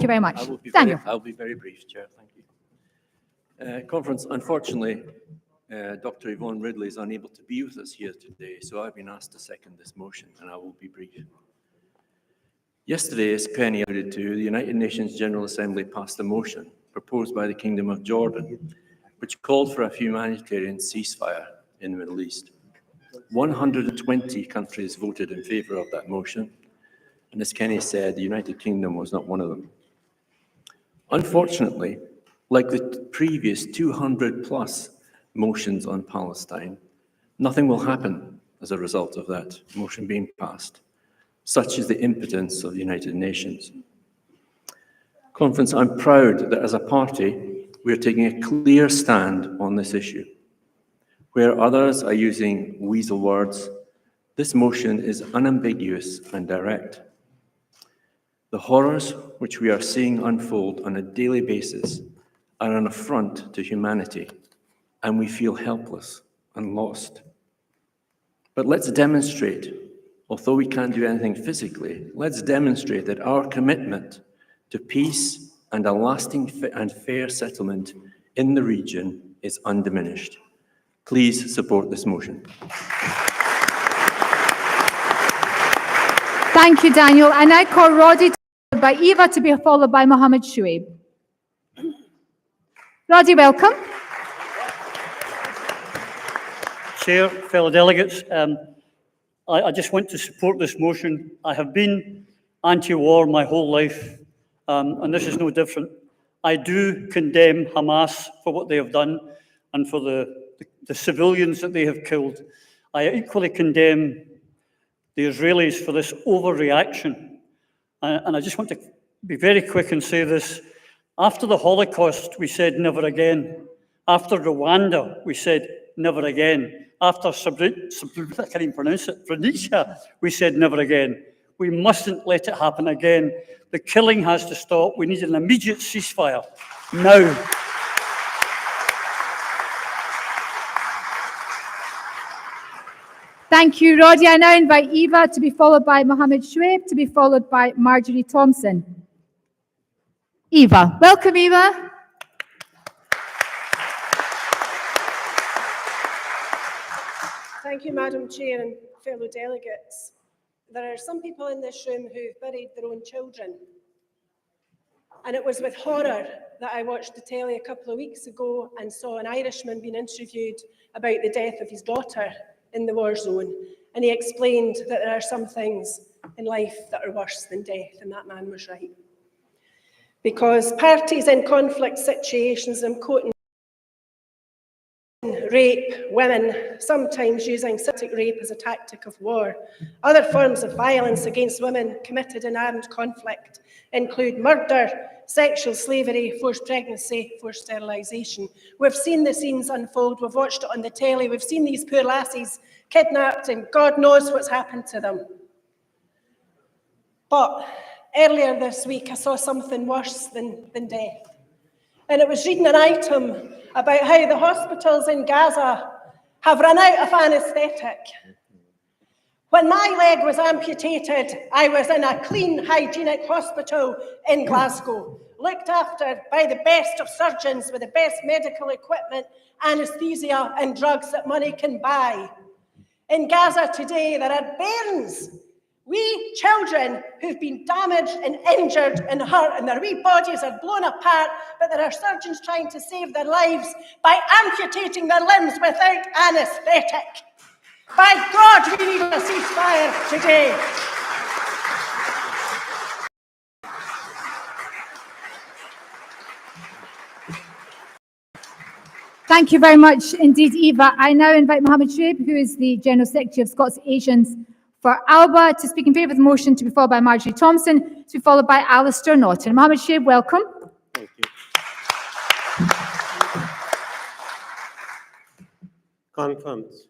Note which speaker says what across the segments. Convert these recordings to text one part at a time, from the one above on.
Speaker 1: you very much. Daniel.
Speaker 2: I'll be very brief, Chair. Thank you. Conference, unfortunately, Dr. Yvonne Ridley is unable to be with us here today, so I've been asked to second this motion, and I will be brief. Yesterday, as Penny alluded to, the United Nations General Assembly passed a motion proposed by the Kingdom of Jordan, which called for a humanitarian ceasefire in the Middle East. 120 countries voted in favour of that motion, and as Kenny said, the United Kingdom was not one of them. Unfortunately, like the previous 200 plus motions on Palestine, nothing will happen as a result of that motion being passed. Such is the impotence of the United Nations. Conference, I'm proud that as a party, we are taking a clear stand on this issue. Where others are using weasel words, this motion is unambiguous and direct. The horrors which we are seeing unfold on a daily basis are an affront to humanity, and we feel helpless and lost. But let's demonstrate, although we can't do anything physically, let's demonstrate that our commitment to peace and a lasting and fair settlement in the region is undiminished. Please support this motion.
Speaker 1: Thank you, Daniel. I now call Roddy, followed by Eva, to be followed by Mohammed Shuaib. Roddy, welcome.
Speaker 3: Chair, fellow delegates, I just want to support this motion. I have been anti-war my whole life, and this is no different. I do condemn Hamas for what they have done and for the civilians that they have killed. I equally condemn the Israelis for this overreaction. And I just want to be very quick and say this. After the Holocaust, we said never again. After Rwanda, we said never again. After I can't even pronounce it, Srebrenica, we said never again. We mustn't let it happen again. The killing has to stop. We need an immediate ceasefire now.
Speaker 1: Thank you, Roddy. I now invite Eva to be followed by Mohammed Shuaib, to be followed by Marjorie Thompson. Eva. Welcome, Eva.
Speaker 4: Thank you, Madam Chair and fellow delegates. There are some people in this room who've buried their own children. And it was with horror that I watched the telly a couple of weeks ago and saw an Irishman being interviewed about the death of his daughter in the war zone. And he explained that there are some things in life that are worse than death, and that man was right. Because parties in conflict situations, I'm quoting, rape women, sometimes using systematic rape as a tactic of war. Other forms of violence against women committed in armed conflict include murder, sexual slavery, forced pregnancy, forced sterilisation. We've seen the scenes unfold, we've watched it on the telly, we've seen these poor lassies kidnapped, and God knows what's happened to them. But earlier this week, I saw something worse than death. And it was reading an item about how the hospitals in Gaza have run out of anaesthetic. When my leg was amputated, I was in a clean, hygienic hospital in Glasgow, looked after by the best of surgeons with the best medical equipment, anaesthesia and drugs that money can buy. In Gaza today, there are bairns, wee children who've been damaged and injured and hurt, and their wee bodies are blown apart, but there are surgeons trying to save their lives by amputating their limbs without anaesthetic. By God, we need a ceasefire today.
Speaker 1: Thank you very much indeed, Eva. I now invite Mohammed Shuaib, who is the General Secretary of Scots Asians for Alba, to speak in favour of the motion, to be followed by Marjorie Thompson, to be followed by Alistair Naughton. Mohammed Shuaib, welcome.
Speaker 5: Thank you. Conference.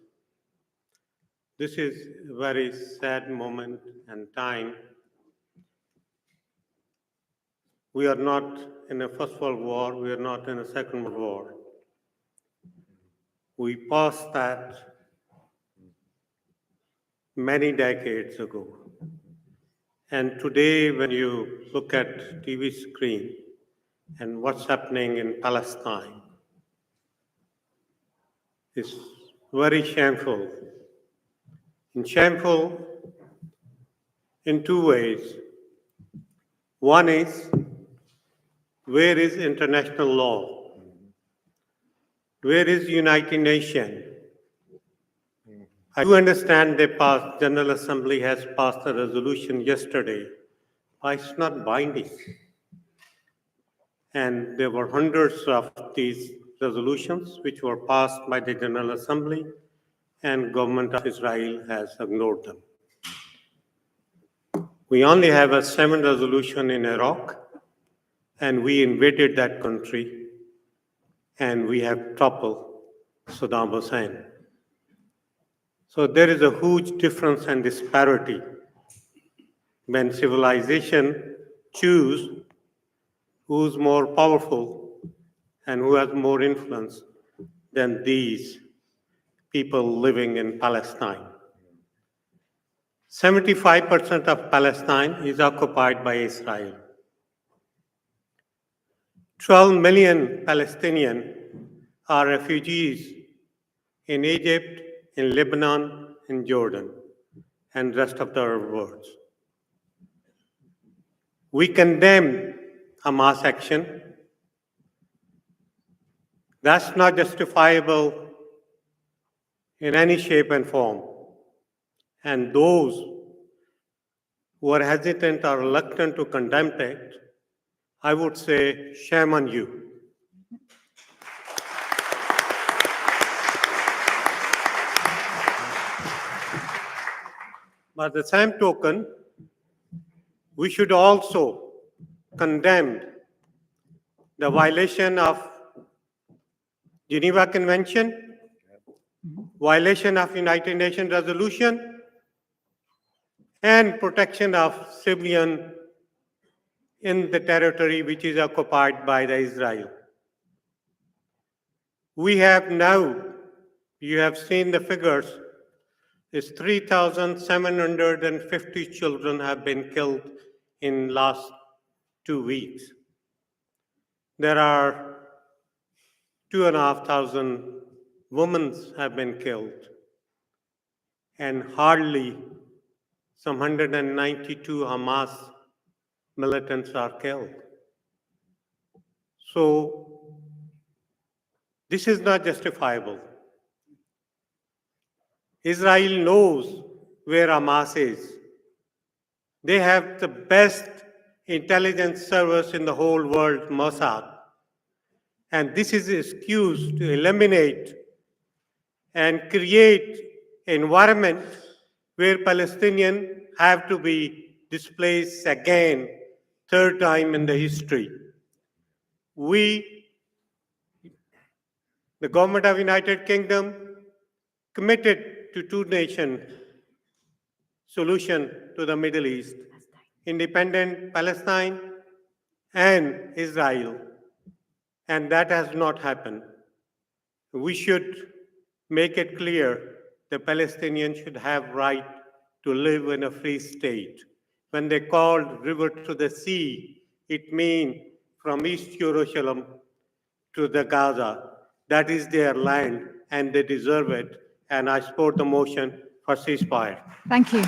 Speaker 5: This is a very sad moment and time. We are not in a First World War, we are not in a Second World War. We passed that many decades ago. And today, when you look at TV screen and what's happening in Palestine, it's very shameful. And shameful in two ways. One is, where is international law? Where is United Nations? I do understand General Assembly has passed a resolution yesterday, but it's not binding. And there were hundreds of these resolutions which were passed by the General Assembly, and government of Israel has ignored them. We only have a 7 resolution in Iraq, and we invaded that country, and we have toppled Saddam Hussein. So there is a huge difference and disparity when civilization choose who's more powerful and who has more influence than these people living in Palestine. 75% of Palestine is occupied by Israel. 12 million Palestinians are refugees in Egypt, in Lebanon, in Jordan, and rest of the Arab world. We condemn Hamas action. That's not justifiable in any shape and form. And those who are hesitant or reluctant to condemn it, I would say, shame on you. By the same token, we should also condemn the violation of Geneva Convention, violation of United Nations resolution, and protection of civilians in the territory which is occupied by the Israel. We have now, you have seen the figures, is 3,750 children have been killed in last 2 weeks. There are 2,500 women have been killed, and hardly some 192 Hamas militants are killed. So this is not justifiable. Israel knows where Hamas is. They have the best intelligence service in the whole world, Mossad. And this is an excuse to eliminate and create an environment where Palestinians have to be displaced again, third time in the history. We, the government of United Kingdom, committed to two-nation solution to the Middle East, independent Palestine and Israel, and that has not happened. We should make it clear the Palestinians should have right to live in a free state. When they called river to the sea, it means from East Jerusalem to the Gaza. That is their land, and they deserve it. And I support the motion for ceasefire.
Speaker 1: Thank you.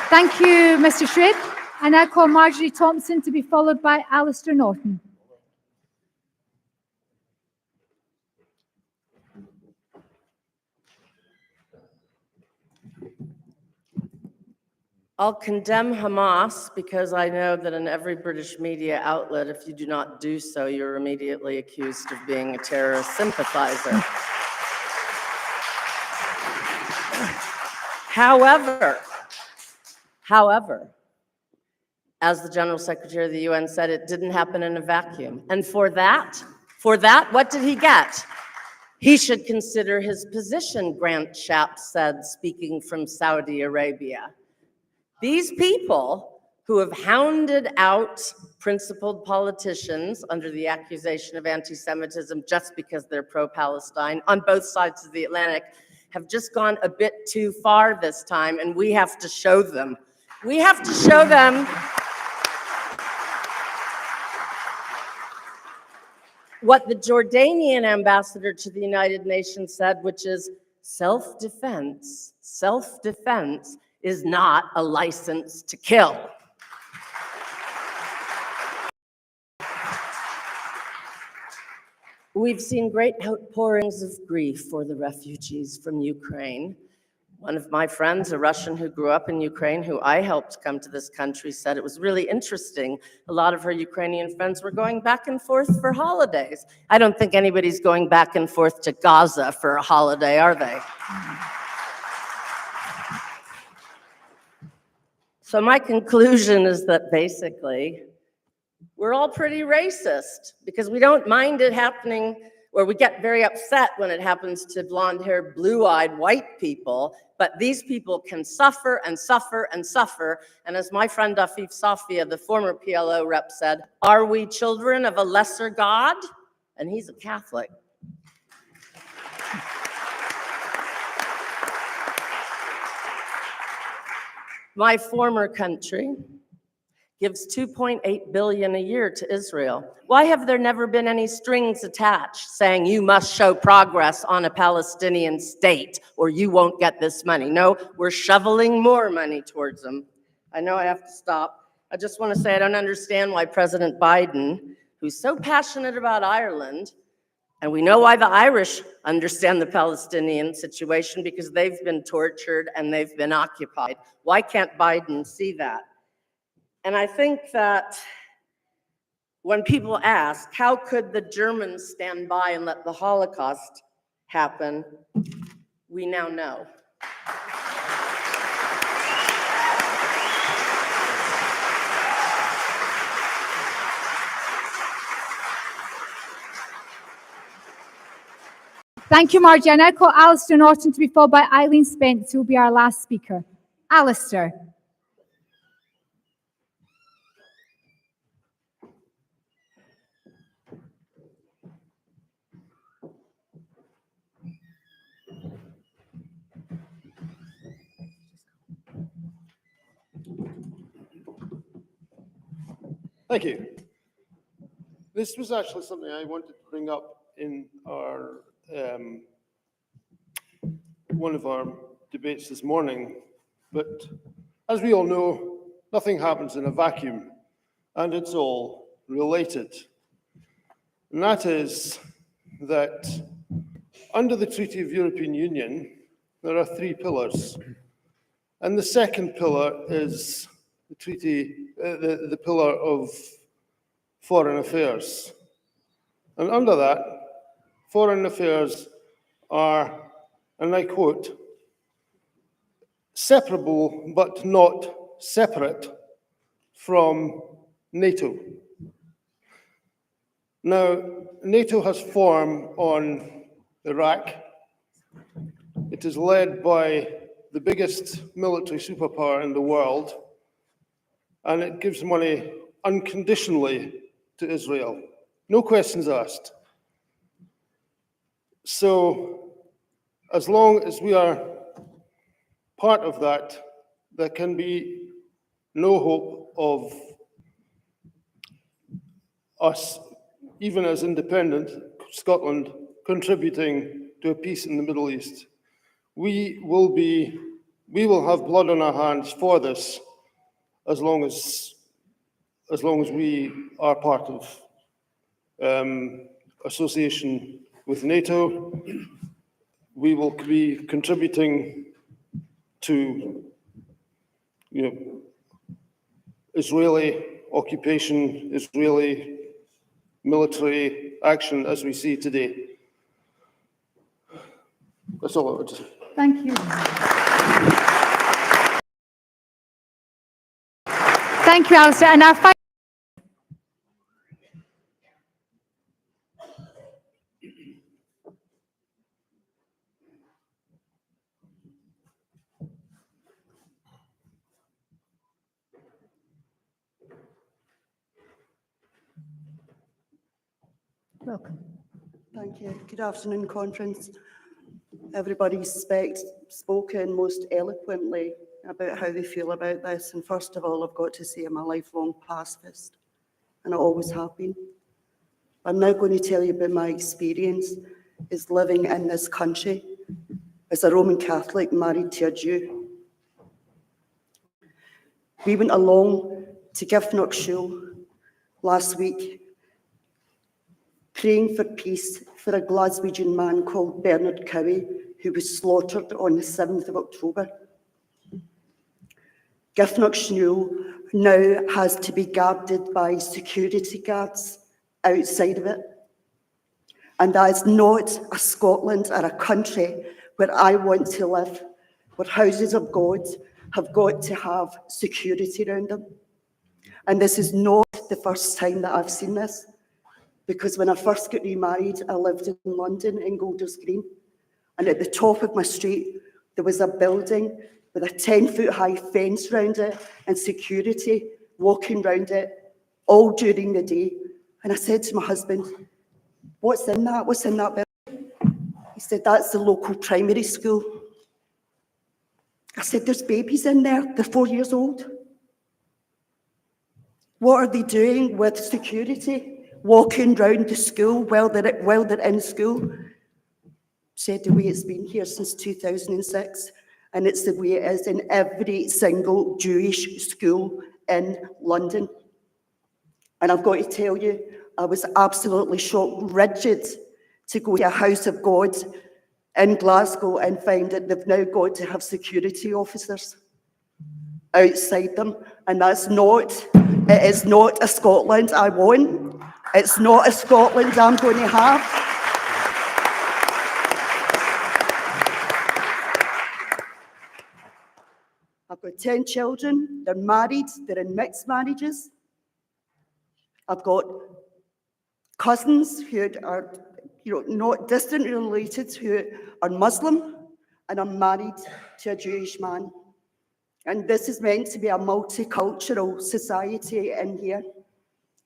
Speaker 1: Thank you, Mr. Shred. I now call Marjorie Thompson to be followed by Alistair Norton.
Speaker 6: I'll condemn Hamas because I know that in every British media outlet, if you do not do so, you're immediately accused of being a terrorist sympathizer. However, as the General Secretary of the UN said, it didn't happen in a vacuum. And for that, what did he get? He should consider his position, Grant Shapps said, speaking from Saudi Arabia. These people who have hounded out principled politicians under the accusation of anti-Semitism just because they're pro-Palestine on both sides of the Atlantic have just gone a bit too far this time, and we have to show them. We have to show them what the Jordanian ambassador to the United Nations said, which is self-defense is not a license to kill. We've seen great outpourings of grief for the refugees from Ukraine. One of my friends, a Russian who grew up in Ukraine, who I helped come to this country, said it was really interesting. A lot of her Ukrainian friends were going back and forth for holidays. I don't think anybody's going back and forth to Gaza for a holiday, are they? So my conclusion is that basically, we're all pretty racist because we don't mind it happening, or we get very upset when it happens to blonde-haired, blue-eyed white people, but these people can suffer and suffer and suffer. And as my friend Afif Safia, the former PLO rep, said, are we children of a lesser God? And he's a Catholic. My former country gives $2.8 billion a year to Israel. Why have there never been any strings attached saying you must show progress on a Palestinian state or you won't get this money? No, we're shoveling more money towards them. I know I have to stop. I just want to say I don't understand why President Biden, who's so passionate about Ireland, and we know why the Irish understand the Palestinian situation because they've been tortured and they've been occupied. Why can't Biden see that? And I think that when people ask, how could the Germans stand by and let the Holocaust happen? We now know.
Speaker 1: Thank you, Margie. I now call Alistair Norton to be followed by Eileen Spence, who will be our last speaker. Alistair.
Speaker 7: Thank you. This was actually something I wanted to bring up in our one of our debates this morning, but as we all know, nothing happens in a vacuum, and it's all related. And that is that under the Treaty of European Union, there are 3 pillars. And the second pillar is the treaty, the pillar of foreign affairs. And under that, foreign affairs are, and I quote, separable but not separate from NATO. Now, NATO has form on Iraq. It is led by the biggest military superpower in the world, and it gives money unconditionally to Israel. No questions asked. So, as long as we are part of that, there can be no hope of us, even as independent Scotland, contributing to a peace in the Middle East. We will have blood on our hands for this as long as we are part of association with NATO. We will be contributing to Israeli occupation, Israeli military action as we see today. That's all I would say.
Speaker 1: Thank you. Thank you, Alistair. And our final welcome.
Speaker 8: Thank you. Good afternoon, conference. Everybody's spoken most eloquently about how they feel about this. And first of all, I've got to say I'm a lifelong pacifist, and I always have been. I'm now going to tell you about my experience as living in this country as a Roman Catholic married to a Jew. We went along to Giffnock last week, praying for peace for a Glaswegian man called Bernard Cowie, who was slaughtered on the 7th of October. Giffnock now has to be guarded by security guards outside of it. And that is not a Scotland or a country where I want to live, where houses of God have got to have security around them. And this is not the first time that I've seen this, because when I first got remarried, I lived in London in Golders Green, and at the top of my street, there was a building with a 10-foot high fence around it and security walking around it all during the day. And I said to my husband, "What's in that? What's in that building?" He said, "That's the local primary school." I said, "There's babies in there, they're 4 years old. What are they doing with security, walking around the school while they're in school?" Said the way it's been here since 2006, and it's the way it is in every single Jewish school in London. And I've got to tell you, I was absolutely shocked, rigid, to go to a house of God in Glasgow and find that they've now got to have security officers outside them. And it is not a Scotland I want. It's not a Scotland I'm going to have. I've got 10 children, they're married, they're in mixed marriages. I've got cousins who are, not distantly related, who are Muslim, and I'm married to a Jewish man. And this is meant to be a multicultural society in here.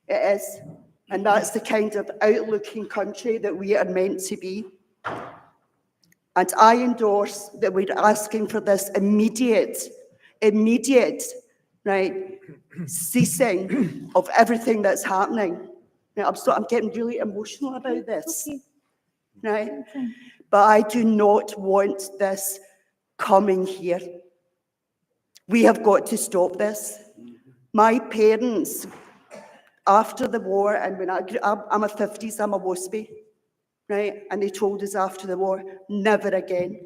Speaker 8: It is. And that's the kind of outlooking country that we are meant to be. And I endorse that we're asking for this immediate, right, ceasing of everything that's happening. Now, I'm getting really emotional about this, right? But I do not want this coming here. We have got to stop this. My parents, after the war, and when I'm a 50s, I'm a WASPy, right? And they told us after the war, never again.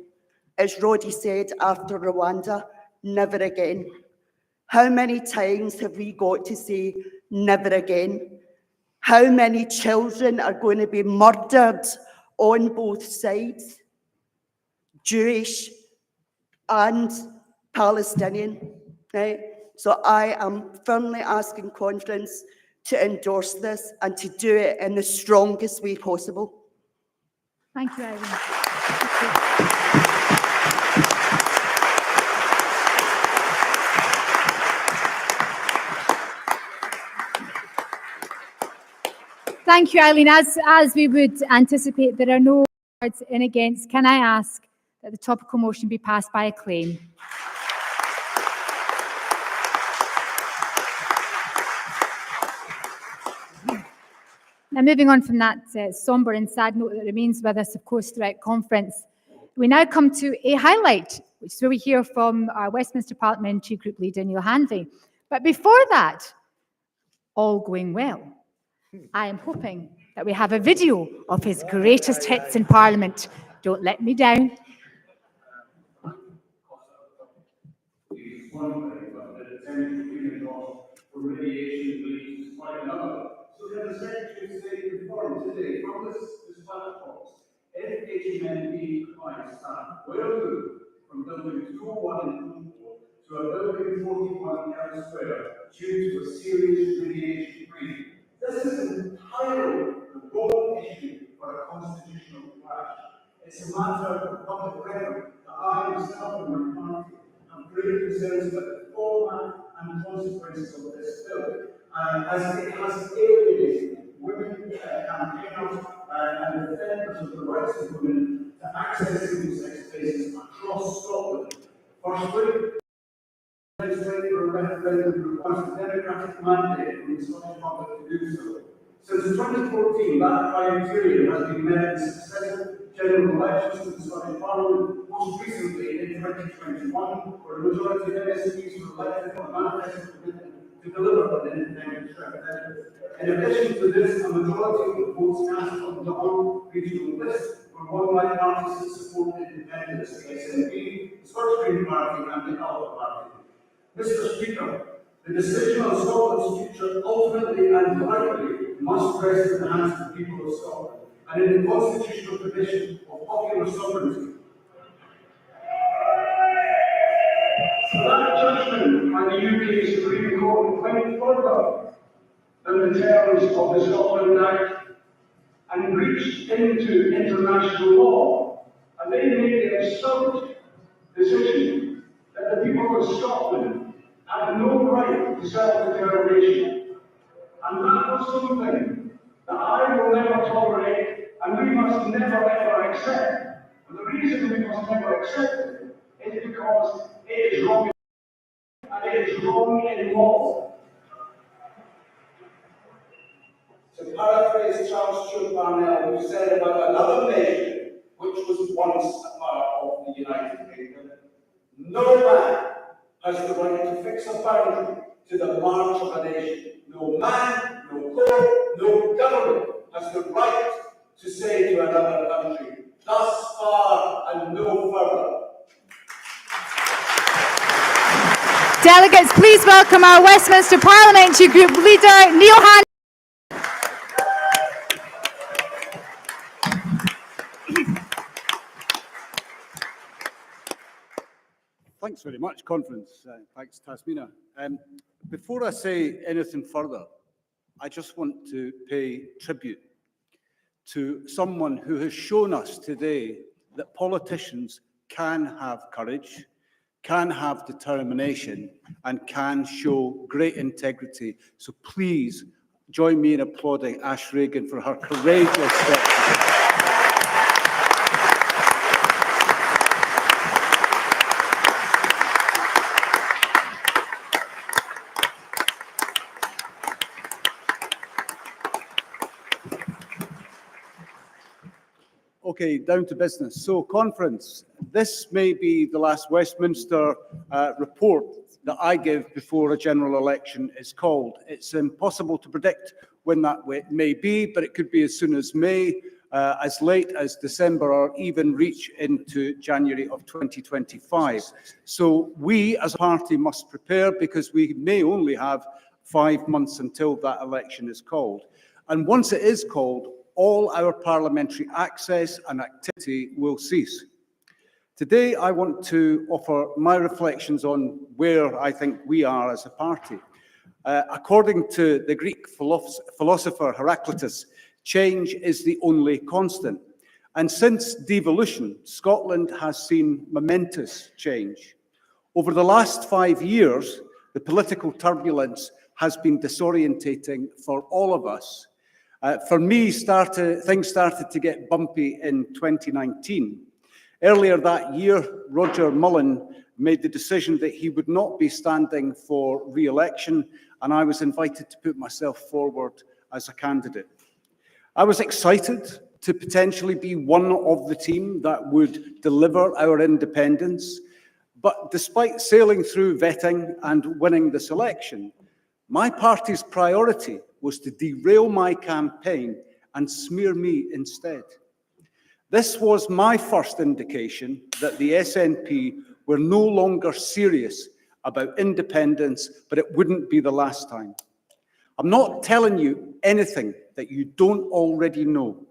Speaker 8: As Roddy said, after Rwanda, never again. How many times have we got to say never again? How many children are going to be murdered on both sides, Jewish and Palestinian, right? So I am firmly asking conference to endorse this and to do it in the strongest way possible.
Speaker 1: Thank you, Eileen. Thank you, Eileen. As we would anticipate, there are no words in against. Can I ask that the topical motion be passed by acclaim? Now, moving on from that sombre and sad note that remains with us, of course, throughout conference, we now come to a highlight, which is where we hear from our Westminster Parliamentary Group Leader, Neil Hanvey. But before that, all going well, I am hoping that we have a video of his greatest hits in Parliament. Don't let me down.
Speaker 9: So we have the Secretary of State informed today from this platform, if HMNP provides staff will move from building 201 in Liverpool to a building 41 elsewhere due to a serious radiation breach. This is entirely the wrong issue for a constitutional clash. It's a matter of public record that I myself in my country am very concerned about the format and consequences of this bill. As it has alienated women campaigners and defenders of the rights of women to access same-sex spaces across Scotland. Firstly, legislate for a referendum requires a democratic mandate from the Scottish public to do so. Since 2014, that criteria has been met in successive general elections to the Scottish Parliament, most recently in 2021, where a majority of MSPs were elected on a manifesto commitment to deliver an independent referendum. In addition to this, a majority of the votes cast on the non-regional list were won by parties that support independence, the SNP, the Scottish Green Party and the Alba Party. Mr. Speaker, the decision on Scotland's future ultimately and rightly must rest in the hands of the people of Scotland and in the constitutional tradition of popular sovereignty. That judgment by the UK Supreme Court went further than the terms of the Scotland Act and reached into international law, and they made the absurd decision that the people of Scotland had no right to self-determination. And that was something that I will never tolerate, and we must never ever accept. And the reason we must never accept it is because it is wrong, and it is wrong in law.
Speaker 10: To paraphrase Charles Stuart Parnell, who said about another nation which was once a part of the United Kingdom, no man has the right to fix a boundary to the march of a nation. No man, no court, no government has the right to say to another country, thus far and no further.
Speaker 1: Delegates, please welcome our Westminster Parliamentary Group Leader, Neil Hannon.
Speaker 11: Thanks very much, Conference. Thanks, Tasmina. Before I say anything further, I just want to pay tribute to someone who has shown us today that politicians can have courage, can have determination, and can show great integrity. So please join me in applauding Ash Regan for her courageous steps. Okay, down to business. So, Conference, this may be the last Westminster report that I give before a general election is called. It's impossible to predict when that may be, but it could be as soon as May, as late as December, or even reach into January of 2025. So we as a party must prepare, because we may only have 5 months until that election is called. And once it is called, all our parliamentary access and activity will cease. Today, I want to offer my reflections on where I think we are as a party. According to the Greek philosopher Heraclitus, change is the only constant. And since devolution, Scotland has seen momentous change. Over the last 5 years, the political turbulence has been disorientating for all of us. For me, things started to get bumpy in 2019. Earlier that year, Roger Mullen made the decision that he would not be standing for re-election, and I was invited to put myself forward as a candidate. I was excited to potentially be one of the team that would deliver our independence, but despite sailing through vetting and winning this election, my party's priority was to derail my campaign and smear me instead. This was my first indication that the SNP were no longer serious about independence, but it wouldn't be the last time. I'm not telling you anything that you don't already know.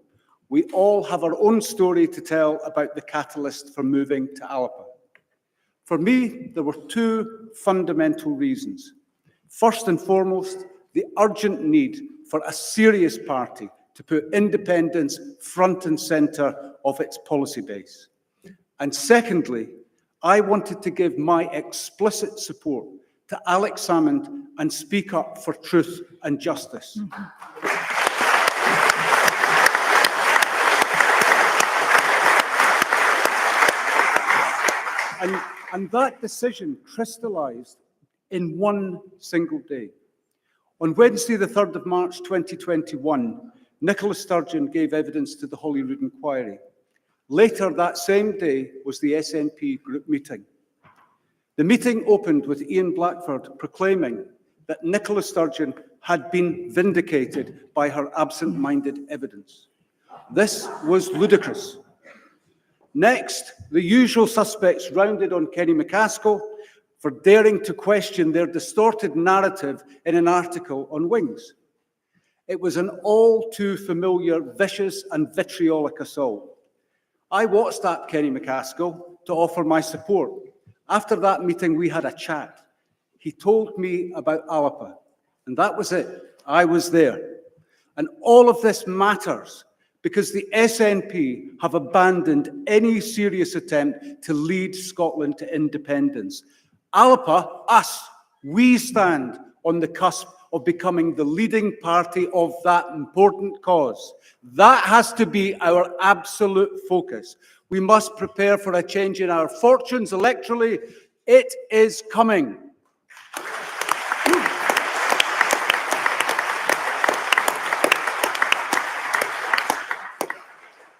Speaker 11: We all have our own story to tell about the catalyst for moving to Alba. For me, there were two fundamental reasons. First and foremost, the urgent need for a serious party to put independence front and centre of its policy base. And secondly, I wanted to give my explicit support to Alex Salmond and speak up for truth and justice. And that decision crystallised in one single day. On Wednesday, the 3rd of March 2021, Nicola Sturgeon gave evidence to the Holyrood inquiry. Later that same day was the SNP group meeting. The meeting opened with Ian Blackford proclaiming that Nicola Sturgeon had been vindicated by her absent-minded evidence. This was ludicrous. Next, the usual suspects rounded on Kenny McCaskill for daring to question their distorted narrative in an article on Wings. It was an all too familiar vicious and vitriolic assault. I WhatsApped Kenny McCaskill to offer my support. After that meeting, we had a chat. He told me about Alba, and that was it. I was there. And all of this matters because the SNP have abandoned any serious attempt to lead Scotland to independence. Alba, us, we stand on the cusp of becoming the leading party of that important cause. That has to be our absolute focus. We must prepare for a change in our fortunes electorally. It is coming.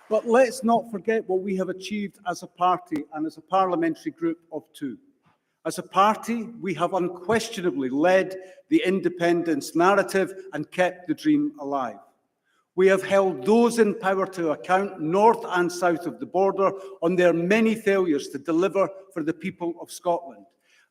Speaker 11: But let's not forget what we have achieved as a party and as a parliamentary group of two. As a party, we have unquestionably led the independence narrative and kept the dream alive. We have held those in power to account, north and south of the border, on their many failures to deliver for the people of Scotland.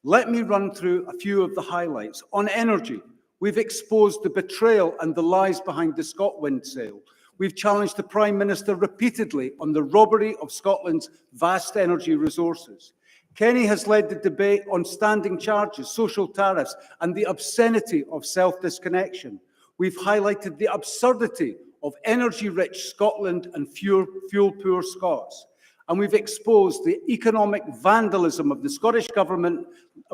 Speaker 11: Let me run through a few of the highlights. On energy, we've exposed the betrayal and the lies behind the ScotWind sale. We've challenged the Prime Minister repeatedly on the robbery of Scotland's vast energy resources. Kenny has led the debate on standing charges, social tariffs, and the obscenity of self-disconnection. We've highlighted the absurdity of energy-rich Scotland and fuel-poor Scots. And we've exposed the economic vandalism of the Scottish Government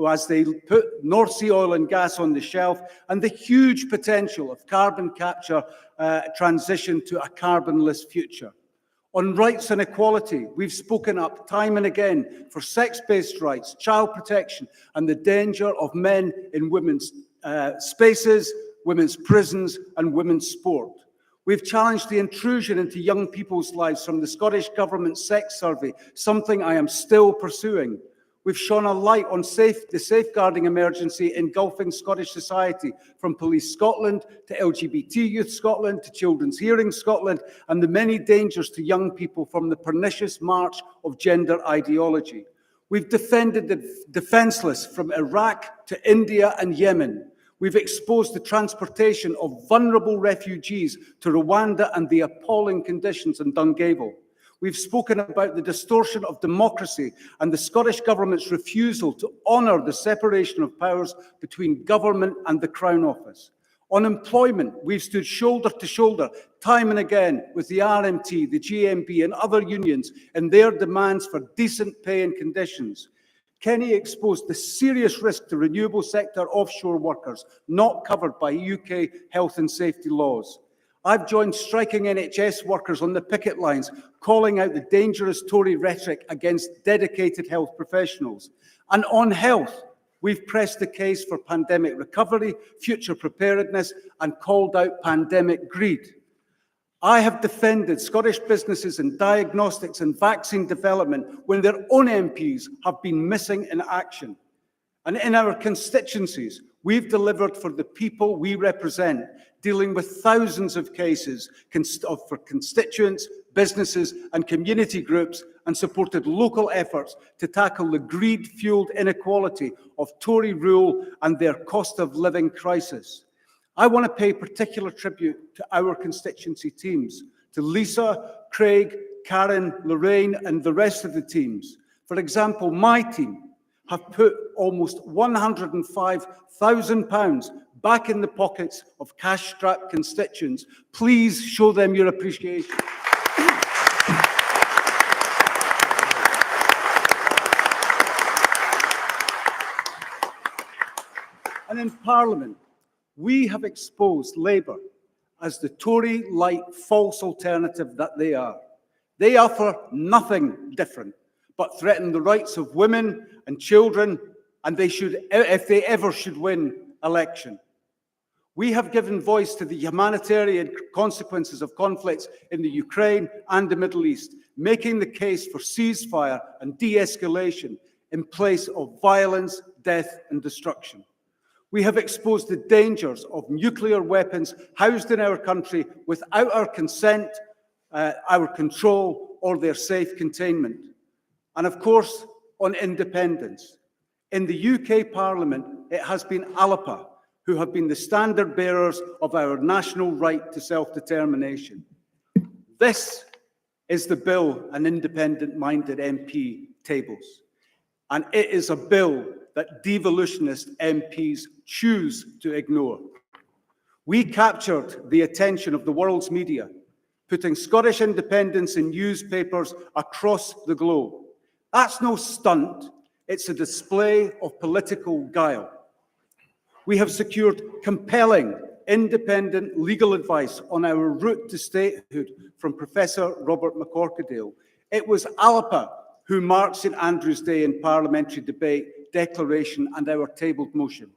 Speaker 11: as they put North Sea oil and gas on the shelf, and the huge potential of carbon capture transition to a carbonless future. On rights and equality, we've spoken up time and again for sex-based rights, child protection, and the danger of men in women's spaces, women's prisons, and women's sport. We've challenged the intrusion into young people's lives from the Scottish Government sex survey, something I am still pursuing. We've shone a light on the safeguarding emergency engulfing Scottish society, from Police Scotland to LGBT Youth Scotland to Children's Hearing Scotland, and the many dangers to young people from the pernicious march of gender ideology. We've defended the defenceless from Iraq to India and Yemen. We've exposed the transportation of vulnerable refugees to Rwanda and the appalling conditions in Dungavel. We've spoken about the distortion of democracy and the Scottish Government's refusal to honour the separation of powers between government and the Crown Office. On employment, we've stood shoulder to shoulder time and again with the RMT, the GMB and other unions in their demands for decent pay and conditions. Kenny exposed the serious risk to renewable sector offshore workers not covered by UK health and safety laws. I've joined striking NHS workers on the picket lines, calling out the dangerous Tory rhetoric against dedicated health professionals. And on health, we've pressed the case for pandemic recovery, future preparedness, and called out pandemic greed. I have defended Scottish businesses in diagnostics and vaccine development when their own MPs have been missing in action. And in our constituencies, we've delivered for the people we represent, dealing with thousands of cases for constituents, businesses and community groups, and supported local efforts to tackle the greed-fueled inequality of Tory rule and their cost of living crisis. I want to pay particular tribute to our constituency teams, to Lisa, Craig, Karen, Lorraine, and the rest of the teams. For example, my team have put almost £105,000 back in the pockets of cash-strapped constituents. Please show them your appreciation. And in Parliament, we have exposed Labour as the Tory-light false alternative that they are. They offer nothing different, but threaten the rights of women and children, and they should, if they ever should win election. We have given voice to the humanitarian consequences of conflicts in the Ukraine and the Middle East, making the case for ceasefire and de-escalation in place of violence, death, and destruction. We have exposed the dangers of nuclear weapons housed in our country without our consent, our control, or their safe containment. And of course, on independence. In the UK Parliament, it has been Alba who have been the standard bearers of our national right to self-determination. This is the bill an independent-minded MP tables. And it is a bill that devolutionist MPs choose to ignore. We captured the attention of the world's media, putting Scottish independence in newspapers across the globe. That's no stunt, it's a display of political guile. We have secured compelling, independent legal advice on our route to statehood from Professor Robert McCorquodale. It was Alba who marked St Andrew's Day in parliamentary debate, declaration, and our tabled motion.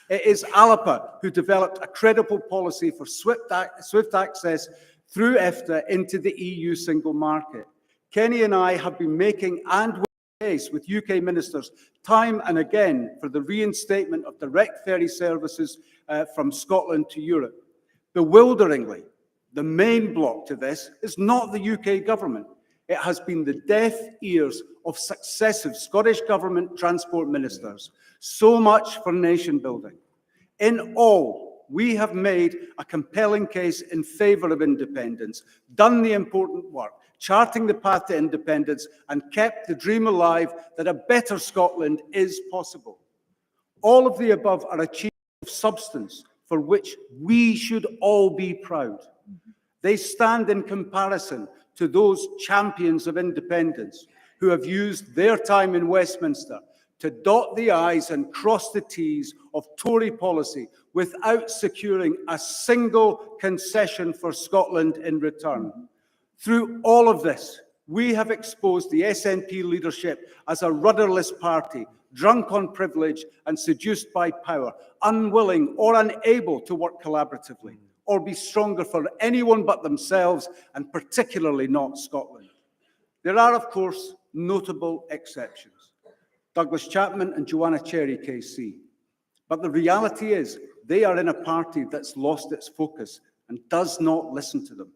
Speaker 11: It is Alba who developed a credible policy for swift access through EFTA into the EU single market. Kenny and I have been making and case with UK ministers time and again for the reinstatement of direct ferry services from Scotland to Europe. Bewilderingly, the main block to this is not the UK government. It has been the deaf ears of successive Scottish government transport ministers. So much for nation building. In all, we have made a compelling case in favour of independence, done the important work, charting the path to independence, and kept the dream alive that a better Scotland is possible. All of the above are achievements of substance for which we should all be proud. They stand in comparison to those champions of independence who have used their time in Westminster to dot the I's and cross the T's of Tory policy without securing a single concession for Scotland in return. Through all of this, we have exposed the SNP leadership as a rudderless party, drunk on privilege and seduced by power, unwilling or unable to work collaboratively or be stronger for anyone but themselves, and particularly not Scotland. There are, of course, notable exceptions. Douglas Chapman and Joanna Cherry KC. But the reality is they are in a party that's lost its focus and does not listen to them.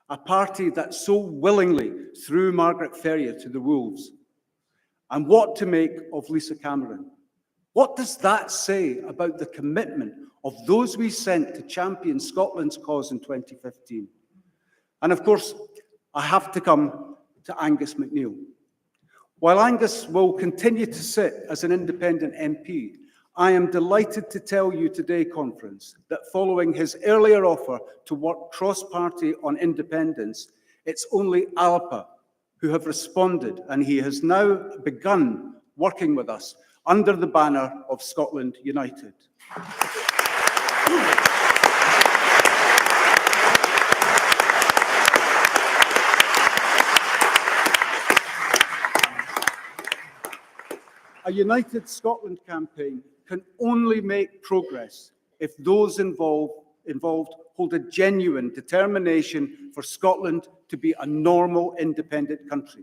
Speaker 11: A party that so willingly threw Margaret Ferrier to the wolves. And what to make of Lisa Cameron? What does that say about the commitment of those we sent to champion Scotland's cause in 2015? And of course, I have to come to Angus MacNeil. While Angus will continue to sit as an independent MP, I am delighted to tell you today, conference, that following his earlier offer to work cross-party on independence, it's only Alba who have responded, and he has now begun working with us under the banner of Scotland United. A United Scotland campaign can only make progress if those involved hold a genuine determination for Scotland to be a normal, independent country.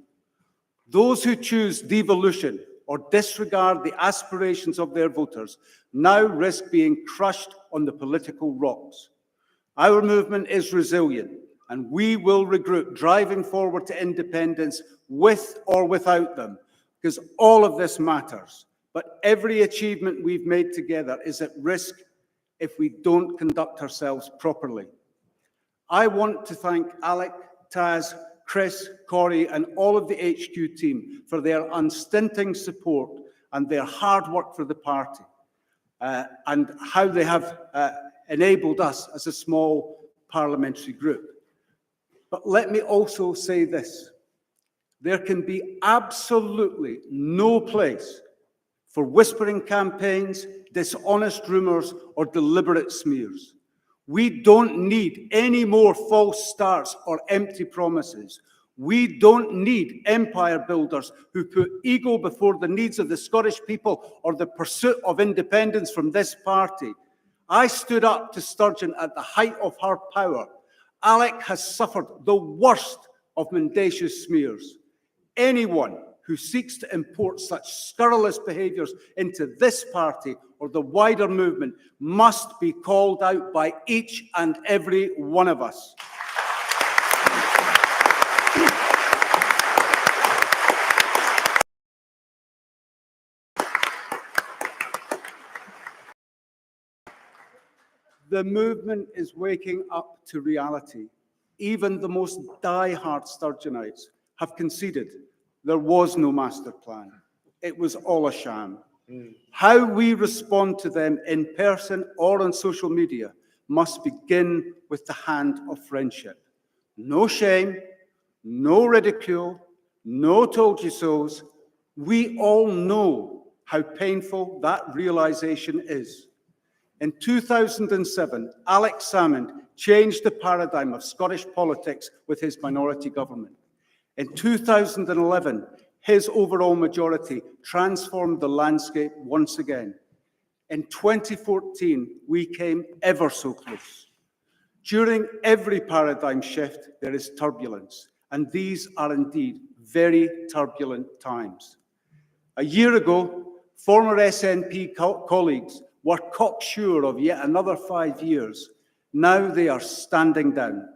Speaker 11: Those who choose devolution or disregard the aspirations of their voters now risk being crushed on the political rocks. Our movement is resilient, and we will regroup, driving forward to independence with or without them, because all of this matters. But every achievement we've made together is at risk if we don't conduct ourselves properly. I want to thank Alec, Taz, Chris, Corey, and all of the HQ team for their unstinting support and their hard work for the party, and how they have enabled us as a small parliamentary group. But let me also say this. There can be absolutely no place for whispering campaigns, dishonest rumours, or deliberate smears. We don't need any more false starts or empty promises. We don't need empire builders who put ego before the needs of the Scottish people or the pursuit of independence from this party. I stood up to Sturgeon at the height of her power. Alec has suffered the worst of mendacious smears. Anyone who seeks to import such scurrilous behaviours into this party or the wider movement must be called out by each and every one of us. The movement is waking up to reality. Even the most die-hard Sturgeonites have conceded there was no master plan. It was all a sham. How we respond to them in person or on social media must begin with the hand of friendship. No shame, no ridicule, no told you so's. We all know how painful that realization is. In 2007, Alex Salmond changed the paradigm of Scottish politics with his minority government. In 2011, his overall majority transformed the landscape once again. In 2014, we came ever so close. During every paradigm shift, there is turbulence, and these are indeed very turbulent times. A year ago, former SNP colleagues were cocksure of yet another 5 years. Now they are standing down.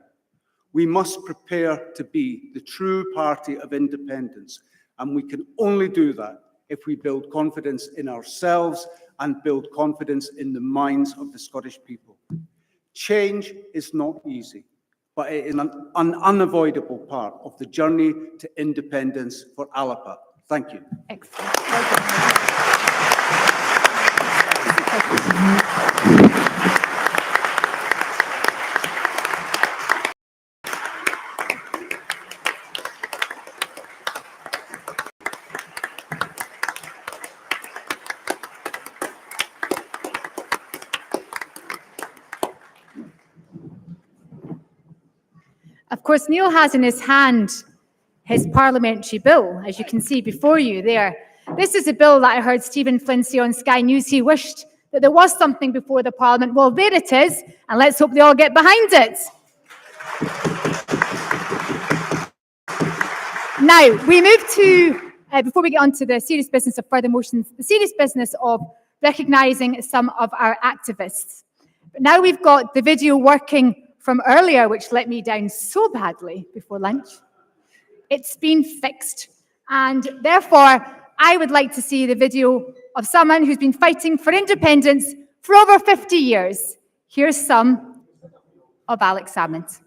Speaker 11: We must prepare to be the true party of independence, and we can only do that if we build confidence in ourselves and build confidence in the minds of the Scottish people. Change is not easy, but it is an unavoidable part of the journey to independence for Alba. Thank you.
Speaker 1: Excellent. Of course, Neil has in his hand his parliamentary bill, as you can see before you there. This is a bill that I heard Stephen Flynn say on Sky News. He wished that there was something before the Parliament. Well, there it is, and let's hope they all get behind it. Now, we move to, before we get on to the serious business of further motions, the serious business of recognising some of our activists. But now we've got the video working from earlier, which let me down so badly before lunch. It's been fixed, and therefore, I would like to see the video of someone who's been fighting for independence for over 50 years. Here's some of Alex Salmond.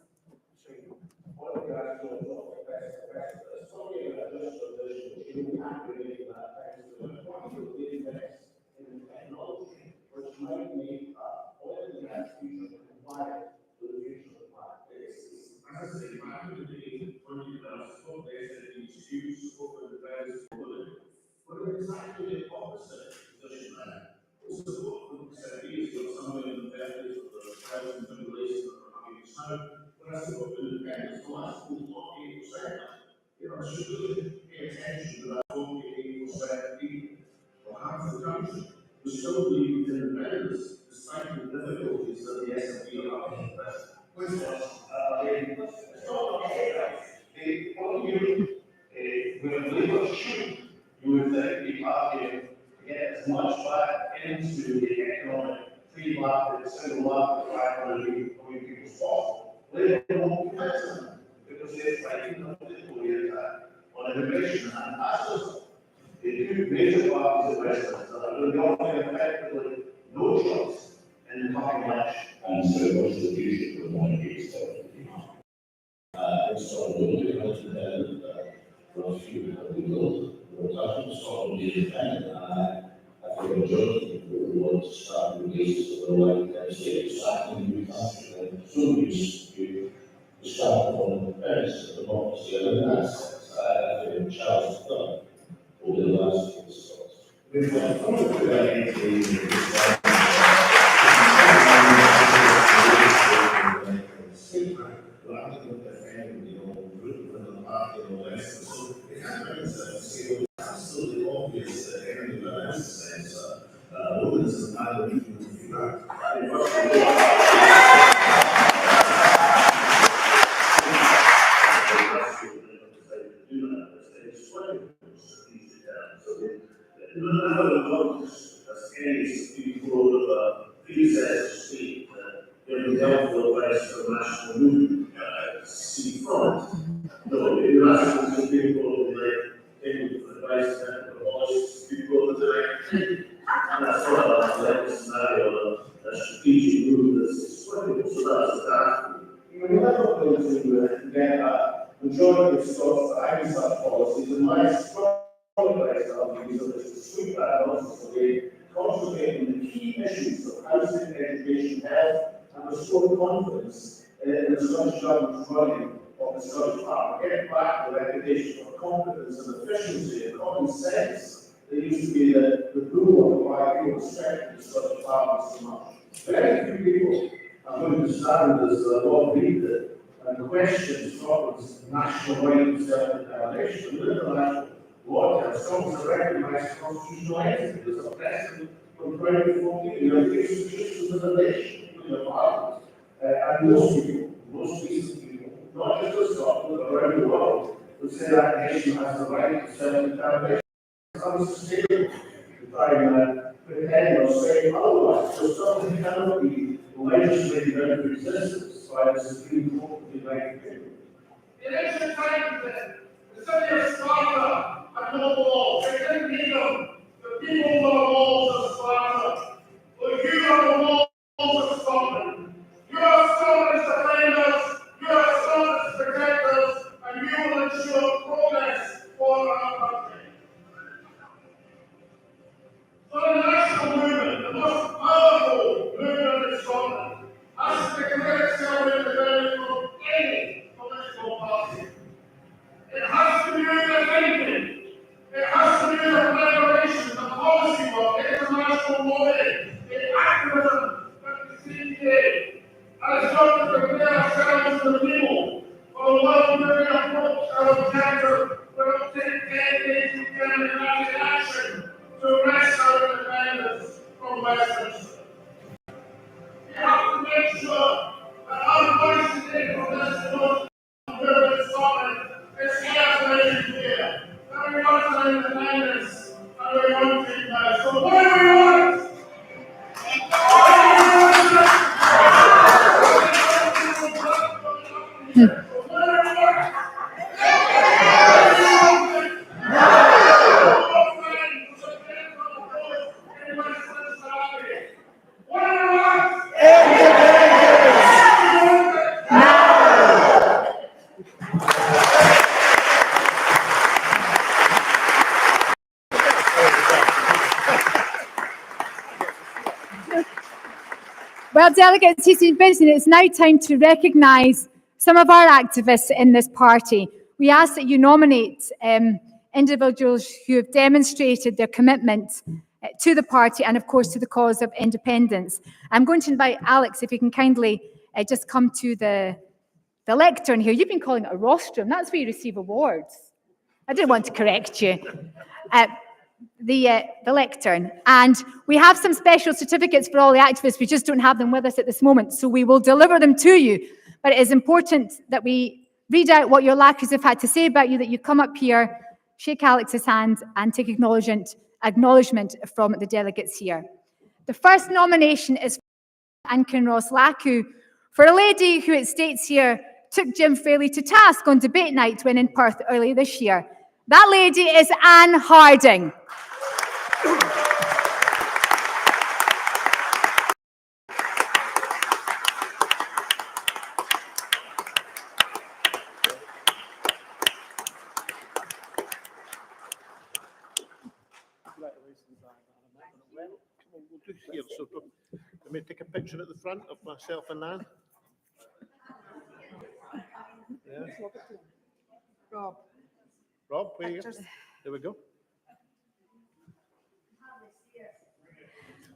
Speaker 9: But it's actually the opposite position now. It's the book that said these are some of the benefits of the present tribulation of the coming sound. But as the book of independence, the last book of 8%. You know, should really pay attention to that book of 8% people. Well, half the country who still believe in independence, despite the difficulties that the SNP are having at present. Which was, it's not the when Labour should, you would think the party to get as much back into the economic free market, single market, 500 million people as possible. Labour won't be fixing them because they're fighting a political attack on immigration. And as the two major parties in Westminster are going to be offering effectively no choice in the coming election. And so, what's the future of the monarchy? It's sort of independent. For a few of the world, we're talking to solve the independent. I think a majority of people want to start the basis of the right state, starting a new country, and soon you start from the parents of democracy, and that's, I think, Charles done over the last few years. We've got rather than defending the old group and the party. you said to speak that it would be helpful advice for the national movement to see from it. No, you're asking the people in advice that abolish people today. And that's sort of like a scenario of a strategic move that's swimming, so that's that. We're never going to get a majority of Scots behind such policies, and my strong advice I'll use is to sweep that nonsense away, concentrate on the key issues of housing, education, health, and restore confidence in the Scottish Government's running of the Scottish Parliament. Get back the reputation of competence and efficiency and common sense that used to be the rule of why people respected the Scottish Parliament so much. Very few people are going to stand as Lord Reid and question Scotland's national right to self-determination. The international law tells Scotland is a recognised constitutional entity. There's a precedent from 2014. You have institutions of the nation, including Parliament. And most recent people, not just in Scotland, but around the world, would say that nation has the right to self-determination. It's unsustainable to try and pretend or say otherwise. So something cannot be legislated into existence by the Supreme Court of the United Kingdom.
Speaker 10: In ancient times, the city of Sparta had no walls. They didn't need them. The people were the walls of Sparta. But you are the walls of Scotland. You are Scotland's defenders. You are Scotland's protectors, and you will ensure progress for our country. So the national movement, the most powerful movement in Scotland, has to declare itself independent from any political party. It has to do the thinking. It has to do the collaboration, the policy work, international lobbying, the activism that we see today. And it's got to declare ourselves to the people. For the world where we approach our objective, will take decades of democratic action to wrest our independence from Westminster. We have to make sure that our voice today from this most movement in Scotland is carefully clear. That we want our independence and we want it now. So what do we want?
Speaker 1: Well, delegates, he's been busy. It's now time to recognise some of our activists in this party. We ask that you nominate individuals who have demonstrated their commitment to the party and, of course, to the cause of independence. I'm going to invite Alex, if you can kindly just come to the lectern here. You've been calling it a rostrum. That's where you receive awards. I didn't want to correct you. The lectern. And we have some special certificates for all the activists. We just don't have them with us at this moment, so we will deliver them to you. But it is important that we read out what your lackeys have had to say about you, that you come up here, shake Alex's hand, and take acknowledgement from the delegates here. The first nomination is Anne Kinross Lackew, for a lady who, it states here, took Jim Fairley to task on debate night when in Perth earlier this year. That lady is Anne Harding.
Speaker 7: So let me take a picture at the front of myself and Nan. Yeah. Rob, where you go? There we go.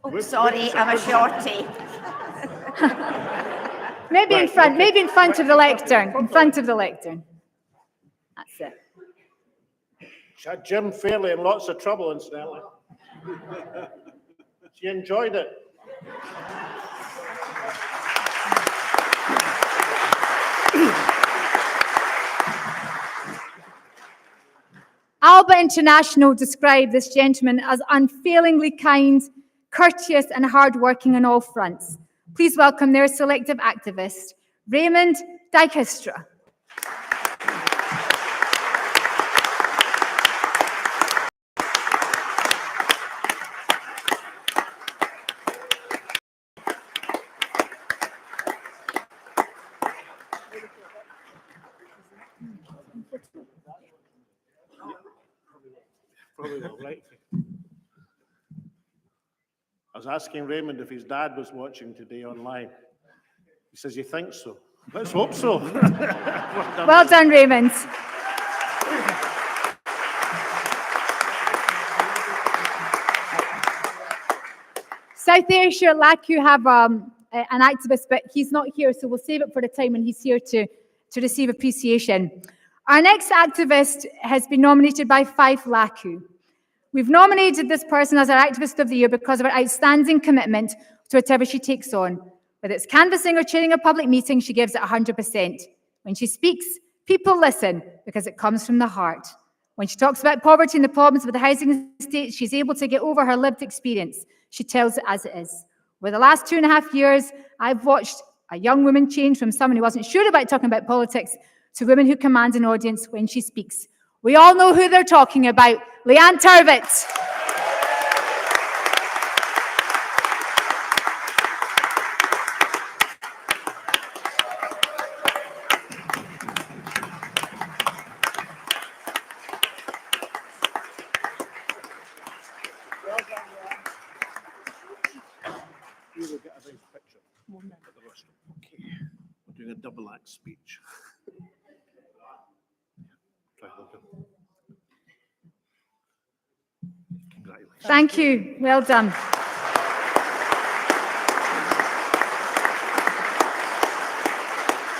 Speaker 12: Oh, sorry, I'm a shorty.
Speaker 1: Maybe in front of the lectern. In front of the lectern. That's it.
Speaker 7: She had Jim Fairley in lots of trouble, incidentally. She enjoyed it.
Speaker 1: Alba International described this gentleman as unfailingly kind, courteous and hardworking on all fronts. Please welcome their selective activist, Raymond Dijkstra.
Speaker 13: Probably will, right? I was asking Raymond if his dad was watching today online. He says he thinks so. Let's hope so.
Speaker 1: Well done, Raymond. South Asia, LACU have an activist, but he's not here, so we'll save it for the time when he's here to receive appreciation. Our next activist has been nominated by 5 LACU. We've nominated this person as our Activist of the Year because of her outstanding commitment to whatever she takes on. Whether it's canvassing or chairing a public meeting, she gives it 100%. When she speaks, people listen because it comes from the heart. When she talks about poverty and the problems with the housing estate, she's able to get over her lived experience. She tells it as it is. Over the last 2.5 years, I've watched a young woman change from someone who wasn't sure about talking about politics to women who command an audience when she speaks. We all know who they're talking about, Leanne Turvitt.
Speaker 13: We will get a big picture at the restaurant. Okay. We're doing a double act speech.
Speaker 1: Thank you. Well done.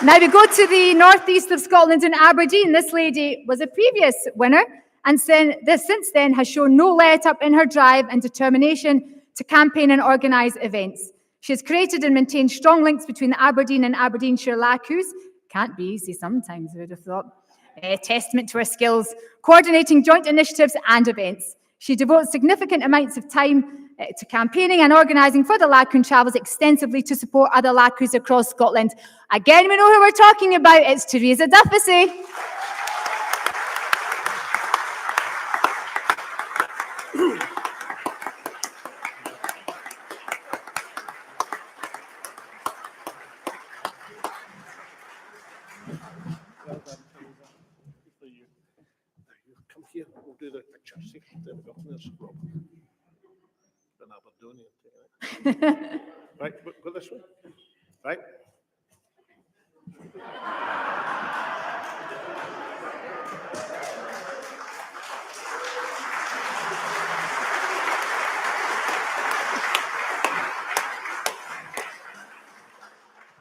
Speaker 1: Now we go to the northeast of Scotland in Aberdeen. This lady was a previous winner and since then has shown no let-up in her drive and determination to campaign and organise events. She has created and maintained strong links between the Aberdeen and Aberdeenshire LACUs. Can't be easy sometimes, I would have thought. A testament to her skills, coordinating joint initiatives and events. She devotes significant amounts of time to campaigning and organising for the LACU and travels extensively to support other LACUs across Scotland. Again, we know who we're talking about. It's Teresa Duffy.
Speaker 13: Come here, we'll do the picture. See, there we go. There's Rob. An Aberdonian. Right, go this way. Right.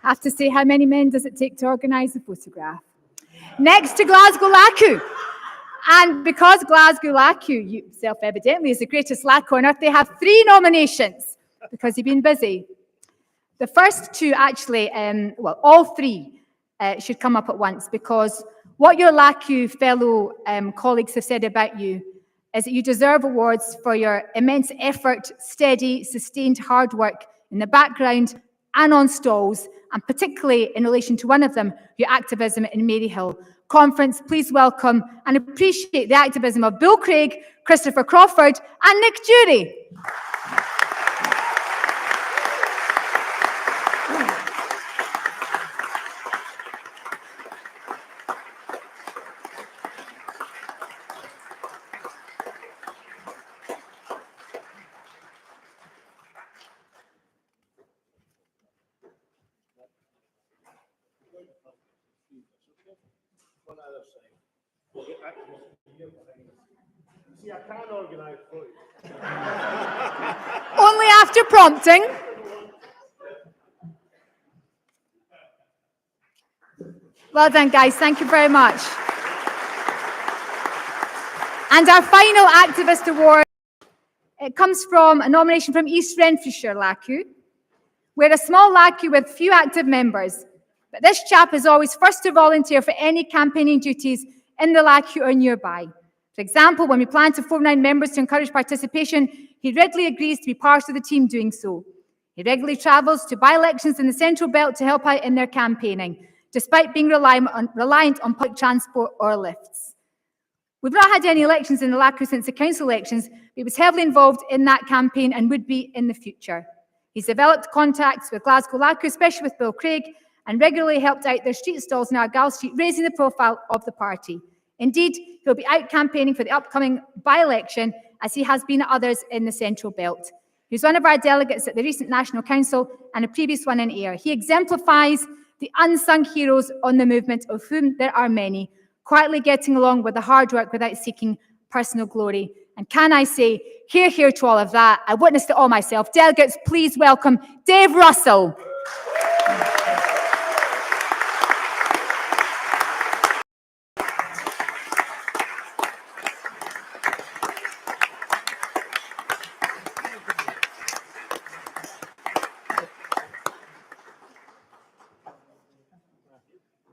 Speaker 1: I have to say, how many men does it take to organise a photograph? Next to Glasgow LACU. And because Glasgow LACU, self-evidently, is the greatest LACU on earth, they have 3 nominations because you've been busy. The first 2 actually, well, all 3 should come up at once because what your LACU fellow colleagues have said about you is that you deserve awards for your immense effort, steady, sustained hard work in the background and on stalls, and particularly in relation to one of them, your activism in Maryhill Conference. Please welcome and appreciate the activism of Bill Craig, Christopher Crawford, and Nick Jury.
Speaker 13: One other side. We'll get back to this. See, I can organise for you.
Speaker 1: Only after prompting. Well done, guys. Thank you very much. And our final activist award, it comes from a nomination from East Renfrewshire LACU. We're a small LACU with few active members, but this chap is always first to volunteer for any campaigning duties in the LACU or nearby. For example, when we plan to 49 members to encourage participation, he he readily agrees to be part of the team doing so. He regularly travels to by-elections in the Central Belt to help out in their campaigning, despite being reliant on public transport or lifts. We've not had any elections in the Lacroix since the council elections, but he was heavily involved in that campaign and would be in the future. He's developed contacts with Glasgow Lacroix, especially with Bill Craig, and regularly helped out their street stalls in Argyle Street, raising the profile of the party. Indeed, he'll be out campaigning for the upcoming by-election, as he has been at others in the Central Belt. He was one of our delegates at the recent National Council and a previous one in Ayr. He exemplifies the unsung heroes on the movement, of whom there are many, quietly getting along with the hard work without seeking personal glory. And can I say, hear, hear to all of that. I witnessed it all myself. Delegates, please welcome Dave Russell.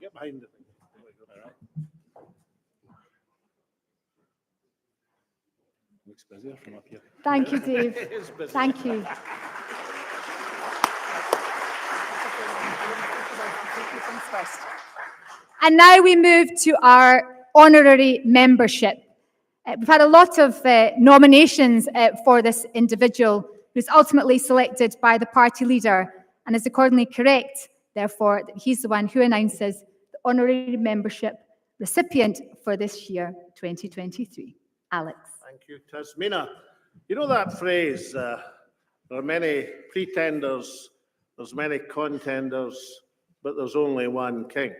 Speaker 13: Get behind it. Looks busier from up here.
Speaker 1: Thank you, Dave.
Speaker 13: It is busy.
Speaker 1: Thank you. And now we move to our honorary membership. We've had a lot of nominations for this individual, who's ultimately selected by the party leader and is accordingly correct, therefore, that he's the one who announces the honorary membership recipient for this year, 2023. Alex.
Speaker 13: Thank you, Tasmina. You know that phrase, there are many pretenders, there's many contenders, but there's only one king.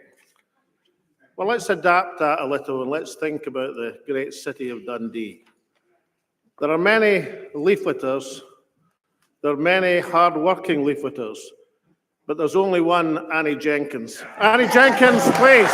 Speaker 13: Well, let's adapt that a little and let's think about the great city of Dundee. There are many leafleters, there are many hard-working leafleters, but there's only one Annie Jenkins. Annie Jenkins, please.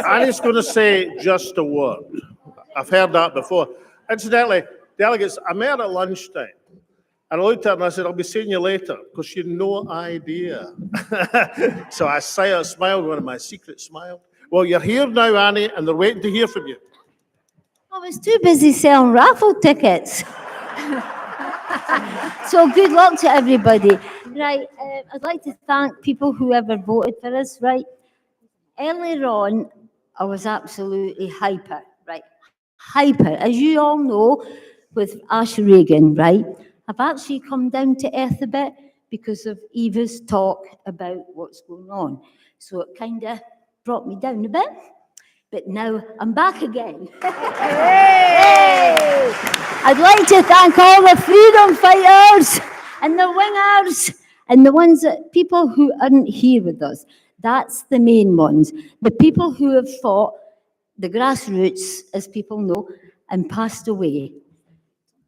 Speaker 13: Annie's going to say just a word. I've heard that before. Incidentally, delegates, I met her at lunchtime, and I looked at her and I said, I'll be seeing you later, because she had no idea. So I smiled, one of my secret smiles. Well, you're here now, Annie, and they're waiting to hear from you.
Speaker 14: I was too busy selling raffle tickets. So good luck to everybody. Right, I'd like to thank people who ever voted for us, right? Earlier on, I was absolutely hyper, right? Hyper. As you all know, with Ash Reagan, right? I've actually come down to earth a bit because of Eva's talk about what's going on. So it kind of brought me down a bit. But now I'm back again. Hey! I'd like to thank all the freedom fighters and the wingers and the ones that people who aren't here with us. That's the main ones. The people who have fought the grassroots, as people know, and passed away.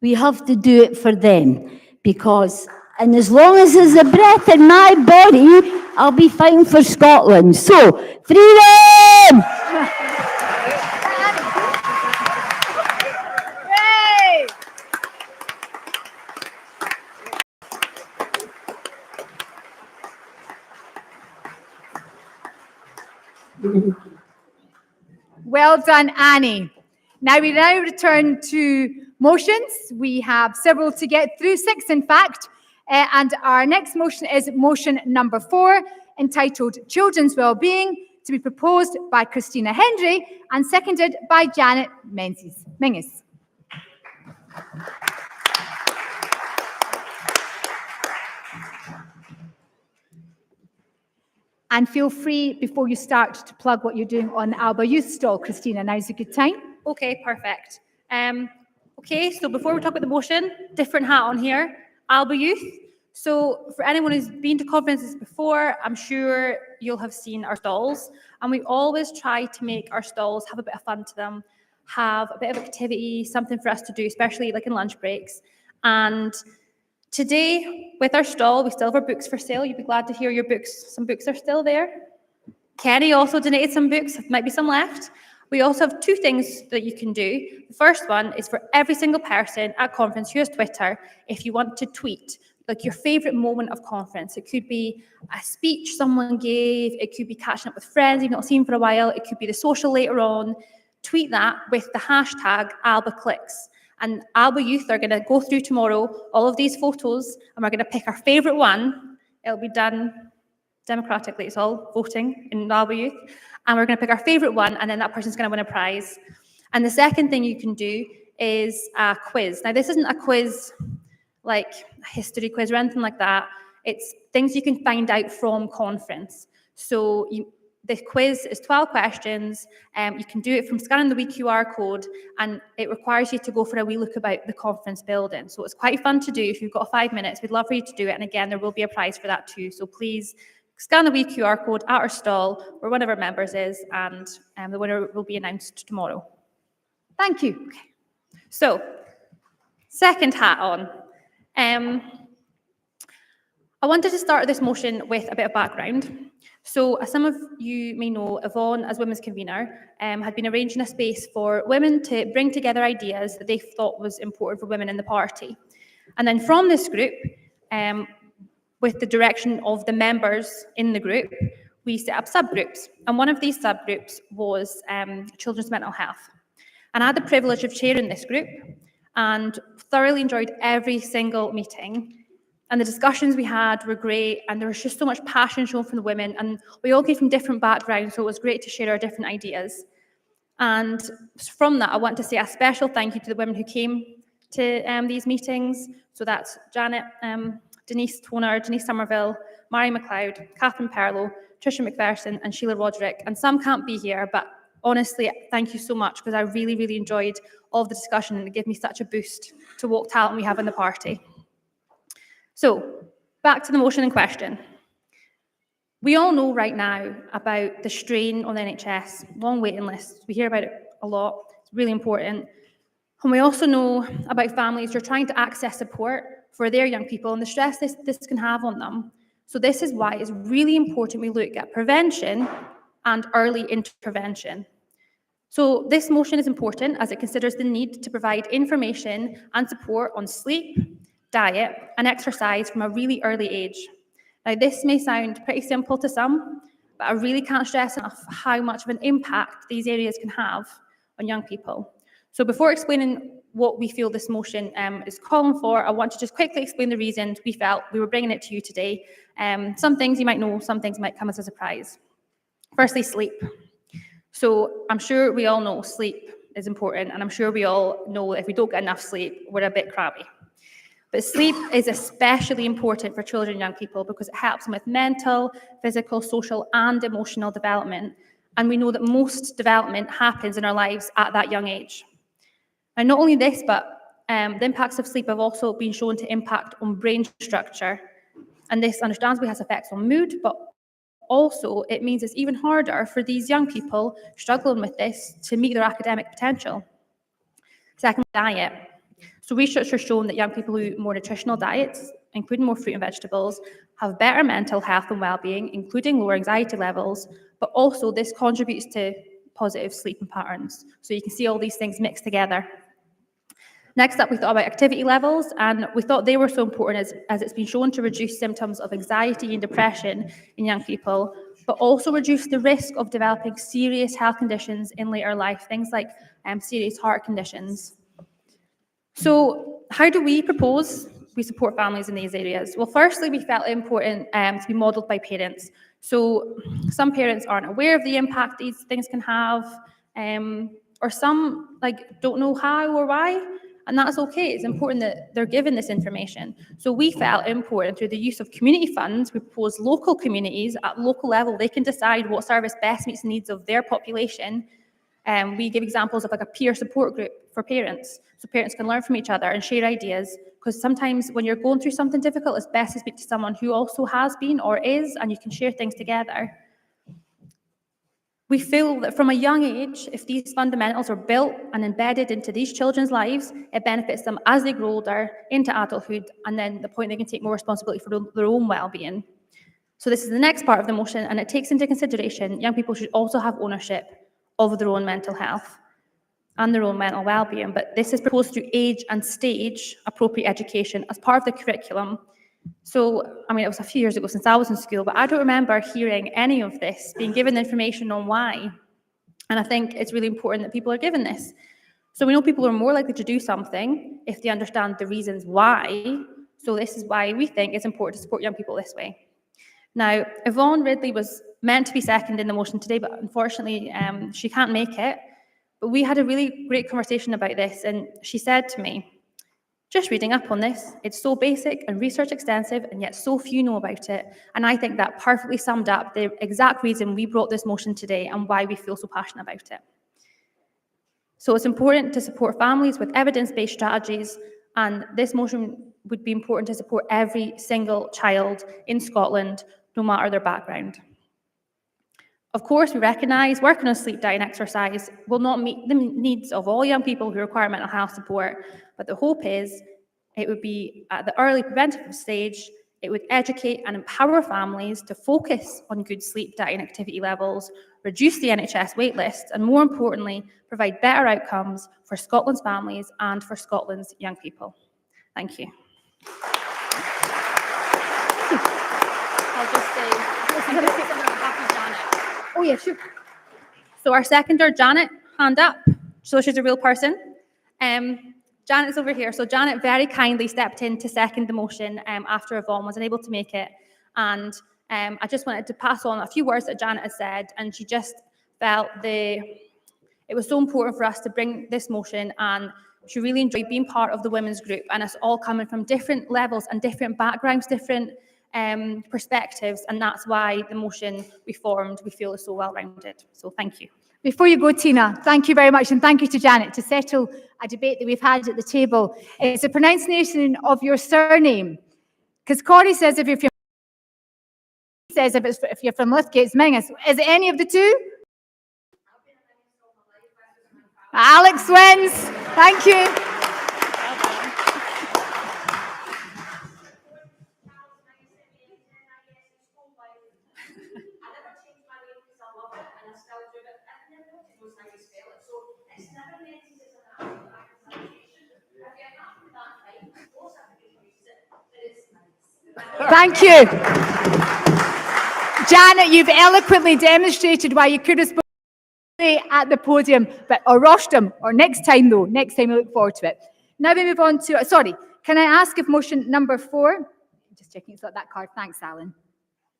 Speaker 14: We have to do it for them because, and as long as there's a breath in my body, I'll be fighting for Scotland. So, freedom!
Speaker 1: Well done, Annie. We now return to motions. We have several to get through, 6 in fact, and our next motion is motion number 4, entitled Children's Wellbeing, to be proposed by Christina Hendry and seconded by Janet Menzies. And feel free, before you start, to plug what you're doing on the Alba Youth Stall, Christina. Now's a good time.
Speaker 15: Okay, perfect. Okay, so before we talk about the motion, different hat on here, Alba Youth. So for anyone who's been to conferences before, I'm sure you'll have seen our stalls, and we always try to make our stalls have a bit of fun to them, have a bit of activity, something for us to do, especially like in lunch breaks. And today, with our stall, we still have our books for sale. You'd be glad to hear your books. Some books are still there. Kenny also donated some books, there might be some left. We also have two things that you can do. The first one is for every single person at conference who has Twitter, if you want to tweet, like your favourite moment of conference. It could be a speech someone gave, it could be catching up with friends you've not seen for a while, it could be the social later on. Tweet that with the hashtag AlbaClicks. And Alba Youth are going to go through tomorrow all of these photos, and we're going to pick our favourite one. It'll be done democratically, it's all voting in Alba Youth. And we're going to pick our favourite one, and then that person's going to win a prize. And the second thing you can do is a quiz. Now, this isn't a quiz like a history quiz or anything like that. It's things you can find out from conference. So the quiz is 12 questions. You can do it from scanning the wee QR code, and it requires you to go for a wee look about the conference building. So it's quite fun to do. If you've got 5 minutes, we'd love for you to do it. And again, there will be a prize for that too. So please scan the wee QR code at our stall where one of our members is, and the winner will be announced tomorrow.
Speaker 1: Thank you.
Speaker 15: Okay. So, second hat on. I wanted to start this motion with a bit of background. So, as some of you may know, Yvonne, as Women's Convener, had been arranging a space for women to bring together ideas that they thought was important for women in the party. And then from this group, with the direction of the members in the group, we set up subgroups. And one of these subgroups was children's mental health. And I had the privilege of chairing this group and thoroughly enjoyed every single meeting. And the discussions we had were great, and there was just so much passion shown from the women, and we all came from different backgrounds, so it was great to share our different ideas. And from that, I want to say a special thank you to the women who came to these meetings. So that's Janet, Denise Toner, Denise Somerville, Mary McLeod, Catherine Perlow, Tricia McPherson, and Sheila Roderick. And some can't be here, but honestly, thank you so much, because I really, really enjoyed all of the discussion, and it gave me such a boost to what talent we have in the party. So, back to the motion in question. We all know right now about the strain on the NHS, long waiting lists. We hear about it a lot. It's really important. And we also know about families who are trying to access support for their young people and the stress this can have on them. So this is why it's really important we look at prevention and early intervention. So this motion is important as it considers the need to provide information and support on sleep, diet, and exercise from a really early age. Now, this may sound pretty simple to some, but I really can't stress enough how much of an impact these areas can have on young people. So before explaining what we feel this motion is calling for, I want to just quickly explain the reasons we felt we were bringing it to you today. Some things you might know, some things might come as a surprise. Firstly, sleep. So I'm sure we all know sleep is important, and I'm sure we all know if we don't get enough sleep, we're a bit crabby. But sleep is especially important for children and young people because it helps them with mental, physical, social, and emotional development. And we know that most development happens in our lives at that young age. And not only this, but the impacts of sleep have also been shown to impact on brain structure. And this understandably has effects on mood, but also it means it's even harder for these young people struggling with this to meet their academic potential. Second, diet. So research has shown that young people who eat more nutritional diets, including more fruit and vegetables, have better mental health and well-being, including lower anxiety levels, but also this contributes to positive sleeping patterns. So you can see all these things mixed together. Next up, we thought about activity levels, and we thought they were so important as it's been shown to reduce symptoms of anxiety and depression in young people, but also reduce the risk of developing serious health conditions in later life, things like serious heart conditions. So how do we propose we support families in these areas? Well, firstly, we felt it important to be modelled by parents. So some parents aren't aware of the impact these things can have, or some don't know how or why, and that's okay. It's important that they're given this information. So we felt important through the use of community funds. We propose local communities at local level. They can decide what service best meets the needs of their population. We give examples of a peer support group for parents, so parents can learn from each other and share ideas, because sometimes when you're going through something difficult, it's best to speak to someone who also has been or is, and you can share things together. We feel that from a young age, if these fundamentals are built and embedded into these children's lives, it benefits them as they grow older, into adulthood, and then the point they can take more responsibility for their own well-being. So this is the next part of the motion, and it takes into consideration young people should also have ownership of their own mental health and their own mental well-being, but this is proposed through age and stage appropriate education as part of the curriculum. So, I mean, it was a few years ago since I was in school, but I don't remember hearing any of this, being given information on why. And I think it's really important that people are given this. So we know people are more likely to do something if they understand the reasons why. So this is why we think it's important to support young people this way. Now, Yvonne Ridley was meant to be second in the motion today, but unfortunately she can't make it. But we had a really great conversation about this, and she said to me, just reading up on this, it's so basic and research extensive, and yet so few know about it. And I think that perfectly summed up the exact reason we brought this motion today and why we feel so passionate about it. So it's important to support families with evidence-based strategies, and this motion would be important to support every single child in Scotland, no matter their background. Of course, we recognise working on sleep, diet and exercise will not meet the needs of all young people who require mental health support, but the hope is it would be at the early preventative stage, it would educate and empower families to focus on good sleep, diet and activity levels, reduce the NHS wait lists, and more importantly, provide better outcomes for Scotland's families and for Scotland's young people. Thank you. I'll just say, oh yeah, sure. So our seconder, Janet, hand up. So she's a real person. Janet's over here. So Janet very kindly stepped in to second the motion after Yvonne was unable to make it. And I just wanted to pass on a few words that Janet has said. And she just felt it was so important for us to bring this motion, and she really enjoyed being part of the women's group, and us all coming from different levels and different backgrounds, different perspectives, and that's why the motion we formed we feel is so well-rounded. So thank you.
Speaker 1: Before you go, Tina, thank you very much, and thank you to Janet to settle a debate that we've had at the table. It's the pronunciation of your surname, because Corey says if you're from Lithgate, it's Mingus. Is it any of the two? Alex wins. Thank you. Thank you. Janet, you've eloquently demonstrated why you could have spoken at the podium, but or Rostam, or next time though, next time we look forward to it. Now we move on to, sorry, can I ask if motion number 4, just checking it's not that card, thanks Alan,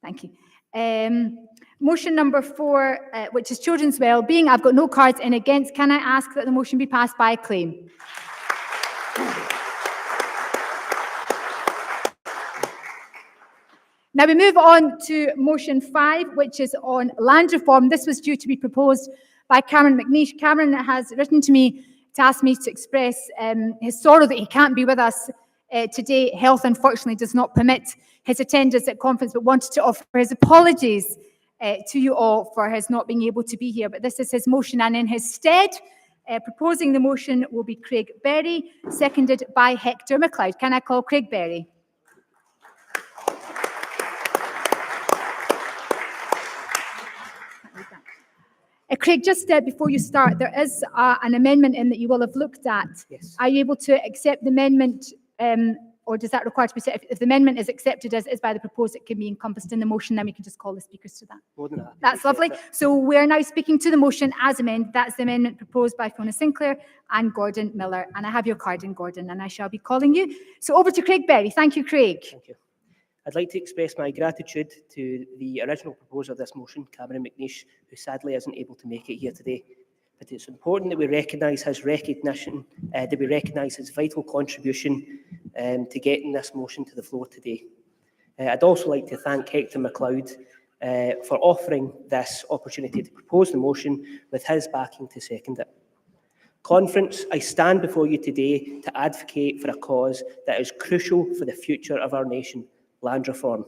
Speaker 1: thank you. Motion number 4, which is children's well-being, I've got no cards in against, can I ask that the motion be passed by acclaim? Now we move on to motion 5, which is on land reform. This was due to be proposed by Cameron McNeish. Cameron has written to me to ask me to express his sorrow that he can't be with us today. Health, unfortunately, does not permit his attendance at conference, but wanted to offer his apologies to you all for his not being able to be here. But this is his motion, and in his stead, proposing the motion will be Craig Berry, seconded by Hector MacLeod. Can I call Craig Berry? Craig, just before you start, there is an amendment in that you will have looked at.
Speaker 16: Yes. Are
Speaker 1: you able to accept the amendment, or does that require to be said? If the amendment is accepted as is by the proposed, it can be encompassed in the motion, then we can just call the speakers to that.
Speaker 16: More than that.
Speaker 1: That's lovely. So we are now speaking to the motion as amended. That's the amendment proposed by Fiona Sinclair and Gordon Miller. And I have your card in, Gordon, and I shall be calling you. So over to Craig Berry. Thank you, Craig.
Speaker 16: Thank you. I'd like to express my gratitude to the original proposer of this motion, Cameron McNeish, who sadly isn't able to make it here today. But it's important that we recognise his recognition, that we recognise his vital contribution to getting this motion to the floor today. I'd also like to thank Hector MacLeod for offering this opportunity to propose the motion with his backing to second it. Conference, I stand before you today to advocate for a cause that is crucial for the future of our nation, land reform.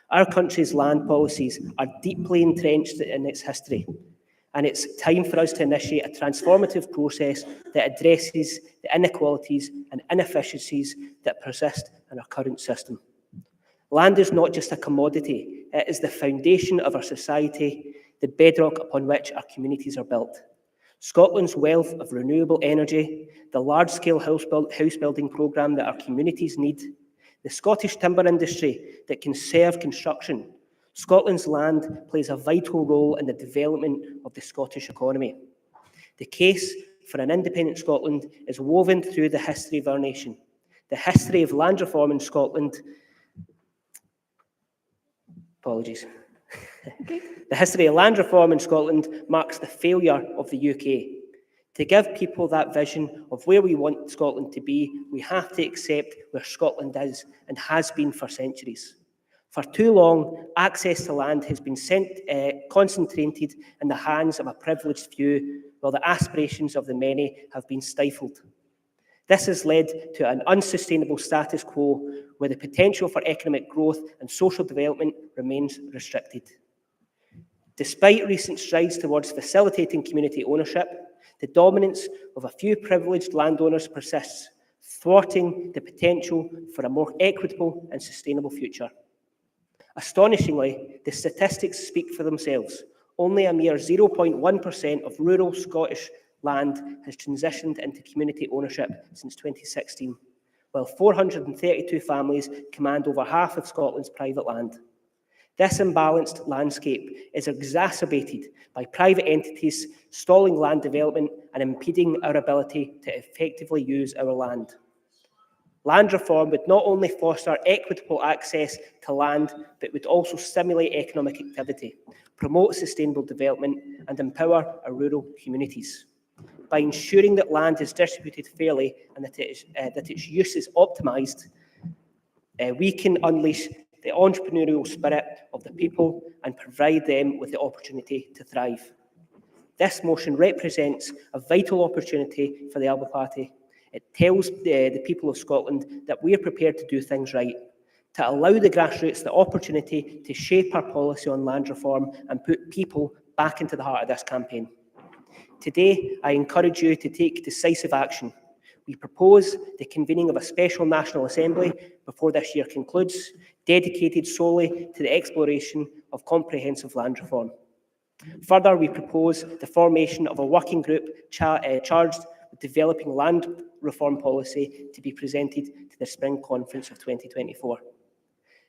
Speaker 16: Our country's land policies are deeply entrenched in its history, and it's time for us to initiate a transformative process that addresses the inequalities and inefficiencies that persist in our current system. Land is not just a commodity, it is the foundation of our society, the bedrock upon which our communities are built. Scotland's wealth of renewable energy, the large-scale house building programme that our communities need, the Scottish timber industry that can serve construction. Scotland's land plays a vital role in the development of the Scottish economy. The case for an independent Scotland is woven through the history of our nation. The history of land reform in Scotland, The history of land reform in Scotland marks the failure of the UK. To give people that vision of where we want Scotland to be, we have to accept where Scotland is and has been for centuries. For too long, access to land has been concentrated in the hands of a privileged few, while the aspirations of the many have been stifled. This has led to an unsustainable status quo where the potential for economic growth and social development remains restricted. Despite recent strides towards facilitating community ownership, the dominance of a few privileged landowners persists, thwarting the potential for a more equitable and sustainable future. Astonishingly, the statistics speak for themselves. Only a mere 0.1% of rural Scottish land has transitioned into community ownership since 2016, while 432 families command over half of Scotland's private land. This imbalanced landscape is exacerbated by private entities stalling land development and impeding our ability to effectively use our land. Land reform would not only foster equitable access to land, but would also stimulate economic activity, promote sustainable development, and empower our rural communities. By ensuring that land is distributed fairly and that its use is optimised, we can unleash the entrepreneurial spirit of the people and provide them with the opportunity to thrive. This motion represents a vital opportunity for the Alba Party. It tells the people of Scotland that we are prepared to do things right, to allow the grassroots the opportunity to shape our policy on land reform and put people back into the heart of this campaign. Today, I encourage you to take decisive action. We propose the convening of a special National Assembly before this year concludes, dedicated solely to the exploration of comprehensive land reform. Further, we propose the formation of a working group charged with developing land reform policy to be presented to the Spring Conference of 2024.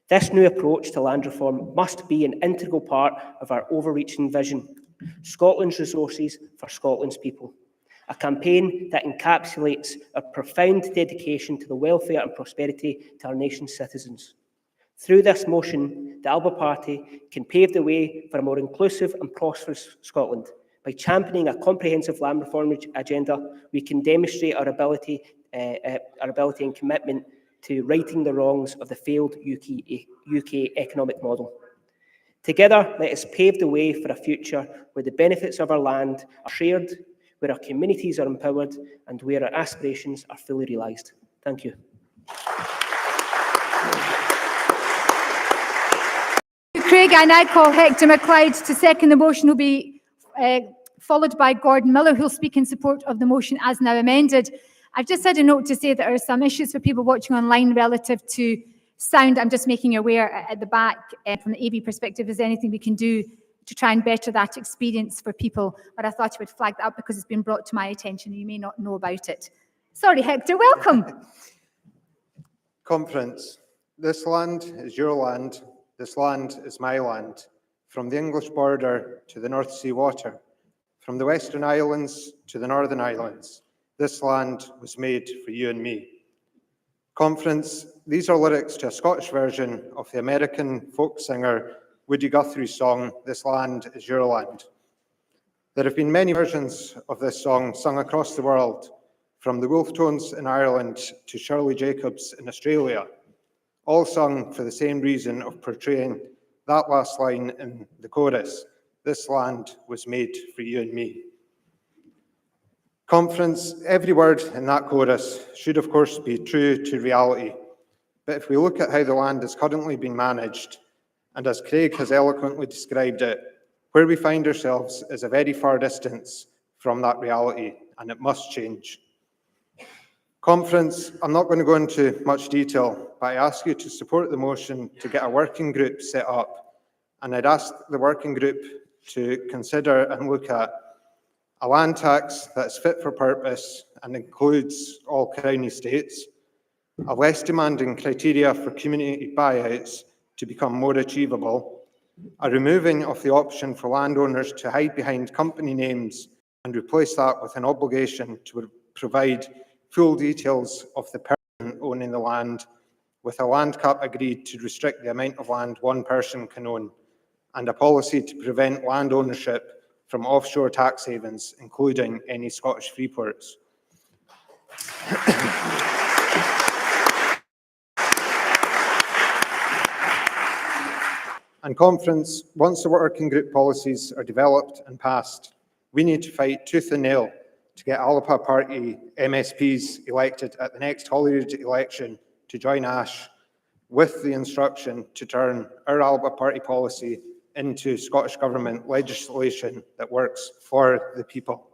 Speaker 16: This new approach to land reform must be an integral part of our overreaching vision, Scotland's resources for Scotland's people, a campaign that encapsulates a profound dedication to the welfare and prosperity to our nation's citizens. Through this motion, the Alba Party can pave the way for a more inclusive and prosperous Scotland. By championing a comprehensive land reform agenda, we can demonstrate our ability and commitment to righting the wrongs of the failed UK economic model. Together, let us pave the way for a future where the benefits of our land are shared, where our communities are empowered, and where our aspirations are fully realised. Thank you.
Speaker 1: Craig, I now call Hector MacLeod to second the motion. Will be followed by Gordon Miller, who will speak in support of the motion as now amended. I've just had a note to say that there are some issues for people watching online relative to sound. I'm just making you aware at the back from the AV perspective, is there anything we can do to try and better that experience for people? But I thought I would flag that up because it's been brought to my attention. You may not know about it. Sorry, Hector, welcome.
Speaker 17: Conference. This land is your land. This land is my land. From the English border to the North Sea water, from the Western Islands to the Northern Islands, this land was made for you and me. Conference, these are lyrics to a Scottish version of the American folk singer Woody Guthrie's song, This Land Is Your Land. There have been many versions of this song sung across the world, from the Wolftones in Ireland to Shirley Jacobs in Australia, all sung for the same reason of portraying that last line in the chorus, this land was made for you and me. Conference, every word in that chorus should of course be true to reality. But if we look at how the land is currently being managed, and as Craig has eloquently described it, where we find ourselves is a very far distance from that reality, and it must change. Conference, I'm not going to go into much detail, but I ask you to support the motion to get a working group set up. And I'd ask the working group to consider and look at a land tax that's fit for purpose and includes all Crown estates, a less demanding criteria for community buyouts to become more achievable, a removing of the option for landowners to hide behind company names and replace that with an obligation to provide full details of the person owning the land, with a land cap agreed to restrict the amount of land one person can own, and a policy to prevent land ownership from offshore tax havens, including any Scottish free ports. And Conference, once the working group policies are developed and passed, we need to fight tooth and nail to get Alba party MSPs elected at the next Holyrood election to join Ash, with the instruction to turn our Alba party policy into Scottish Government legislation that works for the people.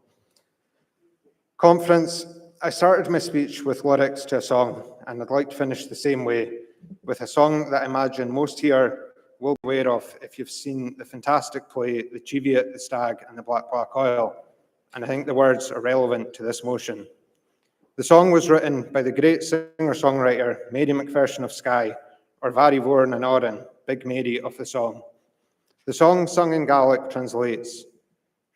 Speaker 17: Conference, I started my speech with lyrics to a song, and I'd like to finish the same way, with a song that I imagine most here will be aware of if you've seen the fantastic play, The Cheviot, the Stag and the Black Oil, and I think the words are relevant to this motion. The song was written by the great singer-songwriter Mary McPherson of Skye, or Vary Vorn and Oren, Big Mary of the song. The song, sung in Gaelic, translates,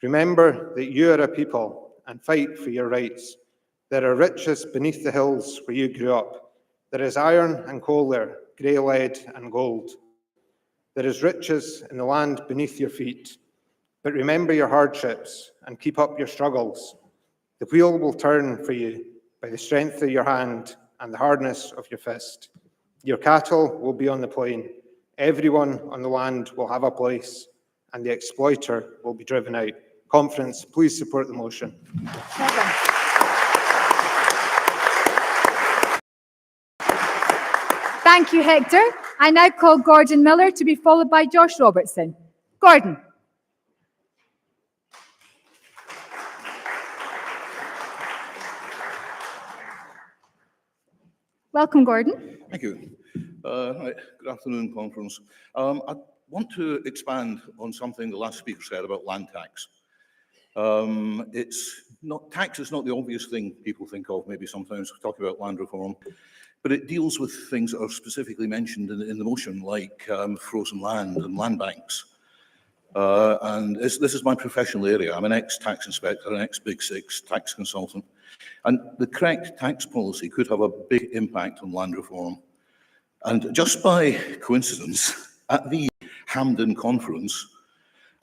Speaker 17: "Remember that you are a people and fight for your rights. There are riches beneath the hills where you grew up. There is iron and coal there, grey lead and gold. There is riches in the land beneath your feet. But remember your hardships and keep up your struggles. The wheel will turn for you by the strength of your hand and the hardness of your fist. Your cattle will be on the plain. Everyone on the land will have a place, and the exploiter will be driven out." Conference, please support the motion.
Speaker 1: Thank you, Hector. I now call Gordon Miller to be followed by Josh Robertson. Gordon. Welcome, Gordon.
Speaker 18: Thank you. Right, good afternoon, Conference. I want to expand on something the last speaker said about land tax. Tax is not the obvious thing people think of, maybe sometimes talking about land reform, but it deals with things that are specifically mentioned in the motion, like frozen land and land banks. This is my professional area. I'm an ex-tax inspector, an ex-Big Six tax consultant. And the correct tax policy could have a big impact on land reform. And just by coincidence, at the Hampden conference,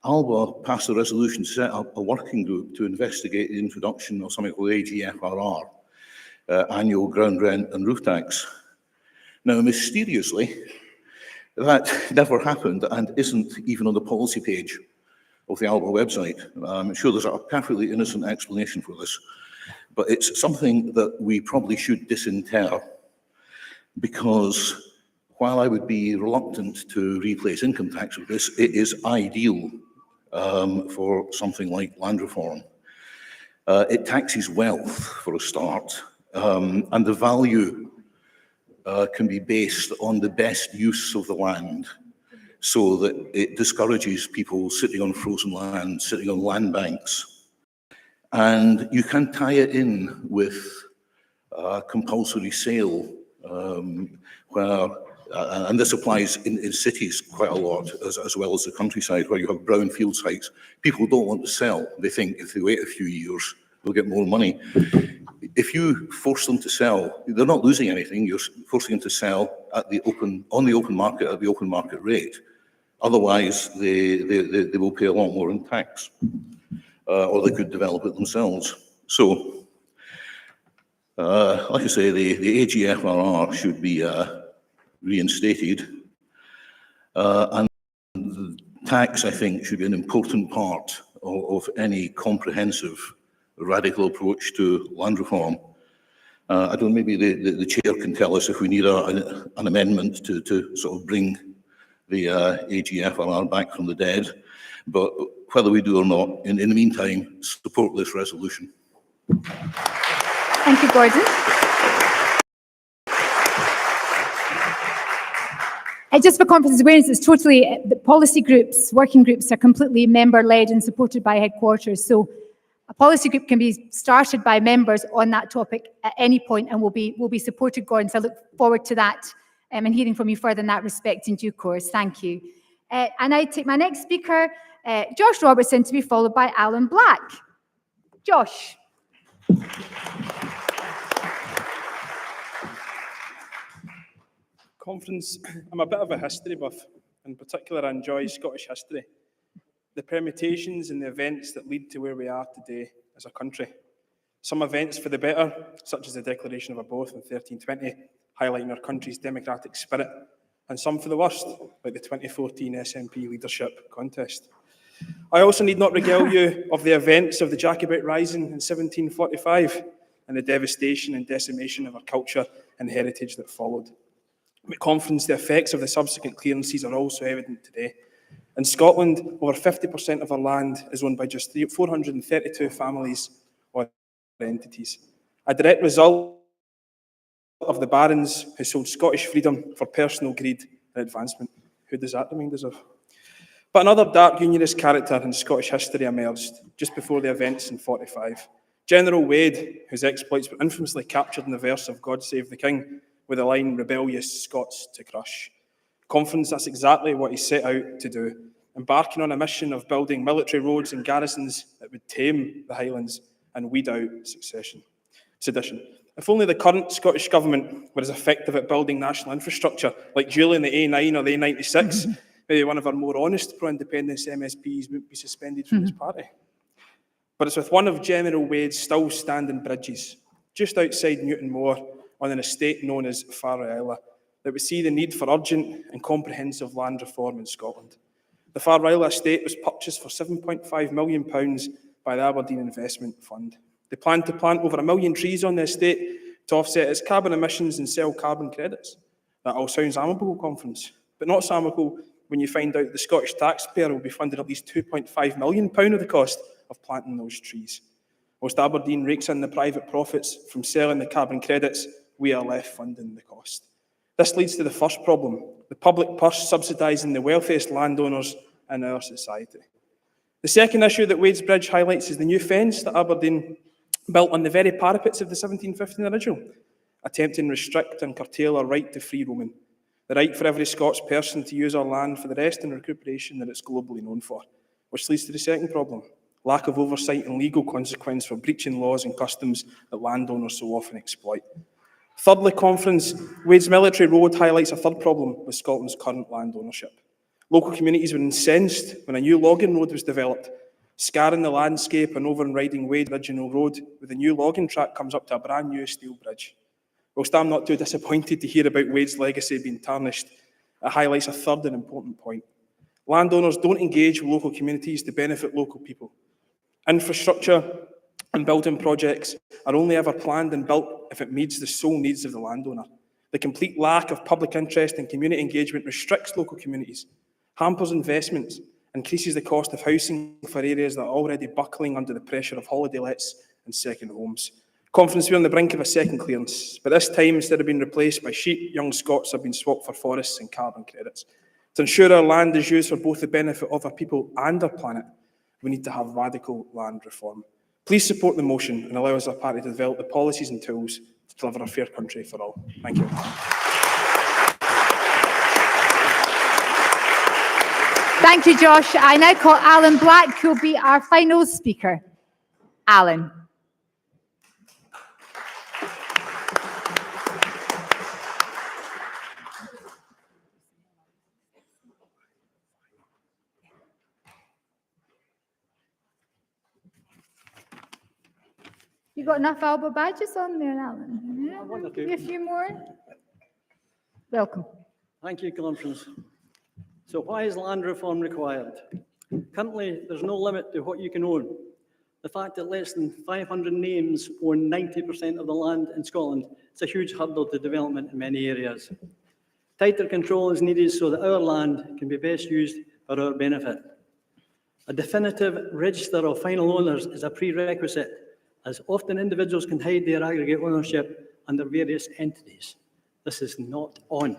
Speaker 18: Alba passed a resolution to set up a working group to investigate the introduction of something called AGFRR, annual ground rent and roof tax. Now, mysteriously, that never happened and isn't even on the policy page of the Alba website. I'm sure there's a perfectly innocent explanation for this, but it's something that we probably should disinter, because while I would be reluctant to replace income tax with this, it is ideal for something like land reform. It taxes wealth, for a start, and the value can be based on the best use of the land, so that it discourages people sitting on frozen land, sitting on land banks. And you can tie it in with compulsory sale, and this applies in cities quite a lot, as well as the countryside, where you have brownfield sites. People don't want to sell. They think if they wait a few years, they'll get more money. If you force them to sell, they're not losing anything. You're forcing them to sell on the open market at the open market rate. Otherwise, they will pay a lot more in tax, or they could develop it themselves. So, like I say, the AGFRR should be reinstated, and the tax, I think, should be an important part of any comprehensive radical approach to land reform. I don't know, maybe the chair can tell us if we need an amendment to sort of bring the AGFRR back from the dead, but whether we do or not, in the meantime, support this resolution.
Speaker 1: Thank you, Gordon. Just for conference awareness, it's totally, the policy groups, working groups are completely member-led and supported by headquarters. So a policy group can be started by members on that topic at any point and will be supported, Gordon. So I look forward to that and hearing from you further in that respect in due course. Thank you. And I take my next speaker, Josh Robertson, to be followed by Alan Black. Josh.
Speaker 19: Conference, I'm a bit of a history buff. In particular, I enjoy Scottish history, the permutations and the events that lead to where we are today as a country. Some events for the better, such as the Declaration of Oath in 1320, highlighting our country's democratic spirit, and some for the worst, like the 2014 SNP leadership contest. I also need not regale you of the events of the Jacobite Rising in 1745 and the devastation and decimation of our culture and heritage that followed. At conference, the effects of the subsequent clearances are also evident today. In Scotland, over 50% of our land is owned by just 432 families or entities, a direct result of the barons who sold Scottish freedom for personal greed and advancement. Who does that remind us of? But another dark unionist character in Scottish history emerged just before the events in 45. General Wade, whose exploits were infamously captured in the verse of God Save the King, with the line, "Rebellious Scots to crush." Conference, that's exactly what he set out to do, embarking on a mission of building military roads and garrisons that would tame the Highlands and weed out sedition. If only the current Scottish Government were as effective at building national infrastructure, like Julian the A9 or the A96, maybe one of our more honest pro-independence MSPs wouldn't be suspended from his party. But it's with one of General Wade's still standing bridges, just outside Newton Moor, on an estate known as Farrayla, that would see the need for urgent and comprehensive land reform in Scotland. The Farrayla estate was purchased for £7.5 million by the Aberdeen Investment Fund. They plan to plant over 1 million trees on the estate to offset its carbon emissions and sell carbon credits. That all sounds amicable, Conference, but not so amicable when you find out the Scottish taxpayer will be funded at least £2.5 million of the cost of planting those trees. Whilst Aberdeen rakes in the private profits from selling the carbon credits, we are left funding the cost. This leads to the first problem, the public purse subsidising the wealthiest landowners in our society. The second issue that Wade's Bridge highlights is the new fence that Aberdeen built on the very parapets of the 1715 original, attempting to restrict and curtail our right to free roaming, the right for every Scots person to use our land for the rest and recuperation that it's globally known for, which leads to the second problem, lack of oversight and legal consequence for breaching laws and customs that landowners so often exploit. Thirdly, Conference, Wade's Military Road highlights a third problem with Scotland's current land ownership. Local communities were incensed when a new logging road was developed, scarring the landscape and overriding Wade Original Road, with a new logging track comes up to a brand new steel bridge. Whilst I'm not too disappointed to hear about Wade's legacy being tarnished, it highlights a third and important point. Landowners don't engage with local communities to benefit local people. Infrastructure and building projects are only ever planned and built if it meets the sole needs of the landowner. The complete lack of public interest and community engagement restricts local communities, hampers investments, increases the cost of housing for areas that are already buckling under the pressure of holiday lets and second homes. Conference, we're on the brink of a second clearance, but this time, instead of being replaced by sheep, young Scots have been swapped for forests and carbon credits. To ensure our land is used for both the benefit of our people and our planet, we need to have radical land reform. Please support the motion and allow us as a party to develop the policies and tools to deliver a fair country for all. Thank you.
Speaker 1: Thank you, Josh. I now call Alan Black, who will be our final speaker. Alan. You got enough Alba badges on there, Alan? Yeah, I'll give you a few more. Welcome.
Speaker 20: Thank you, Conference. So why is land reform required? Currently, there's no limit to what you can own. The fact that less than 500 names own 90% of the land in Scotland is a huge hurdle to development in many areas. Tighter control is needed so that our land can be best used for our benefit. A definitive register of final owners is a prerequisite, as often individuals can hide their aggregate ownership under various entities. This is not on.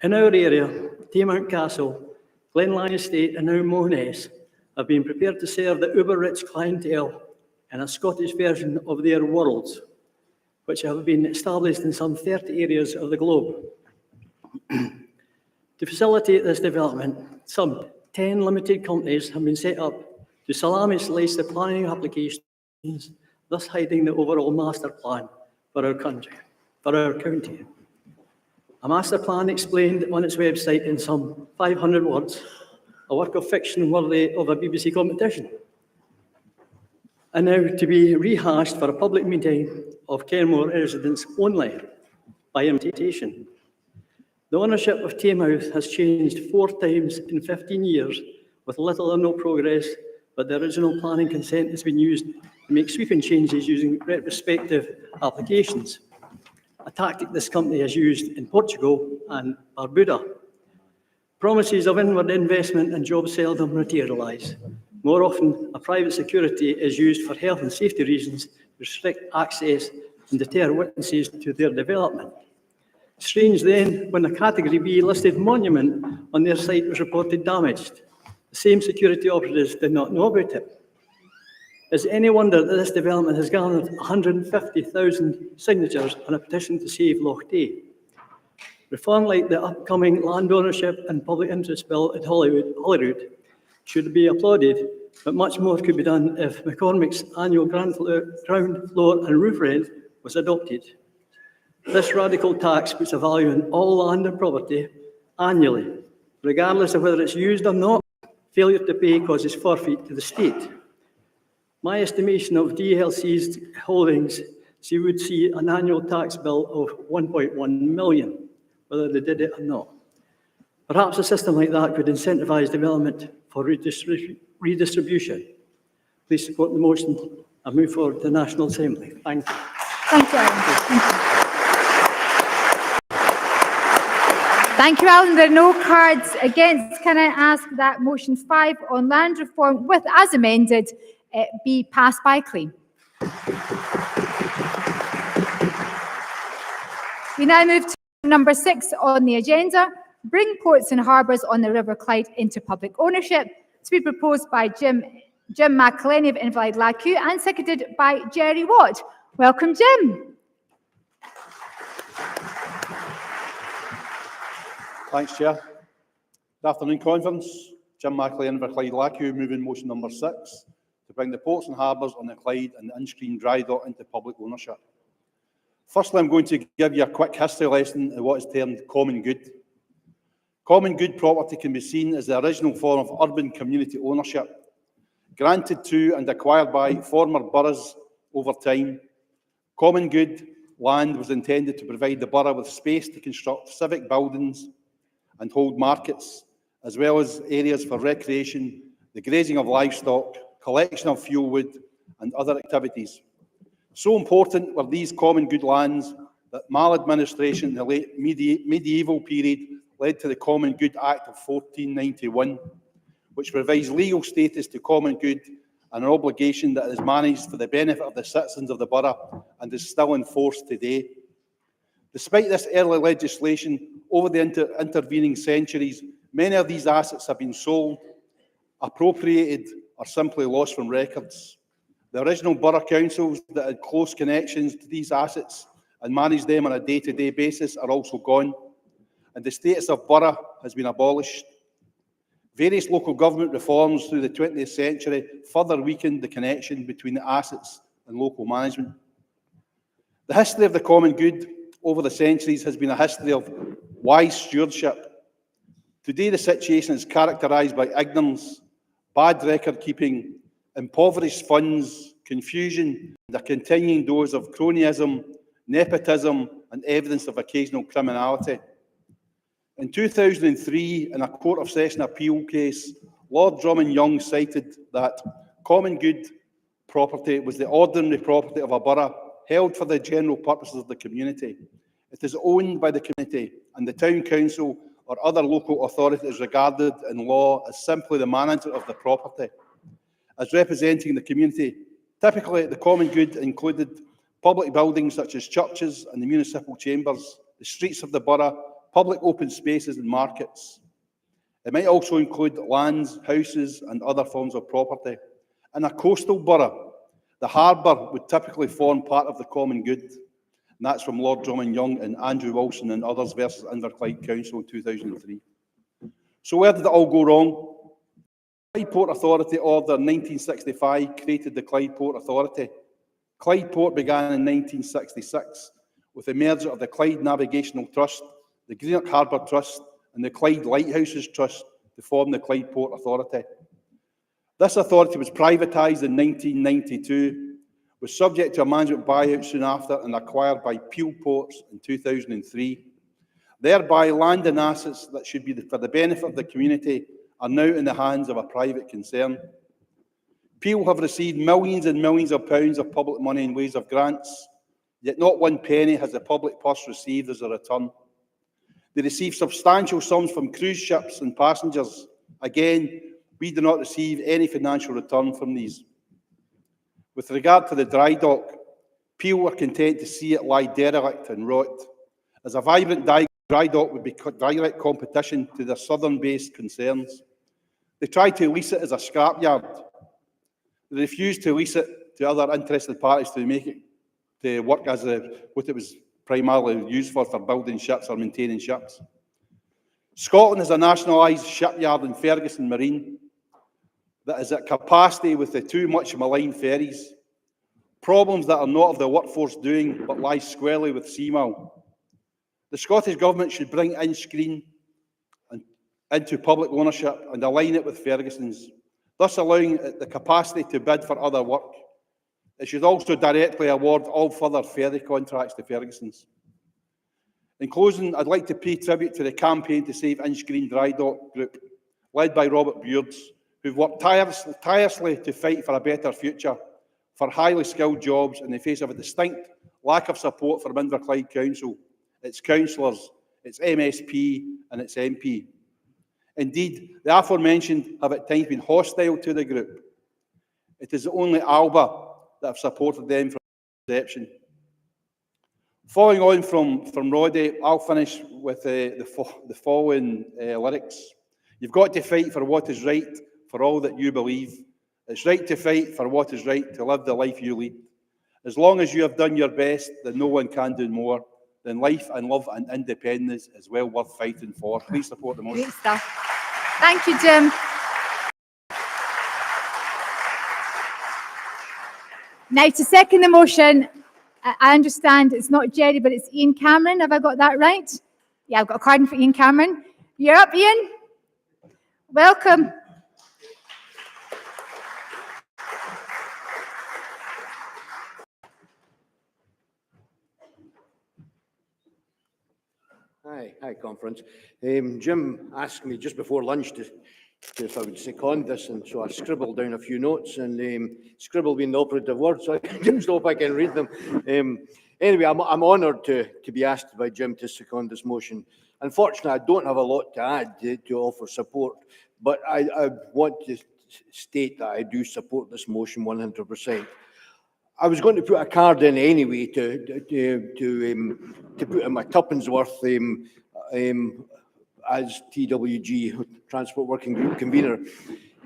Speaker 20: In our area, Taymount Castle, Glenline Estate and now Mohness have been prepared to serve the uber-rich clientele in a Scottish version of their worlds, which have been established in some 30 areas of the globe. To facilitate this development, some 10 limited companies have been set up to salami slice the planning applications, thus hiding the overall master plan for our country, for our county. A master plan explained on its website in some 500 words, a work of fiction worthy of a BBC competition, and now to be rehashed for a public meeting of Kenmore residents only by invitation. The ownership of Taymouth has changed 4 times in 15 years with little or no progress, but the original planning consent has been used to make sweeping changes using retrospective applications, a tactic this company has used in Portugal and Barbuda. Promises of inward investment and jobs seldom materialise. More often, a private security is used for health and safety reasons to restrict access and deter witnesses to their development. Strange then, when a Category B listed monument on their site was reported damaged. The same security operatives did not know about it. Is it any wonder that this development has garnered 150,000 signatures on a petition to save Loch Tay? Reform like the upcoming land ownership and public interest bill in Holyrood should be applauded, but much more could be done if McCormick's annual ground floor and roof rent was adopted. This radical tax puts a value on all land and property annually, regardless of whether it's used or not. Failure to pay causes forfeit to the state. My estimation of DLC's holdings, she would see an annual tax bill of 1.1 million, whether they did it or not. Perhaps a system like that could incentivise development for redistribution. Please support the motion and move forward to the National Assembly. Thank you.
Speaker 1: Thank you, Alan. Thank you, Alan. There are no cards against. Can I ask that motion 5 on land reform with as amended be passed by claim? We now move to number 6 on the agenda, bring ports and harbours on the River Clyde into public ownership, to be proposed by Jim McElhenny of Invalid Lacu and seconded by Jerry Watt. Welcome, Jim.
Speaker 21: Thanks, Chair. Good afternoon, Conference. Jim McElhenny of Clyde Lacu, moving motion number 6 to bring the ports and harbours on the Clyde and the in-stream dry dock into public ownership. Firstly, I'm going to give you a quick history lesson in what is termed common good. Common good property can be seen as the original form of urban community ownership, granted to and acquired by former boroughs over time. Common good land was intended to provide the borough with space to construct civic buildings and hold markets, as well as areas for recreation, the grazing of livestock, collection of fuel wood, and other activities. So important were these common good lands that maladministration in the late medieval period led to the Common Good Act of 1491, which provides legal status to common good and an obligation that is managed for the benefit of the citizens of the borough and is still in force today. Despite this early legislation, over the intervening centuries, many of these assets have been sold, appropriated, or simply lost from records. The original borough councils that had close connections to these assets and managed them on a day-to-day basis are also gone, and the status of borough has been abolished. Various local government reforms through the 20th century further weakened the connection between the assets and local management. The history of the common good over the centuries has been a history of wise stewardship. Today, the situation is characterised by ignorance, bad record keeping, impoverished funds, confusion, and a continuing dose of cronyism, nepotism, and evidence of occasional criminality. In 2003, in a Court of Session appeal case, Lord Drummond Young cited that common good property was the ordinary property of a borough held for the general purposes of the community. It is owned by the community, and the town council or other local authority is regarded in law as simply the manager of the property. As representing the community, typically the common good included public buildings such as churches and the municipal chambers, the streets of the borough, public open spaces and markets. It might also include lands, houses and other forms of property. In a coastal borough, the harbour would typically form part of the common good. And that's from Lord Drummond Young and Andrew Wilson and others versus Inverclyde Council in 2003. So where did it all go wrong? Clyde Port Authority Order 1965 created the Clyde Port Authority. Clyde Port began in 1966 with the merger of the Clyde Navigational Trust, the Greenock Harbour Trust and the Clyde Lighthouses Trust to form the Clyde Port Authority. This authority was privatised in 1992, was subject to a management buyout soon after and acquired by Peel Ports in 2003. Thereby, land and assets that should be for the benefit of the community are now in the hands of a private concern. Peel have received millions and millions of pounds of public money in ways of grants, yet not one penny has the public purse received as a return. They receive substantial sums from cruise ships and passengers. Again, we do not receive any financial return from these. With regard to the dry dock, Peel were content to see it lie derelict and rot, as a vibrant dry dock would be direct competition to their southern-based concerns. They tried to lease it as a scrapyard. They refused to lease it to other interested parties to make it to work as what it was primarily used for building ships or maintaining ships. Scotland has a nationalised shipyard in Ferguson Marine that is at capacity with the too much maligned ferries. Problems that are not of the workforce doing, but lie squarely with Seamal. The Scottish Government should bring Inchgreen into public ownership and align it with Ferguson's, thus allowing it the capacity to bid for other work. It should also directly award all further ferry contracts to Ferguson's. In closing, I'd like to pay tribute to the Campaign to Save Inchgreen Dry Dock group, led by Robert Beards, who've worked tirelessly to fight for a better future, for highly skilled jobs in the face of a distinct lack of support from Inverclyde Council, its councillors, its MSP and its MP. Indeed, the aforementioned have at times been hostile to the group. It is only Alba that have supported them from inception. Following on from Roddy, I'll finish with the following lyrics. You've got to fight for what is right, for all that you believe. It's right to fight for what is right, to live the life you lead. As long as you have done your best, then no one can do more. Then life and love and independence is well worth fighting for. Please support the motion.
Speaker 1: Great stuff. Thank you, Jim. Now, to second the motion, I understand it's not Jerry, but it's Ian Cameron. Have I got that right? Yeah, I've got a card in for Ian Cameron. You're up, Ian. Welcome.
Speaker 2: Hi, conference. Jim asked me just before lunch if I would second this, and so I scribbled down a few notes, and scribble being the operative word, so I just hope I can read them. Anyway, I'm honoured to be asked by Jim to second this motion. Unfortunately, I don't have a lot to add to offer support, but I want to state that I do support this motion 100%. I was going to put a card in anyway to put in my tuppence worth as TWG, Transport Working Group convener.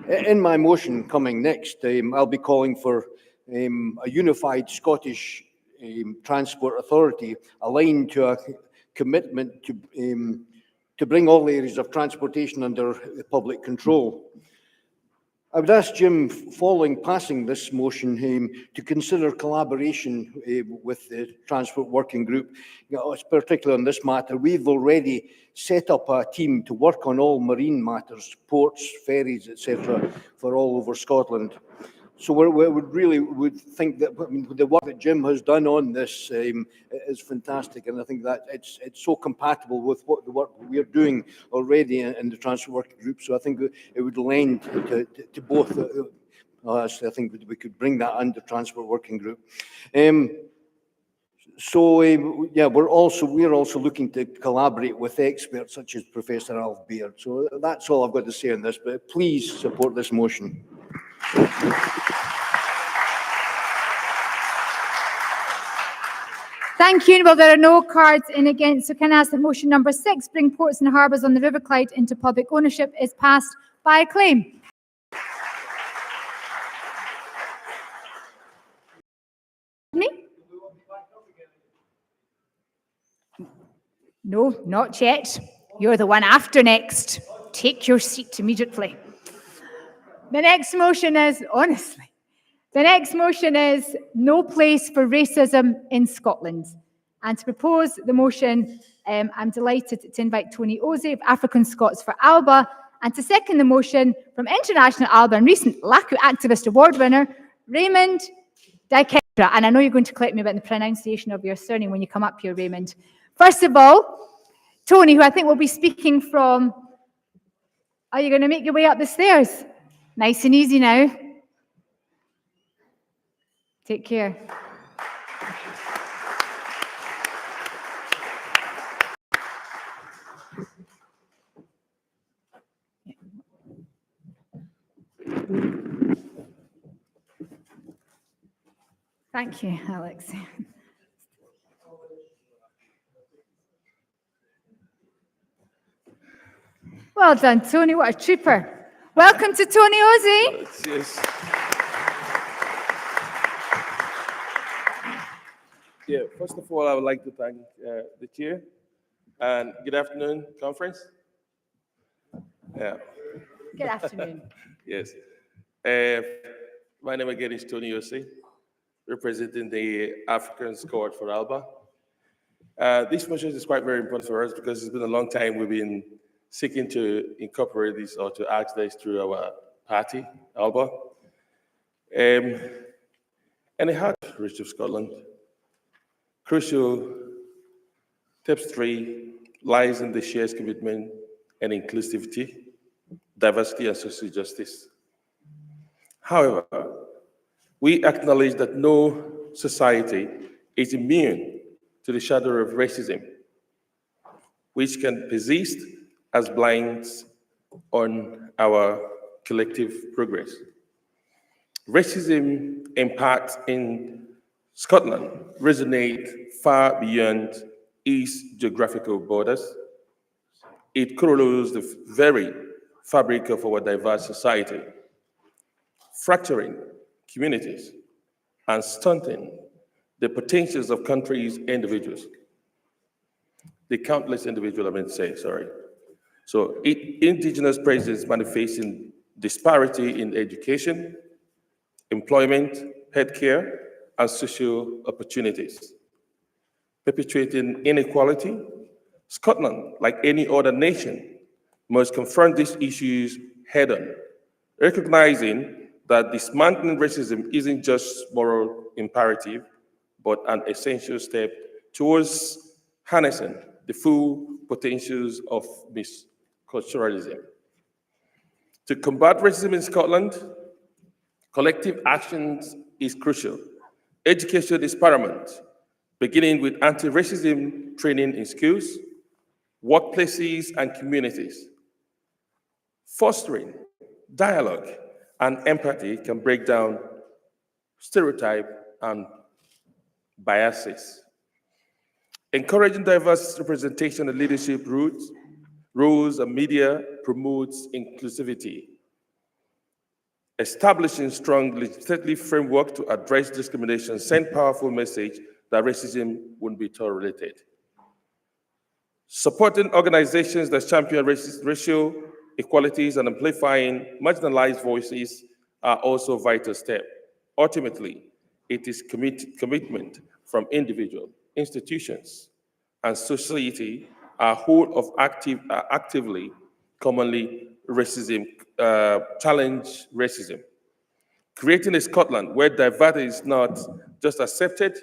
Speaker 2: In my motion coming next, I'll be calling for a unified Scottish transport authority aligned to a commitment to bring all areas of transportation under public control. I would ask Jim, following passing this motion, to consider collaboration with the Transport Working Group, particularly on this matter. We've already set up a team to work on all marine matters, ports, ferries, etc., for all over Scotland. So we would think that the work that Jim has done on this is fantastic, and I think that it's so compatible with the work we're doing already in the Transport Working Group. So I think it would lend to both Actually, I think we could bring that under Transport Working Group. Yeah, we're also looking to collaborate with experts such as Professor Alf Beard. So that's all I've got to say on this, but please support this motion.
Speaker 1: Thank you. Well, there are no cards in against, so can I ask that motion number 6, bring ports and harbours on the River Clyde into public ownership, is passed by acclaim. Me? No, not yet. You're the one after next. Take your seat immediately. The next motion is, honestly, the next motion is no place for racism in Scotland. And to propose the motion, I'm delighted to invite Tony Ozey of African Scots for Alba, and to second the motion from International Alba and recent LACU Activist Award winner, Raymond Dykendra. And I know you're going to correct me about the pronunciation of your surname when you come up here, Raymond. First of all, Tony, who I think will be speaking from, are you going to make your way up the stairs? Nice and easy now. Take care. Thank you, Alex. Well done, Tony. What a trooper. Welcome to Tony Ozey.
Speaker 3: Yes. Yeah, first of all, I would like to thank the chair, and good afternoon, conference. Yeah.
Speaker 1: Good afternoon.
Speaker 3: Yes. My name again is Tony Ozey, representing the African Court for Alba. This motion is quite very important for us because it's been a long time we've been seeking to incorporate this or to ask this through our party, Alba. And the heart reach of Scotland. Crucial tips 3 lies in the shared commitment and inclusivity, diversity and social justice. However, we acknowledge that no society is immune to the shadow of racism, which can persist as blinds on our collective progress. Racism impacts in Scotland resonate far beyond its geographical borders. It corrodes the very fabric of our diverse society, fracturing communities and stunting the potentials of countries' individuals. The countless individuals, I meant to say, sorry. So indigenous presence manifests in disparity in education, employment, healthcare, and social opportunities. Perpetuating inequality, Scotland, like any other nation, must confront these issues head-on, recognizing that dismantling racism isn't just moral imperative, but an essential step towards harnessing the full potentials of multiculturalism. To combat racism in Scotland, collective actions is crucial. Education is paramount, beginning with anti-racism training in schools, workplaces, and communities. Fostering dialogue and empathy can break down stereotypes and biases. Encouraging diverse representation and leadership roles and media promotes inclusivity. Establishing strong legislative framework to address discrimination send powerful message that racism won't be tolerated. Supporting organizations that champion racial equalities and amplifying marginalized voices are also vital steps. Ultimately, it is commitment from individuals, institutions, and society are whole of actively, commonly racism, challenge racism. Creating a Scotland where diversity is not just accepted,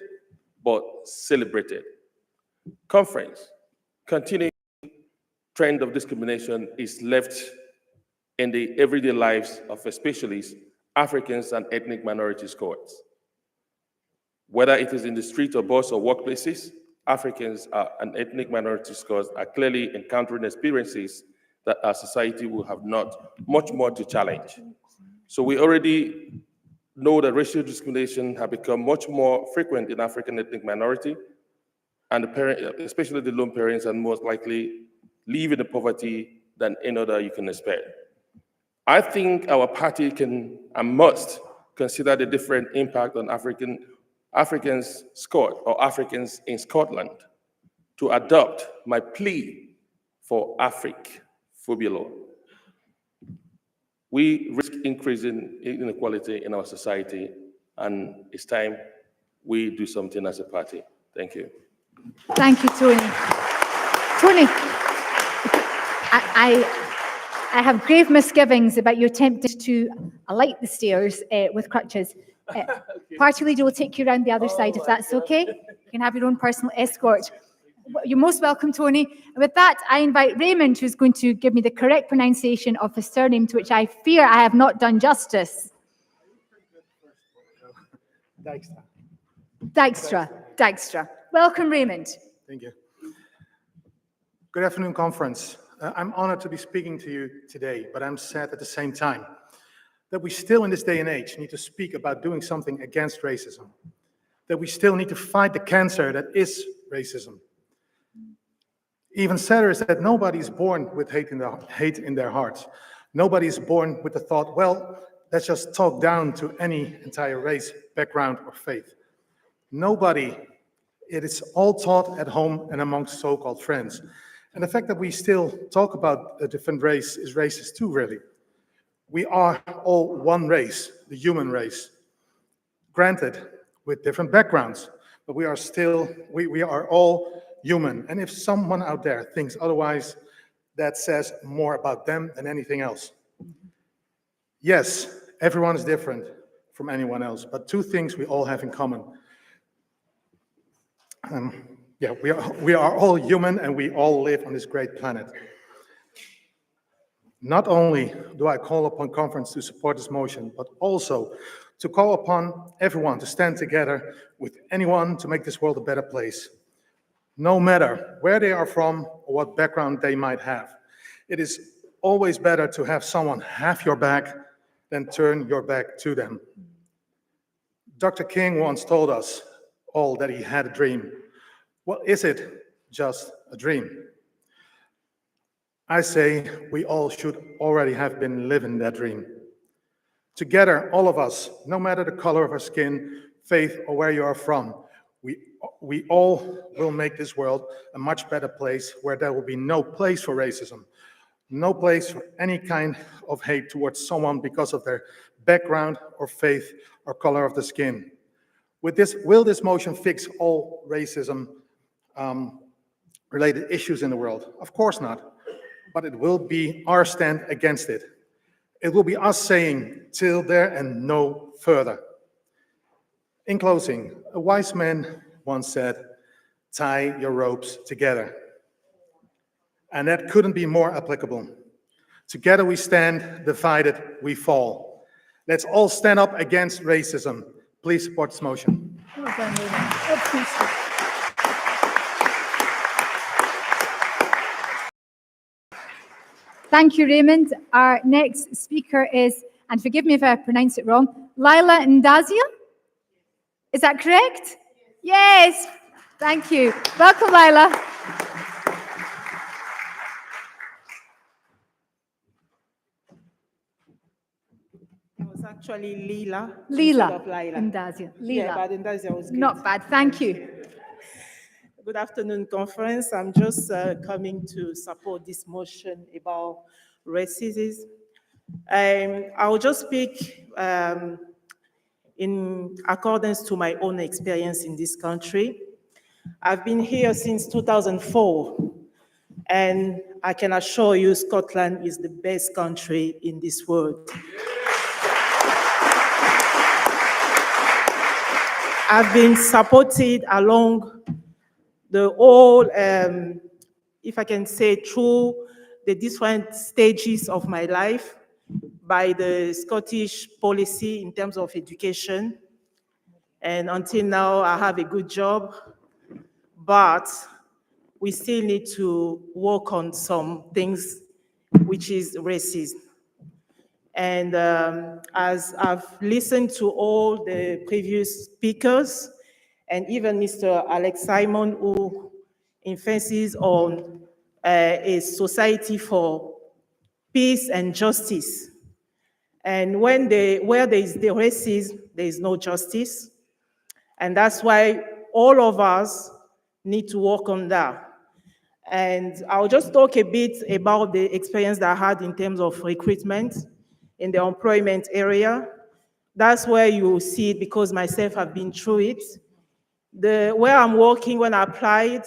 Speaker 3: but celebrated. Conference, continuing trend of discrimination is left in the everyday lives of especially Africans and ethnic minority scores. Whether it is in the street or bus or workplaces, Africans and ethnic minority scores are clearly encountering experiences that our society will have not much more to challenge. So we already know that racial discrimination has become much more frequent in African ethnic minority, and especially the lone parents are most likely live in the poverty than any other you can expect. I think our party can and must consider the different impact on Africans scored or Africans in Scotland to adopt my plea for Afrik-phobia law. We risk increasing inequality in our society, and it's time we do something as a party. Thank you.
Speaker 1: Thank you, Tony. Tony, I have grave misgivings about your attempt to alight the stairs with crutches. Party leader will take you around the other side if that's okay. You can have your own personal escort. You're most welcome, Tony. With that, I invite Raymond, who's going to give me the correct pronunciation of his surname, to which I fear I have not done justice. Dijkstra. Welcome, Raymond.
Speaker 4: Thank you. Good afternoon, conference. I'm honored to be speaking to you today, but I'm sad at the same time that we still in this day and age need to speak about doing something against racism, that we still need to fight the cancer that is racism. Even sadder is that nobody is born with hate in their hearts. Nobody is born with the thought, well, let's just talk down to any entire race, background, or faith. Nobody. It is all taught at home and amongst so-called friends. And the fact that we still talk about a different race is racist too, really. We are all one race, the human race. Granted, with different backgrounds, but we are all human. And if someone out there thinks otherwise, that says more about them than anything else. Yes, everyone is different from anyone else, but two things we all have in common. We are all human and we all live on this great planet. Not only do I call upon conference to support this motion, but also to call upon everyone to stand together with anyone to make this world a better place, no matter where they are from or what background they might have. It is always better to have someone have your back than turn your back to them. Dr. King once told us all that he had a dream. Well, is it just a dream? I say we all should already have been living that dream. Together, all of us, no matter the color of our skin, faith, or where you are from, we all will make this world a much better place where there will be no place for racism, no place for any kind of hate towards someone because of their background or faith or color of the skin. Will this motion fix all racism related issues in the world? Of course not. But it will be our stand against it. It will be us saying, till there and no further. In closing, a wise man once said, tie your ropes together. And that couldn't be more applicable. Together we stand, divided we fall. Let's all stand up against racism. Please support this motion.
Speaker 1: Thank you, Raymond. Our next speaker is, and forgive me if I pronounce it wrong, Lila Ndazia? Is that correct? Yes. Thank you. Welcome, Lila.
Speaker 22: It was actually Leela.
Speaker 1: Leela
Speaker 22: instead of Lila.
Speaker 1: Ndazia. Leela.
Speaker 22: Yeah, but Ndazia was good.
Speaker 1: Not bad. Thank you.
Speaker 22: Good afternoon, conference. I'm just coming to support this motion about racism. I will just speak in accordance to my own experience in this country. I've been here since 2004, and I can assure you Scotland is the best country in this world. I've been supported along the whole, if I can say, through the different stages of my life by the Scottish policy in terms of education. And until now, I have a good job, but we still need to work on some things, which is racism. And as I've listened to all the previous speakers, and even Mr. Alex Salmond, who emphasizes on a society for peace and justice. And where there is the racism, there is no justice. And that's why all of us need to work on that. And I'll just talk a bit about the experience that I had in terms of recruitment in the employment area. That's where you will see it, because myself have been through it. Where I'm working, when I applied,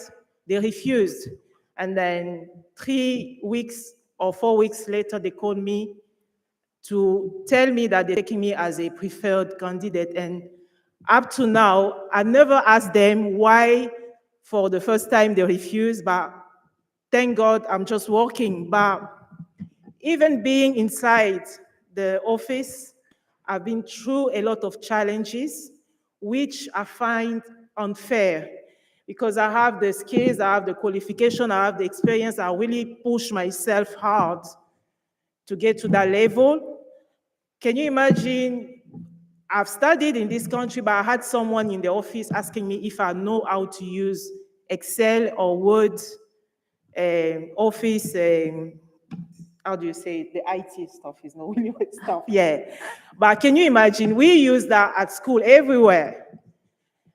Speaker 22: they refused. And then 3 weeks or 4 weeks later, they called me to tell me that they're taking me as a preferred candidate. And up to now, I never asked them why for the first time they refused, but thank God I'm just working. But even being inside the office, I've been through a lot of challenges, which I find unfair, because I have the skills, I have the qualification, I have the experience. I really push myself hard to get to that level. Can you imagine? I've studied in this country, but I had someone in the office asking me if I know how to use Excel or Word, Office, how do you say it? The IT stuff is not really what stuff. Yeah. But can you imagine? We use that at school everywhere.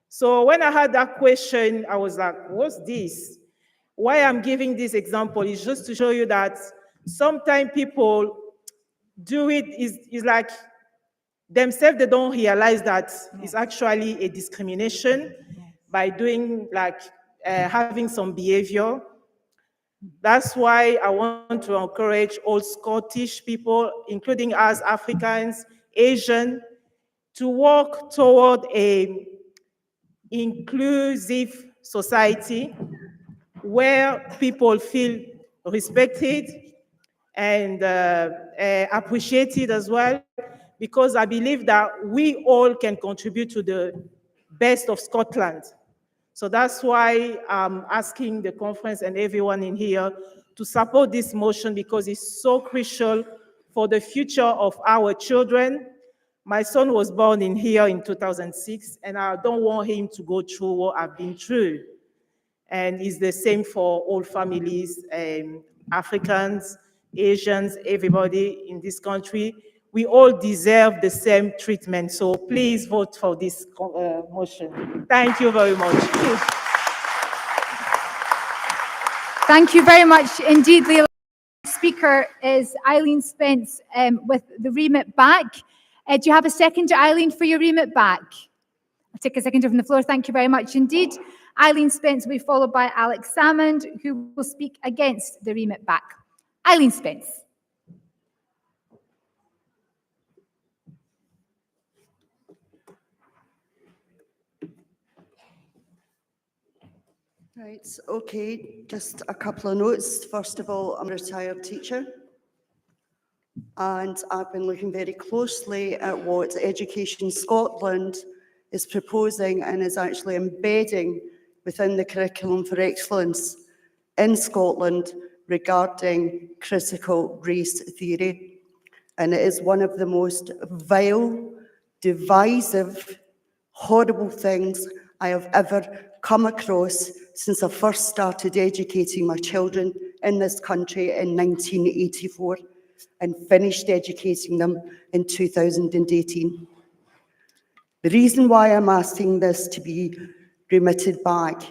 Speaker 22: So when I had that question, I was like, what's this? Why I'm giving this example is just to show you that sometimes people do it is like themselves, they don't realize that it's actually a discrimination by doing like having some behavior. That's why I want to encourage all Scottish people, including us Africans, Asian, to work toward a inclusive society where people feel respected and appreciated as well, because I believe that we all can contribute to the best of Scotland. So that's why I'm asking the conference and everyone in here to support this motion, because it's so crucial for the future of our children. My son was born in here in 2006, and I don't want him to go through what I've been through. And it's the same for all families, Africans, Asians, everybody in this country. We all deserve the same treatment. So please vote for this motion. Thank you very much.
Speaker 1: Thank you very much indeed, Leila. The speaker is Eileen Spence with the remit back. Do you have a seconder, Eileen, for your remit back? I'll take a seconder from the floor. Thank you very much indeed. Eileen Spence will be followed by Alex Salmond, who will speak against the remit back. Eileen Spence.
Speaker 8: Right, okay, just a couple of notes. First of all, I'm a retired teacher, and I've been looking very closely at what Education Scotland is proposing and is actually embedding within the curriculum for excellence in Scotland regarding critical race theory. And it is one of the most vile, divisive, horrible things I have ever come across since I first started educating my children in this country in 1984 and finished educating them in 2018. The reason why I'm asking this to be remitted back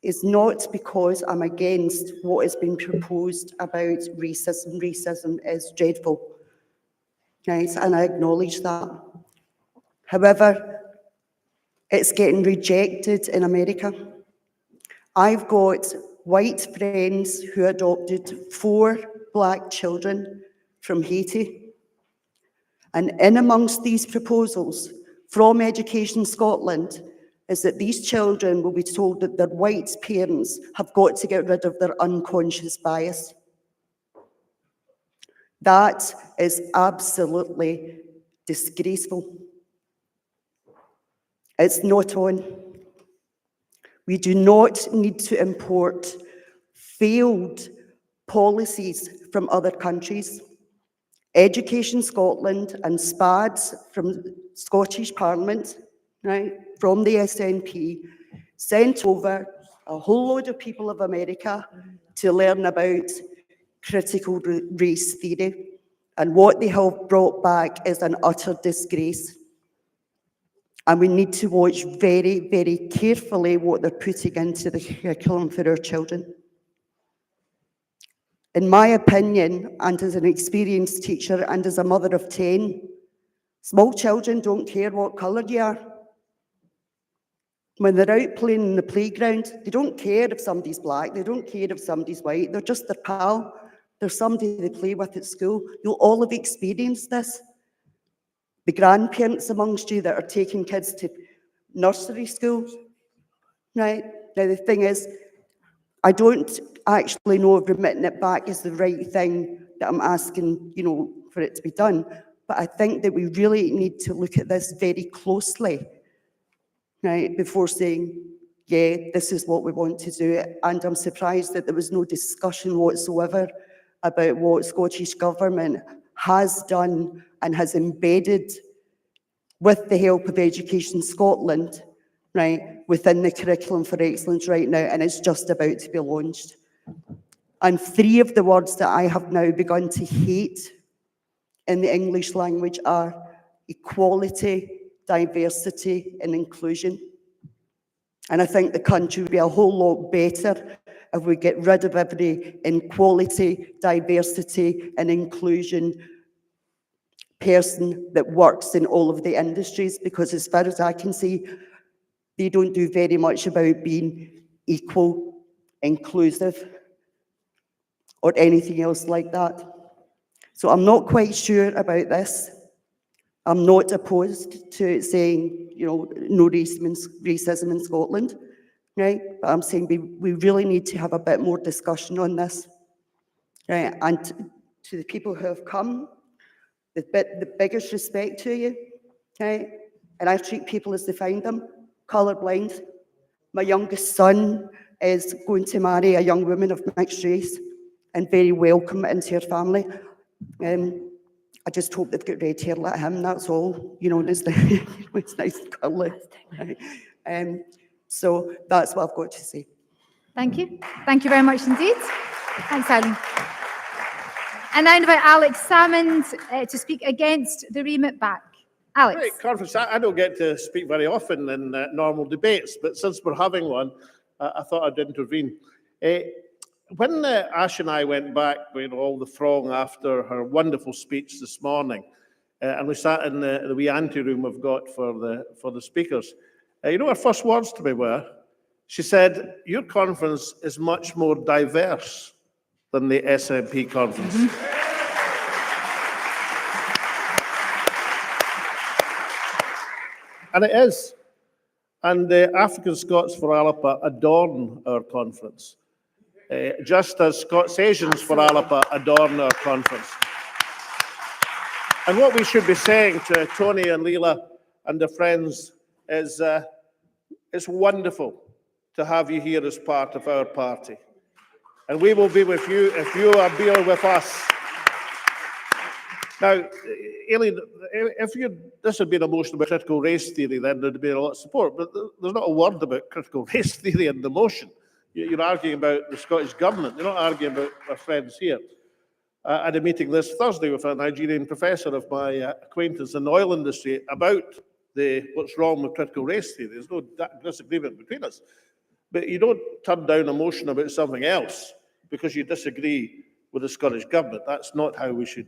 Speaker 8: is not because I'm against what has been proposed about racism. Racism is dreadful, right? And I acknowledge that. However, it's getting rejected in America. I've got white friends who adopted 4 black children from Haiti. And in amongst these proposals from Education Scotland is that these children will be told that their white parents have got to get rid of their unconscious bias. That is absolutely disgraceful. It's not on. We do not need to import failed policies from other countries. Education Scotland and SPADs from Scottish Parliament, right, from the SNP, sent over a whole load of people of America to learn about critical race theory. And what they have brought back is an utter disgrace. And we need to watch very, very carefully what they're putting into the curriculum for our children. In my opinion, and as an experienced teacher and as a mother of 10, small children don't care what colour you are. When they're out playing in the playground, they don't care if somebody's black, they don't care if somebody's white, they're just their pal, they're somebody they play with at school. You'll all have experienced this. The grandparents amongst you that are taking kids to nursery school, right? Now the thing is, I don't actually know if remitting it back is the right thing that I'm asking, for it to be done. But I think that we really need to look at this very closely, right, before saying, yeah, this is what we want to do. And I'm surprised that there was no discussion whatsoever about what Scottish Government has done and has embedded with the help of Education Scotland, right, within the Curriculum for Excellence right now, and it's just about to be launched. And 3 of the words that I have now begun to hate in the English language are equality, diversity, and inclusion. And I think the country would be a whole lot better if we get rid of every inequality, diversity, and inclusion person that works in all of the industries, because as far as I can see, they don't do very much about being equal, inclusive, or anything else like that. So I'm not quite sure about this. I'm not opposed to saying, no racism in Scotland, right? But I'm saying we really need to have a bit more discussion on this, right? And to the people who have come, the biggest respect to you, right? And I treat people as they find them, colourblind. My youngest son is going to marry a young woman of mixed race and very welcome into her family. I just hope they've got red hair like him, that's all. It's nice and curly. Right? So that's what I've got to say.
Speaker 1: Thank you. Thank you very much indeed. Thanks, Eileen. And I invite Alex Salmond to speak against the remit back. Alex.
Speaker 13: Right, Conference, I don't get to speak very often in normal debates, but since we're having one, I thought I'd intervene. When Ash and I went back with all the throng after her wonderful speech this morning, and we sat in the wee anteroom we've got for the speakers, her first words to me were, she said, your conference is much more diverse than the SNP conference. And it is. And the African Scots for Alba adorn our conference, just as Scots Asians for Alba adorn our conference. And what we should be saying to Tony and Leela and their friends is, it's wonderful to have you here as part of our party. And we will be with you if you are here with us. Now, Aileen, if this had been a motion about critical race theory, then there'd be a lot of support, but there's not a word about critical race theory in the motion. You're arguing about the Scottish Government, you're not arguing about our friends here. I had a meeting this Thursday with a Nigerian professor of my acquaintance in the oil industry about what's wrong with critical race theory. There's no disagreement between us. But you don't turn down a motion about something else because you disagree with the Scottish Government. That's not how we should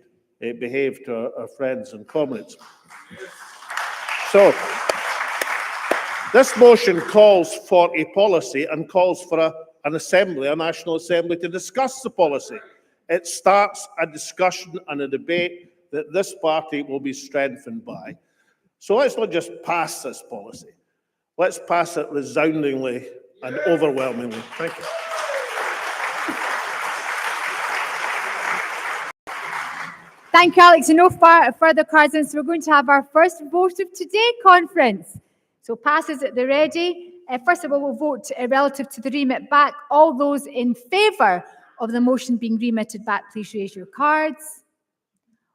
Speaker 13: behave to our friends and comrades. So, this motion calls for a policy and calls for an assembly, a national assembly, to discuss the policy. It starts a discussion and a debate that this party will be strengthened by. So let's not just pass this policy. Let's pass it resoundingly and overwhelmingly. Thank you.
Speaker 1: Thank you, Alex. And no further cards in, so we're going to have our first vote of today conference. So passes at the ready. First of all, we'll vote relative to the remit back. All those in favour of the motion being remitted back, please raise your cards.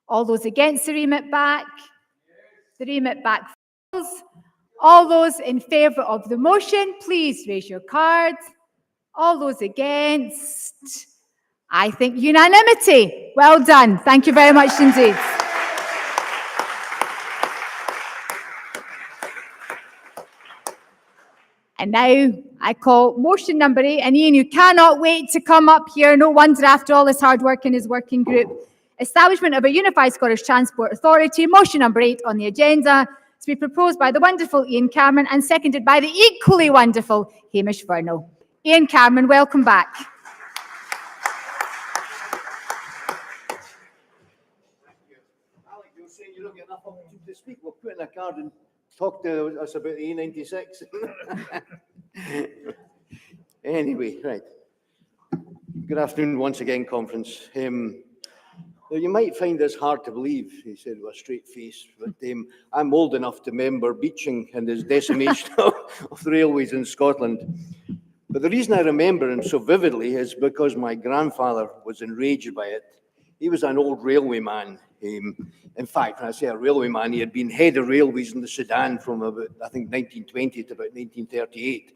Speaker 1: All those against the remit back? The remit back falls. All those in favour of the motion, please raise your cards. All those against? I think unanimity. Well done. Thank you very much indeed. And now I call motion number 8. And Ian, you cannot wait to come up here. No wonder after all this hard work in his working group. Establishment of a Unified Scottish Transport Authority. Motion number 8 on the agenda, to be proposed by the wonderful Ian Cameron and seconded by the equally wonderful Hamish Furnell. Ian Cameron, welcome back.
Speaker 2: Alex, you were saying you don't get enough opportunity to speak. We'll put in a card and talk to us about the A96. Anyway, right. Good afternoon once again, conference. Now you might find this hard to believe, he said with a straight face, but I'm old enough to remember Beeching and his decimation of the railways in Scotland. But the reason I remember him so vividly is because my grandfather was enraged by it. He was an old railway man. In fact, when I say a railway man, he had been head of railways in the Sudan from about, I think, 1920 to about 1938.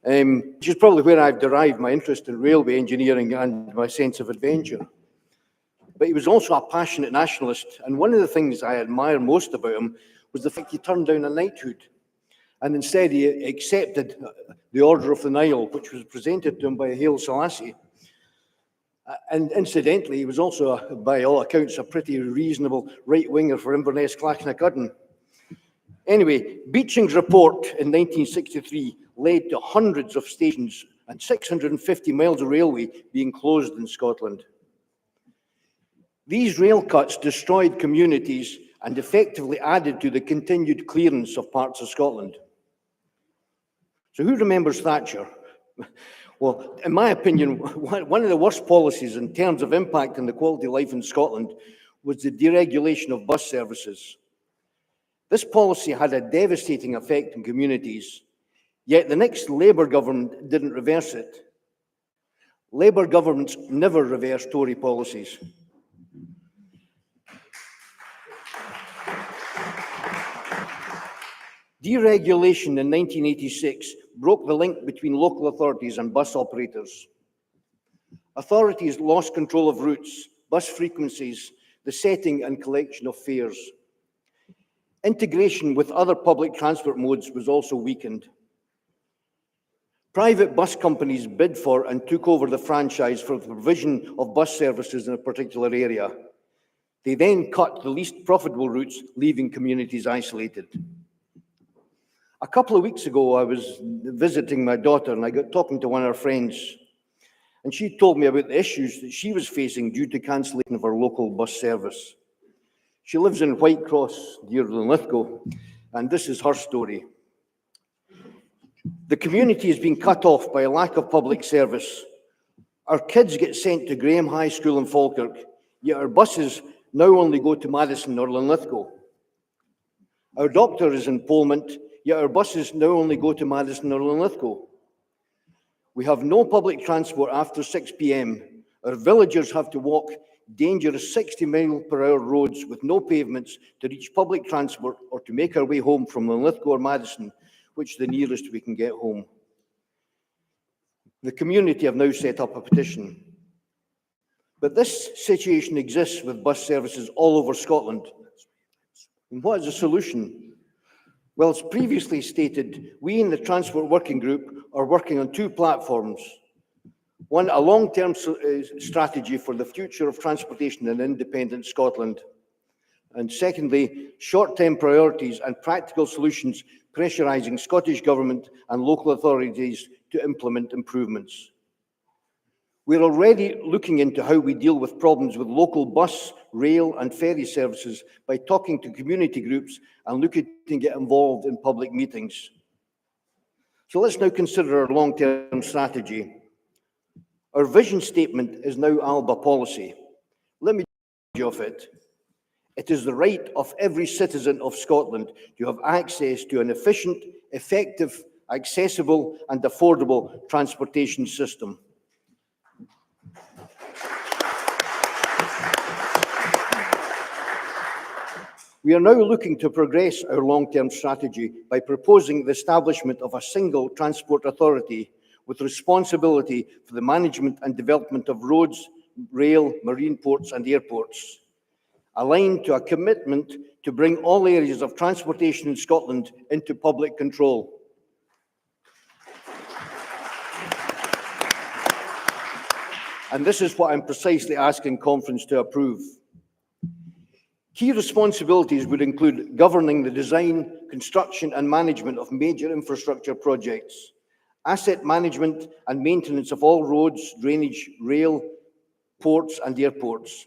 Speaker 2: Which is probably where I've derived my interest in railway engineering and my sense of adventure. But he was also a passionate nationalist, and one of the things I admire most about him was the fact he turned down a knighthood, and instead he accepted the Order of the Nile, which was presented to him by Haile Selassie. And incidentally, he was also, by all accounts, a pretty reasonable right-winger for Inverness Clachnacudden. Anyway, Beeching's report in 1963 led to hundreds of stations and 650 miles of railway being closed in Scotland. These rail cuts destroyed communities and effectively added to the continued clearance of parts of Scotland. So who remembers Thatcher? Well, in my opinion, one of the worst policies in terms of impact on the quality of life in Scotland was the deregulation of bus services. This policy had a devastating effect on communities, yet the next Labour government didn't reverse it. Labour governments never reverse Tory policies. Deregulation in 1986 broke the link between local authorities and bus operators. Authorities lost control of routes, bus frequencies, the setting and collection of fares. Integration with other public transport modes was also weakened. Private bus companies bid for and took over the franchise for the provision of bus services in a particular area. They then cut the least profitable routes, leaving communities isolated. A couple of weeks ago, I was visiting my daughter and I got talking to one of her friends, and she told me about the issues that she was facing due to cancellation of her local bus service. She lives in Whitecross, near Linlithgow, and this is her story. The community is being cut off by a lack of public service. Our kids get sent to Graham High School in Falkirk, yet our buses now only go to Madison or Linlithgow. Our doctor is in Polmont, yet our buses now only go to Madison or Linlithgow. We have no public transport after 6 p.m. Our villagers have to walk dangerous 60-mile-per-hour roads with no pavements to reach public transport or to make our way home from Linlithgow or Madison, which is the nearest we can get home. The community have now set up a petition. But this situation exists with bus services all over Scotland. And what is the solution? Well, as previously stated, we in the Transport Working Group are working on two platforms. One, a long-term strategy for the future of transportation in independent Scotland. And secondly, short-term priorities and practical solutions pressurising Scottish Government and local authorities to implement improvements. We're already looking into how we deal with problems with local bus, rail and ferry services by talking to community groups and looking to get involved in public meetings. So let's now consider our long-term strategy. Our vision statement is now Alba policy. Let me of it. It is the right of every citizen of Scotland to have access to an efficient, effective, accessible and affordable transportation system. We are now looking to progress our long-term strategy by proposing the establishment of a single transport authority with responsibility for the management and development of roads, rail, marine ports and airports, aligned to a commitment to bring all areas of transportation in Scotland into public control. And this is what I'm precisely asking Conference to approve. Key responsibilities would include governing the design, construction and management of major infrastructure projects, asset management and maintenance of all roads, drainage, rail, ports and airports.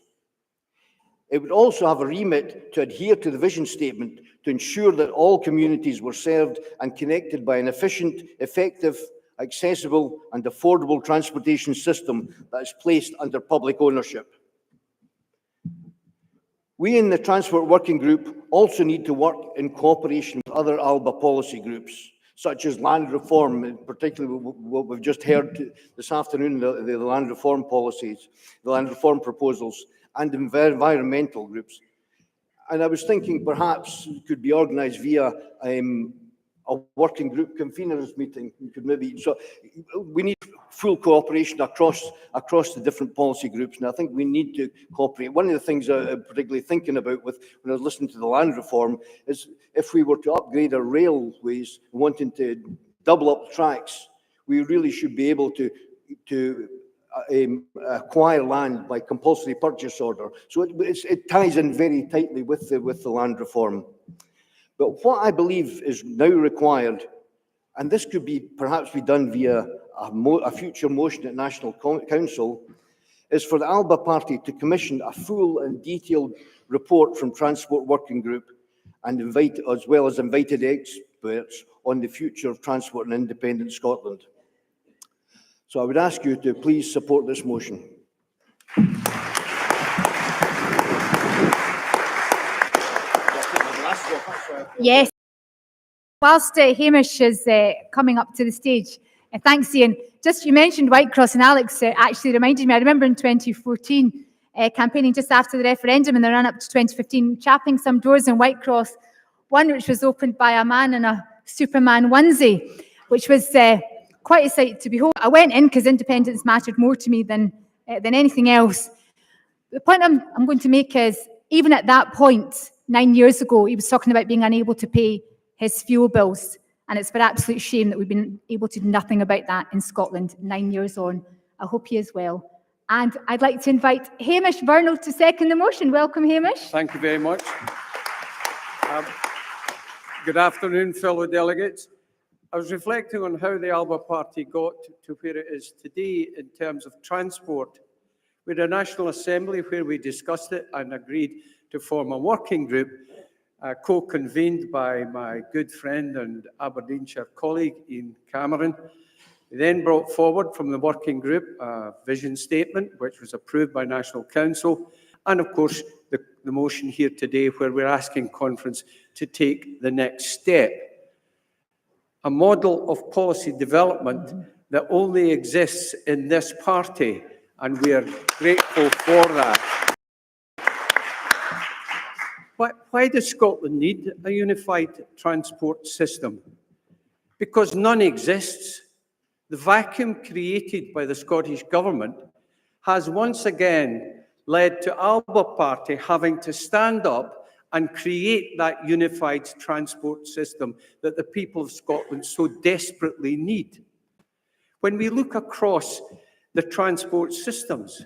Speaker 2: It would also have a remit to adhere to the vision statement to ensure that all communities were served and connected by an efficient, effective, accessible and affordable transportation system that is placed under public ownership. We in the Transport Working Group also need to work in cooperation with other Alba policy groups, such as land reform, particularly what we've just heard this afternoon, the land reform policies, the land reform proposals, and environmental groups. And I was thinking perhaps it could be organised via a working group conveners meeting. You could maybe, so we need full cooperation across the different policy groups, and I think we need to cooperate. One of the things I'm particularly thinking about when I was listening to the land reform is if we were to upgrade our railways, wanting to double up the tracks, we really should be able to acquire land by compulsory purchase order. So it ties in very tightly with the land reform. But what I believe is now required, and this could perhaps be done via a future motion at National Council, is for the Alba Party to commission a full and detailed report from Transport Working Group and as well as invited experts on the future of transport in independent Scotland. So I would ask you to please support this motion.
Speaker 1: Yes. Whilst Hamish is coming up to the stage, thanks, Ian. Just you mentioned Whitecross, and Alex actually reminded me. I remember in 2014 campaigning just after the referendum in the run up to 2015, chapping some doors in Whitecross. One which was opened by a man in a Superman onesie, which was quite a sight to behold. I went in because independence mattered more to me than anything else. The point I'm going to make is, even at that point, 9 years ago, he was talking about being unable to pay his fuel bills. And it's an absolute shame that we've been able to do nothing about that in Scotland 9 years on. I hope he is well. And I'd like to invite Hamish Burnell to second the motion. Welcome, Hamish.
Speaker 5: Thank you very much. Good afternoon, fellow delegates. I was reflecting on how the Alba Party got to where it is today in terms of transport. We had a National Assembly where we discussed it and agreed to form a working group, co-convened by my good friend and Aberdeenshire colleague, Ian Cameron. We then brought forward from the working group a vision statement, which was approved by National Council, and of course the motion here today where we're asking Conference to take the next step. A model of policy development that only exists in this party, and we are grateful for that. Why does Scotland need a unified transport system? Because none exists. The vacuum created by the Scottish Government has once again led to Alba Party having to stand up and create that unified transport system that the people of Scotland so desperately need. When we look across the transport systems,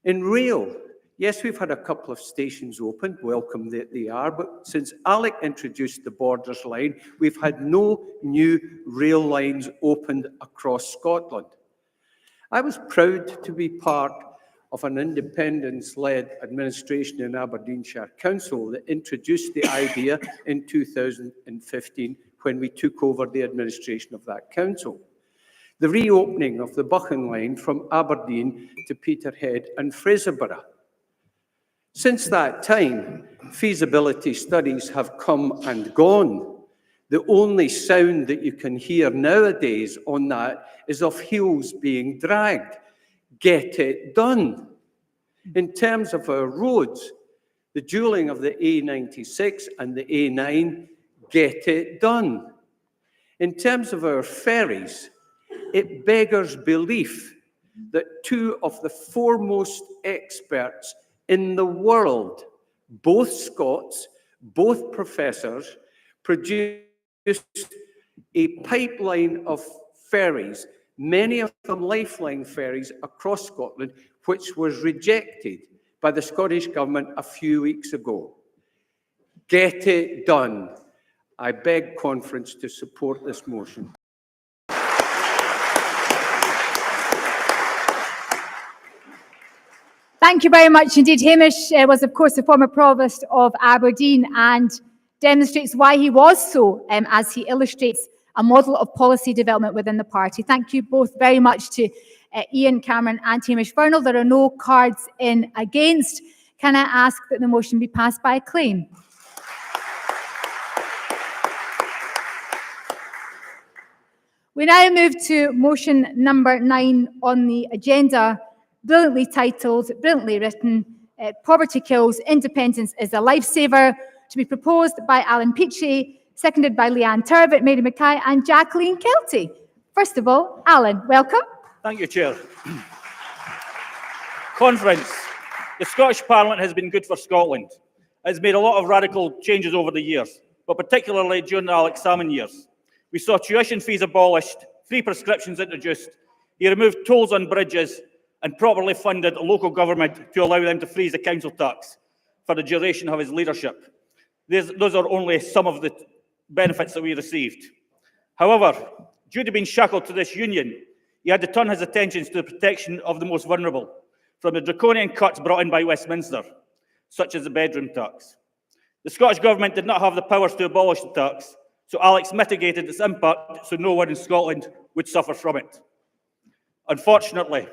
Speaker 5: in rail, yes, we've had a couple of stations opened, welcome that they are, but since Alec introduced the Borders line, we've had no new rail lines opened across Scotland. I was proud to be part of an independence-led administration in Aberdeenshire Council that introduced the idea in 2015 when we took over the administration of that council. The reopening of the Buchan line from Aberdeen to Peterhead and Fraserburgh. Since that time, feasibility studies have come and gone. The only sound that you can hear nowadays on that is of heels being dragged. Get it done. In terms of our roads, the dualling of the A96 and the A9, get it done. In terms of our ferries, it beggars belief that two of the foremost experts in the world, both Scots, both professors, produced a pipeline of ferries, many of them lifeline ferries across Scotland, which was rejected by the Scottish Government a few weeks ago. Get it done. I beg conference to support this motion.
Speaker 1: Thank you very much indeed. Hamish was, of course, the former Provost of Aberdeen and demonstrates why he was so, as he illustrates a model of policy development within the party. Thank you both very much to Ian Cameron and Hamish Furnell. There are no cards in against. Can I ask that the motion be passed by acclaim? We now move to motion number 9 on the agenda, brilliantly titled, brilliantly written, Poverty Kills, Independence is a Lifesaver, to be proposed by Alan Peachy, seconded by Leanne Turvitt, Mary Mackay and Jacqueline Kelty. First of all, Alan, welcome.
Speaker 6: Thank you, Chair. Conference. The Scottish Parliament has been good for Scotland. It has made a lot of radical changes over the years, but particularly during the Alex Salmond years. We saw tuition fees abolished, free prescriptions introduced. He removed tolls on bridges and properly funded local government to allow them to freeze the council tax for the duration of his leadership. Those are only some of the benefits that we received. However, due to being shackled to this union, he had to turn his attentions to the protection of the most vulnerable, from the draconian cuts brought in by Westminster, such as the bedroom tax. The Scottish Government did not have the powers to abolish the tax, so Alex mitigated its impact so no one in Scotland would suffer from it. Unfortunately,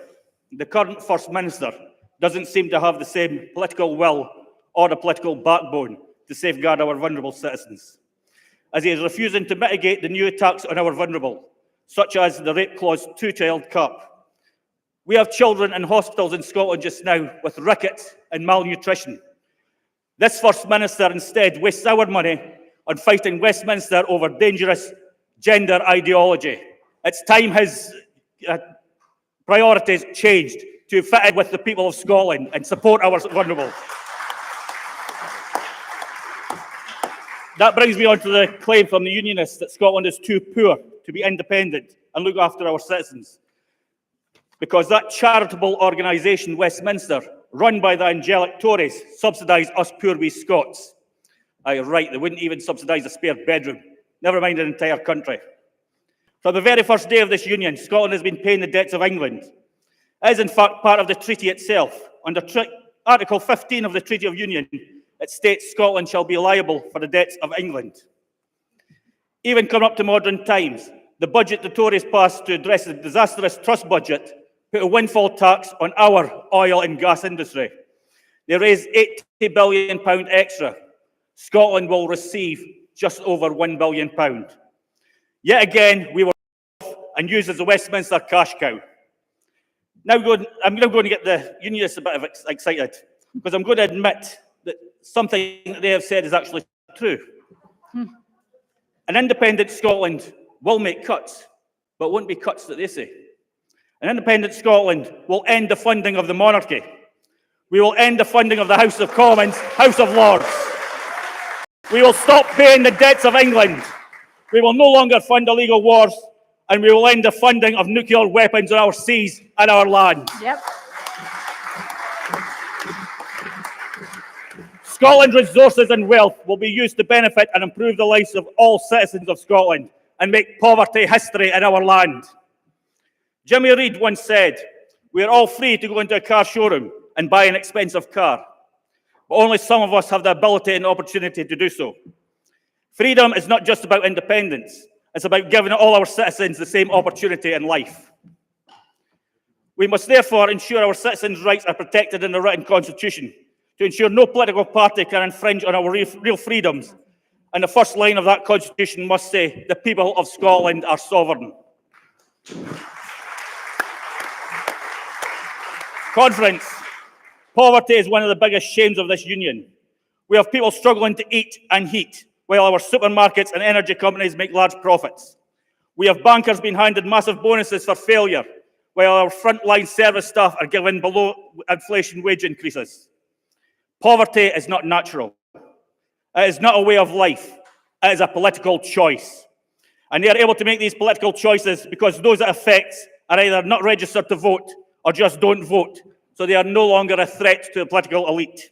Speaker 6: the current First Minister doesn't seem to have the same political will or the political backbone to safeguard our vulnerable citizens, as he is refusing to mitigate the new attacks on our vulnerable, such as the Rape Clause 2-child cap. We have children in hospitals in Scotland just now with rickets and malnutrition. This First Minister instead wastes our money on fighting Westminster over dangerous gender ideology. It's time his priorities changed to fit in with the people of Scotland and support our vulnerable. That brings me on to the claim from the Unionists that Scotland is too poor to be independent and look after our citizens, because that charitable organisation, Westminster, run by the angelic Tories, subsidise us poor wee Scots. Aye, right, they wouldn't even subsidise a spare bedroom, never mind an entire country. From the very first day of this union, Scotland has been paying the debts of England. It is in fact part of the treaty itself. Under Article 15 of the Treaty of Union, it states Scotland shall be liable for the debts of England. Even come up to modern times, the budget the Tories passed to address the disastrous trust budget put a windfall tax on our oil and gas industry. They raised £80 billion extra. Scotland will receive just over £1 billion. Yet again, we were off and used as a Westminster cash cow. Now I'm going to get the Unionists a bit excited, because I'm going to admit that something that they have said is actually true. An independent Scotland will make cuts, but it won't be cuts that they say. An independent Scotland will end the funding of the monarchy. We will end the funding of the House of Commons, House of Lords. We will stop paying the debts of England. We will no longer fund illegal wars, and we will end the funding of nuclear weapons on our seas and our land.
Speaker 1: Yep.
Speaker 6: Scotland's resources and wealth will be used to benefit and improve the lives of all citizens of Scotland and make poverty history in our land. Jimmy Reid once said, "We are all free to go into a car showroom and buy an expensive car, but only some of us have the ability and opportunity to do so." Freedom is not just about independence. It's about giving all our citizens the same opportunity in life. We must therefore ensure our citizens' rights are protected in the written constitution to ensure no political party can infringe on our real freedoms. And the first line of that constitution must say, the people of Scotland are sovereign. Conference. Poverty is one of the biggest shames of this union. We have people struggling to eat and heat, while our supermarkets and energy companies make large profits. We have bankers being handed massive bonuses for failure, while our frontline service staff are given below inflation wage increases. Poverty is not natural. It is not a way of life. It is a political choice. And they are able to make these political choices because those it affects are either not registered to vote or just don't vote, so they are no longer a threat to the political elite.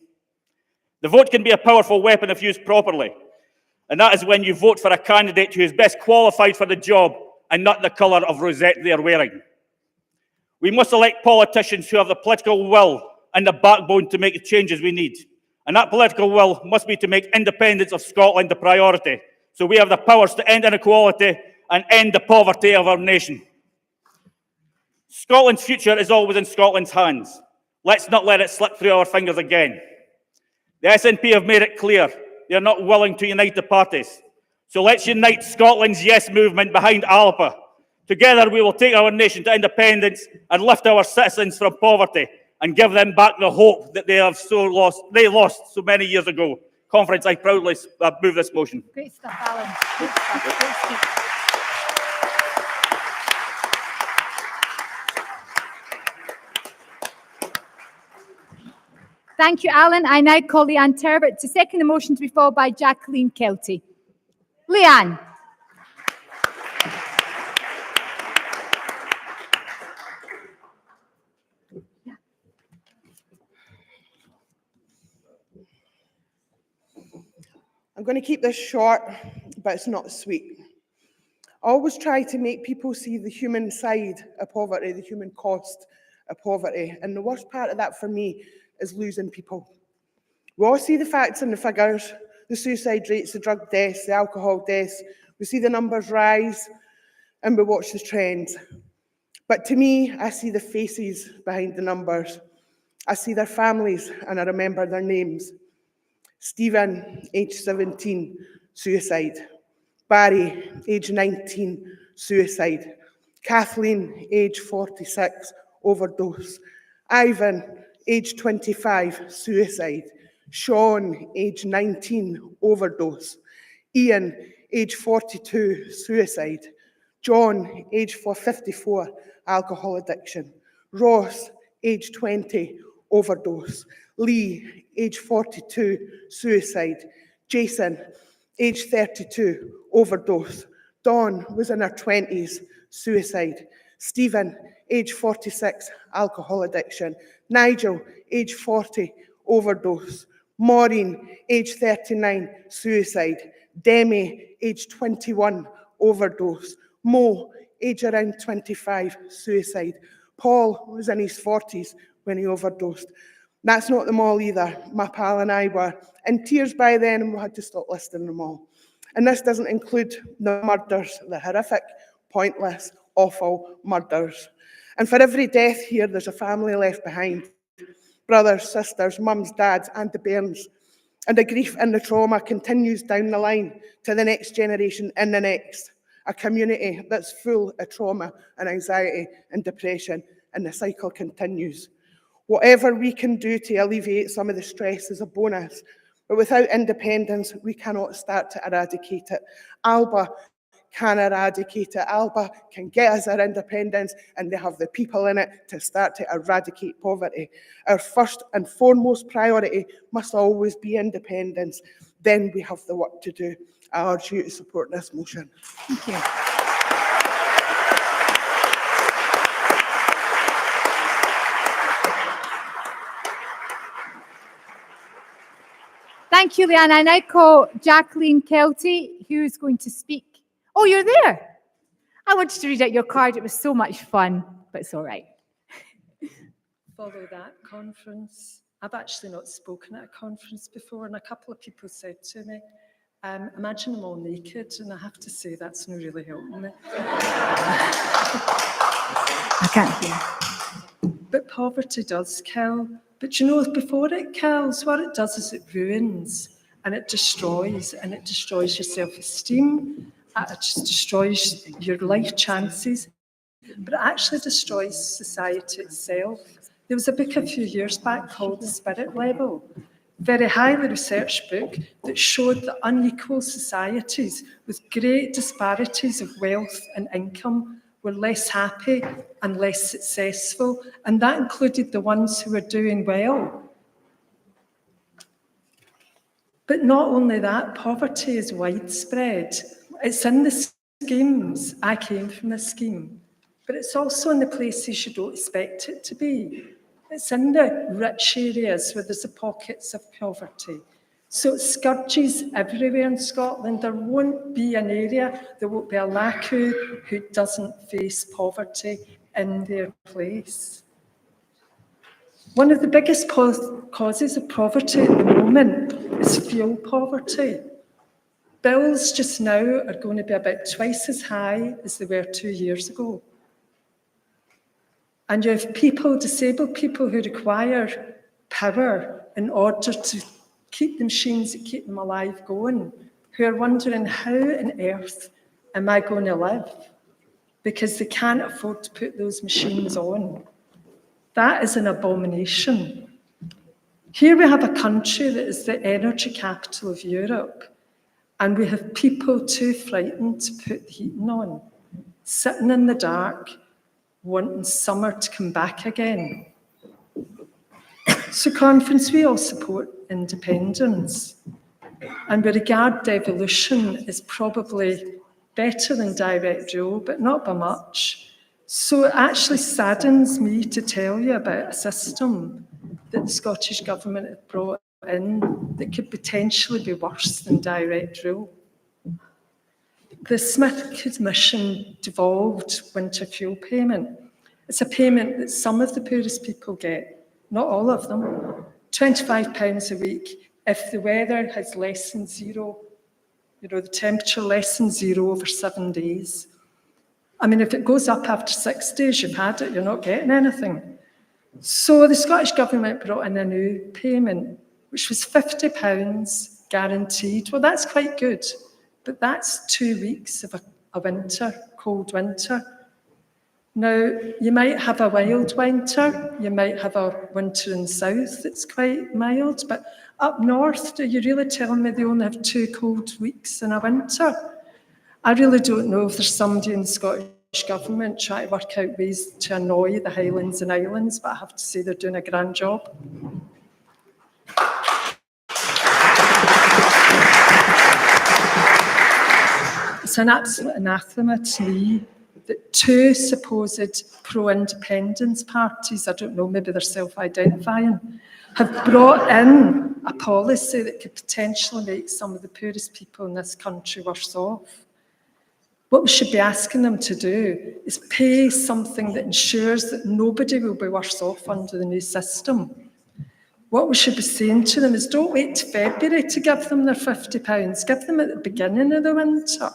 Speaker 6: The vote can be a powerful weapon if used properly, and that is when you vote for a candidate who is best qualified for the job and not the colour of rosette they are wearing. We must elect politicians who have the political will and the backbone to make the changes we need. And that political will must be to make independence of Scotland a priority, so we have the powers to end inequality and end the poverty of our nation. Scotland's future is always in Scotland's hands. Let's not let it slip through our fingers again. The SNP have made it clear they are not willing to unite the parties. So let's unite Scotland's Yes movement behind Alba. Together we will take our nation to independence and lift our citizens from poverty and give them back the hope that they lost so many years ago. Conference, I proudly move this motion.
Speaker 1: Great stuff, Alan. Great stuff. Great speech. Thank you, Alan. I now call Leanne Turbot to second the motion, to be followed by Jacqueline Kelty. Leanne.
Speaker 9: I'm going to keep this short, but it's not sweet. I always try to make people see the human side of poverty, the human cost of poverty. And the worst part of that for me is losing people. We all see the facts and the figures, the suicide rates, the drug deaths, the alcohol deaths. We see the numbers rise and we watch the trends. But to me, I see the faces behind the numbers. I see their families and I remember their names. Stephen, age 17, suicide. Barry, age 19, suicide. Kathleen, age 46, overdose. Ivan, age 25, suicide. Sean, age 19, overdose. Ian, age 42, suicide. John, age 54, alcohol addiction. Ross, age 20, overdose. Lee, age 42, suicide. Jason, age 32, overdose. Dawn was in her 20s, suicide. Stephen, age 46, alcohol addiction. Nigel, age 40, overdose. Maureen, age 39, suicide. Demi, age 21, overdose. Mo, age around 25, suicide. Paul was in his 40s when he overdosed. That's not them all either. My pal and I were in tears by then and we had to stop listing them all. And this doesn't include the murders, the horrific, pointless, awful murders. And for every death here, there's a family left behind. Brothers, sisters, mums, dads, and the bairns. And the grief and the trauma continues down the line to the next generation and the next. A community that's full of trauma and anxiety and depression, and the cycle continues. Whatever we can do to alleviate some of the stress is a bonus, but without independence, we cannot start to eradicate it. Alba can eradicate it. Alba can get us our independence, and they have the people in it to start to eradicate poverty. Our first and foremost priority must always be independence. Then we have the work to do. I urge you to support this motion.
Speaker 1: Thank you. Thank you, Leanne. I now call Jacqueline Kelty, who's going to speak. Oh, you're there. I wanted to read out your card. It was so much fun, but it's all right.
Speaker 11: Follow that conference. I've actually not spoken at a conference before, and a couple of people said to me, imagine them all naked, and I have to say that's not really helping me.
Speaker 1: I can't hear.
Speaker 11: But poverty does kill. But you know, before it kills, what it does is it ruins and it destroys your self-esteem, it just destroys your life chances, but it actually destroys society itself. There was a book a few years back called The Spirit Level, very highly researched book that showed that unequal societies with great disparities of wealth and income were less happy and less successful, and that included the ones who were doing well. But not only that, poverty is widespread. It's in the schemes. I came from a scheme. But it's also in the places you don't expect it to be. It's in the rich areas where there's the pockets of poverty. So it scourges everywhere in Scotland. There won't be an area, there won't be a Lacu who doesn't face poverty in their place. One of the biggest causes of poverty at the moment is fuel poverty. Bills just now are going to be about twice as high as they were 2 years ago. And you have people, disabled people, who require power in order to keep the machines that keep them alive going, who are wondering, how on earth am I going to live? Because they can't afford to put those machines on. That is an abomination. Here we have a country that is the energy capital of Europe, and we have people too frightened to put the heating on, sitting in the dark, wanting summer to come back again. So, Conference, we all support independence, and we regard devolution as probably better than direct rule, but not by much. So it actually saddens me to tell you about a system that the Scottish Government have brought in that could potentially be worse than direct rule. The Smith Commission devolved winter fuel payment. It's a payment that some of the poorest people get, not all of them. £25 a week if the weather has less than zero, the temperature less than zero over 7 days. I mean, if it goes up after 6 days, you've had it, you're not getting anything. So the Scottish Government brought in a new payment, which was £50 guaranteed. Well, that's quite good, but that's 2 weeks of a winter, cold winter. Now, you might have a wild winter, you might have a winter in the south that's quite mild, but up north, are you really telling me they only have 2 cold weeks in a winter? I really don't know if there's somebody in the Scottish Government trying to work out ways to annoy the Highlands and Islands, but I have to say they're doing a grand job. It's an absolute anathema to me that 2 supposed pro-independence parties, I don't know, maybe they're self-identifying, have brought in a policy that could potentially make some of the poorest people in this country worse off. What we should be asking them to do is pay something that ensures that nobody will be worse off under the new system. What we should be saying to them is, don't wait to February to give them their £50, give them at the beginning of the winter.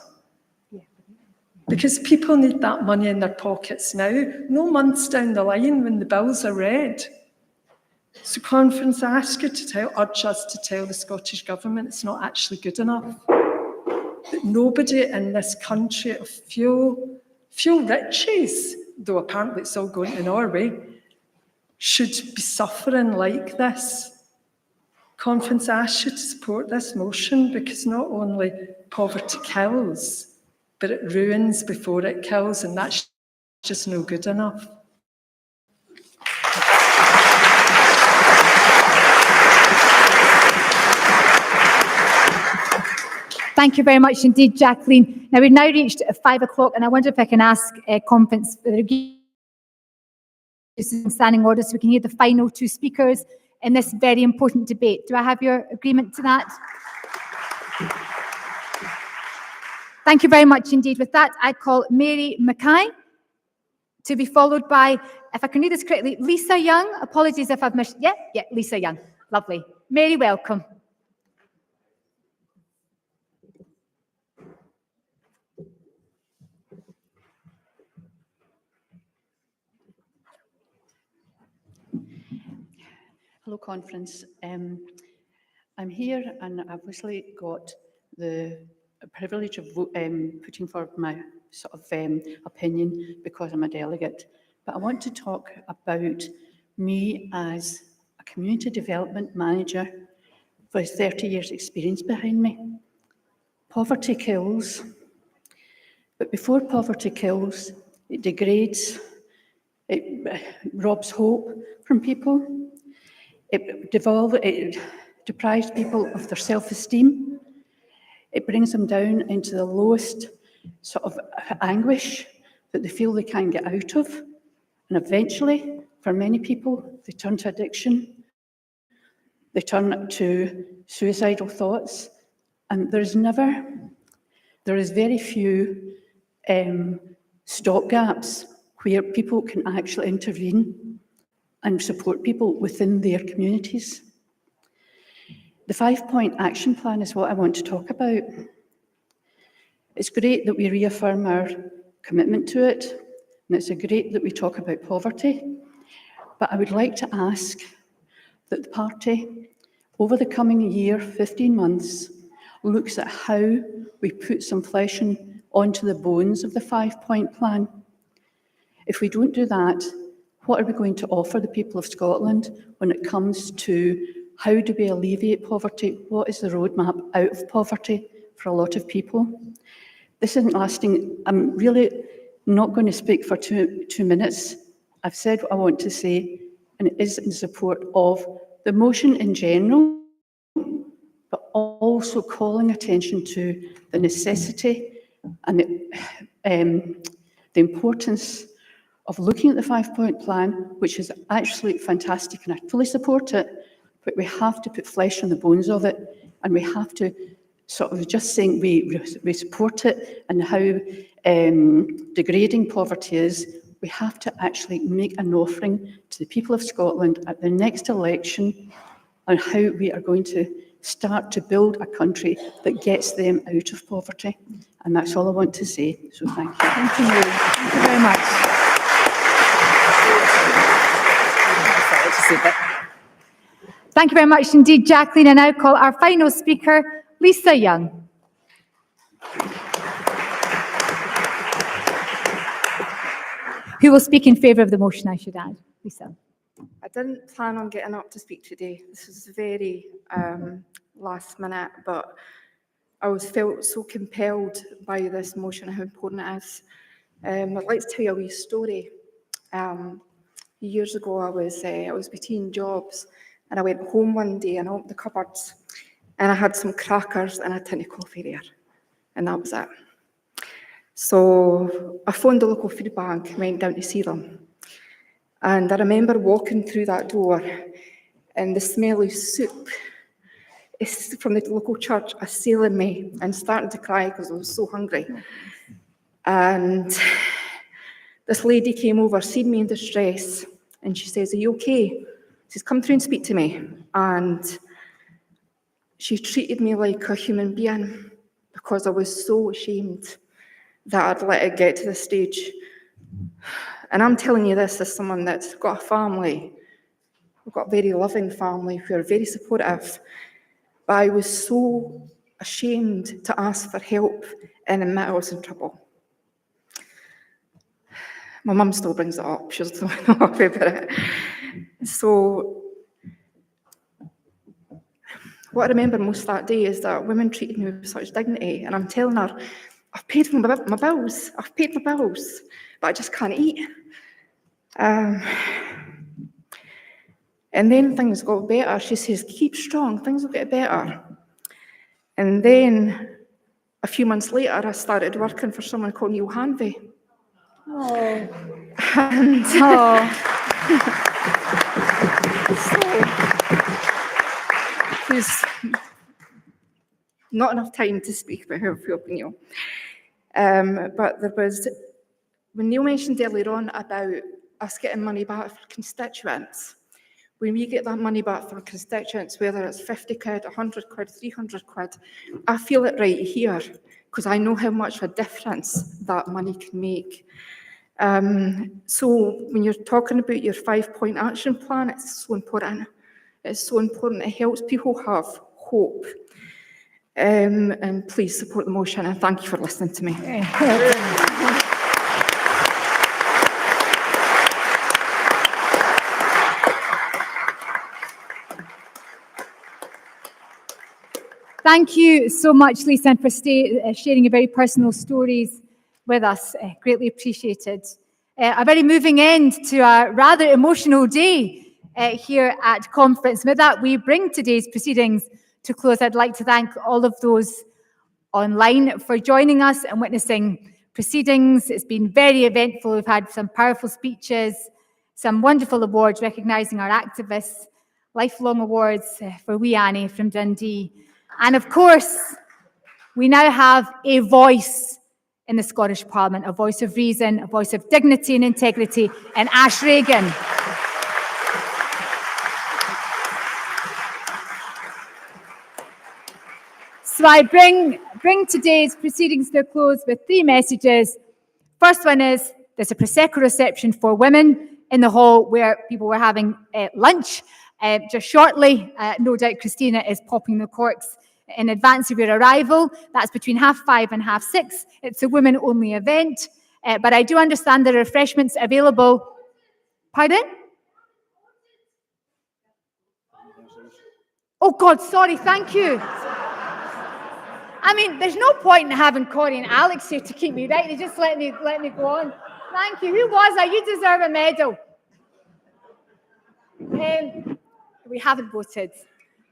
Speaker 11: Because people need that money in their pockets now, no months down the line when the bills are red. So, Conference, I ask you to urge us to tell the Scottish Government it's not actually good enough. That nobody in this country of fuel riches, though apparently it's all going to Norway, should be suffering like this. Conference, I ask you to support this motion because not only poverty kills, but it ruins before it kills, and that's just no good enough.
Speaker 1: Thank you very much indeed, Jacqueline. Now, we've now reached 5 o'clock, and I wonder if I can ask Conference for the standing order so we can hear the final 2 speakers in this very important debate. Do I have your agreement to that? Thank you very much indeed. With that, I call Mary Mackay to be followed by, if I can read this correctly, Lisa Young. Apologies if I've missed. Yeah, Lisa Young. Lovely. Mary, welcome.
Speaker 10: Hello, conference. I'm here and I've obviously got the privilege of putting forward my sort of opinion because I'm a delegate. But I want to talk about me as a community development manager with 30 years experience behind me. Poverty kills, but before poverty kills, it degrades, it robs hope from people, it deprives people of their self-esteem, it brings them down into the lowest sort of anguish that they feel they can't get out of, and eventually, for many people, they turn to addiction, they turn to suicidal thoughts, and there is very few stopgaps where people can actually intervene and support people within their communities. The 5-point action plan is what I want to talk about. It's great that we reaffirm our commitment to it, and it's great that we talk about poverty, but I would like to ask that the party, over the coming year, 15 months, looks at how we put some flesh onto the bones of the 5-point plan. If we don't do that, what are we going to offer the people of Scotland when it comes to how do we alleviate poverty? What is the roadmap out of poverty for a lot of people? This isn't lasting. I'm really not going to speak for two minutes. I've said what I want to say, and it is in support of the motion in general, but also calling attention to the necessity and the importance of looking at the 5-point plan, which is actually fantastic, and I fully support it, but we have to put flesh on the bones of it, and we have to sort of just saying we support it and how degrading poverty is. We have to actually make an offering to the people of Scotland at the next election on how we are going to start to build a country that gets them out of poverty. And that's all I want to say. So thank you.
Speaker 1: Thank you, Mary. Thank you very much. Thank you very much indeed, Jacqueline. I now call our final speaker, Lisa Young. Who will speak in favour of the motion, I should add. Lisa.
Speaker 12: I didn't plan on getting up to speak today. This was very last minute, but I felt so compelled by this motion, how important it is. I'd like to tell you a wee story. Years ago, I was between jobs, and I went home one day and I opened the cupboards, and I had some crackers and a tin of coffee there, and that was it. So I phoned the local food bank and went down to see them. And I remember walking through that door, and the smell of soup from the local church assailing me and starting to cry because I was so hungry. And this lady came over, seen me in distress, and she says, "Are you okay?" She says, "Come through and speak to me." And she treated me like a human being because I was so ashamed that I'd let it get to this stage. And I'm telling you this as someone that's got a family. We've got a very loving family who are very supportive. But I was so ashamed to ask for help and admit I was in trouble. My mum still brings it up. She's not happy about it. So what I remember most that day is that women treated me with such dignity, and I'm telling her, I've paid for my bills, but I just can't eat. And then things got better. She says, "Keep strong, things will get better." And then a few months later, I started working for someone called Neil Hanvey.
Speaker 1: Oh.
Speaker 12: And there's not enough time to speak about how I feel for Neil. But there was, when Neil mentioned earlier on about us getting money back for constituents, when we get that money back from constituents, whether it's 50 quid, 100 quid, 300 quid, I feel it right here because I know how much of a difference that money can make. So when you're talking about your 5-point action plan, it's so important It's so important. It helps people have hope. And please support the motion, and thank you for listening to me.
Speaker 1: Thank you so much, Lisa, and for sharing your very personal stories with us. Greatly appreciated. A very moving end to a rather emotional day here at conference. With that, we bring today's proceedings to close. I'd like to thank all of those online for joining us and witnessing proceedings. It's been very eventful. We've had some powerful speeches, some wonderful awards recognising our activists, lifelong awards for wee Annie from Dundee. And of course, we now have a voice in the Scottish Parliament, a voice of reason, a voice of dignity and integrity, and Ash Regan. So I bring today's proceedings to a close with three messages. First one is, there's a Prosecco reception for women in the hall where people were having lunch just shortly. No doubt Christina is popping the corks in advance of your arrival. That's between 5:30 and 6:30. It's a women-only event, but I do understand there are refreshments available. Pardon? Oh God, sorry, thank you. I mean, there's no point in having Corey and Alex here to keep me right. They just let me go on. Thank you. Who was I? You deserve a medal. We haven't voted.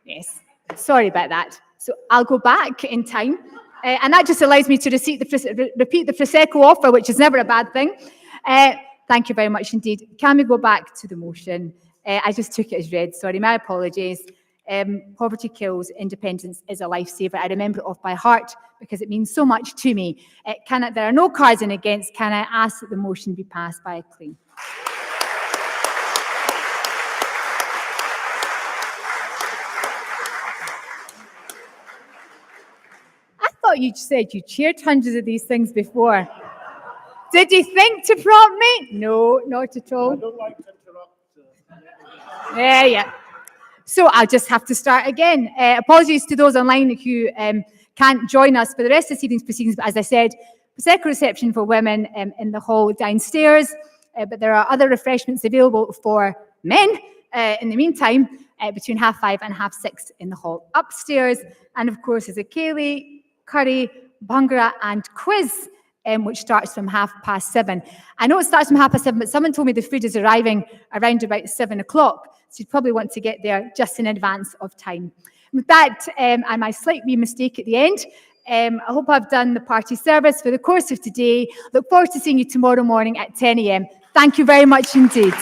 Speaker 1: Yes. Sorry about that. So I'll go back in time. And that just allows me to repeat the Prosecco offer, which is never a bad thing. Thank you very much indeed. Can we go back to the motion? I just took it as read. Sorry, my apologies. Poverty kills, independence is a lifesaver. I remember it off by heart because it means so much to me. There are no cards in against. Can I ask that the motion be passed by acclaim? I thought you said you chaired hundreds of these things before. Did you think to prompt me? No, not at all.
Speaker 13: I don't like to interrupt.
Speaker 1: Yeah. So I'll just have to start again. Apologies to those online who can't join us for the rest of this evening's proceedings. But as I said, Prosecco reception for women in the hall downstairs. But there are other refreshments available for men in the meantime, between 5:30 and 6:30 in the hall upstairs. And of course, there's a ceilidh, curry, bhangra, and quiz, which starts from 7:30. I know it starts from 7:30, but someone told me the food is arriving around about 7 o'clock. So you'd probably want to get there just in advance of time. With that, and my slight wee mistake at the end, I hope I've done the party service for the course of today. Look forward to seeing you tomorrow morning at 10 a.m. Thank you very much indeed.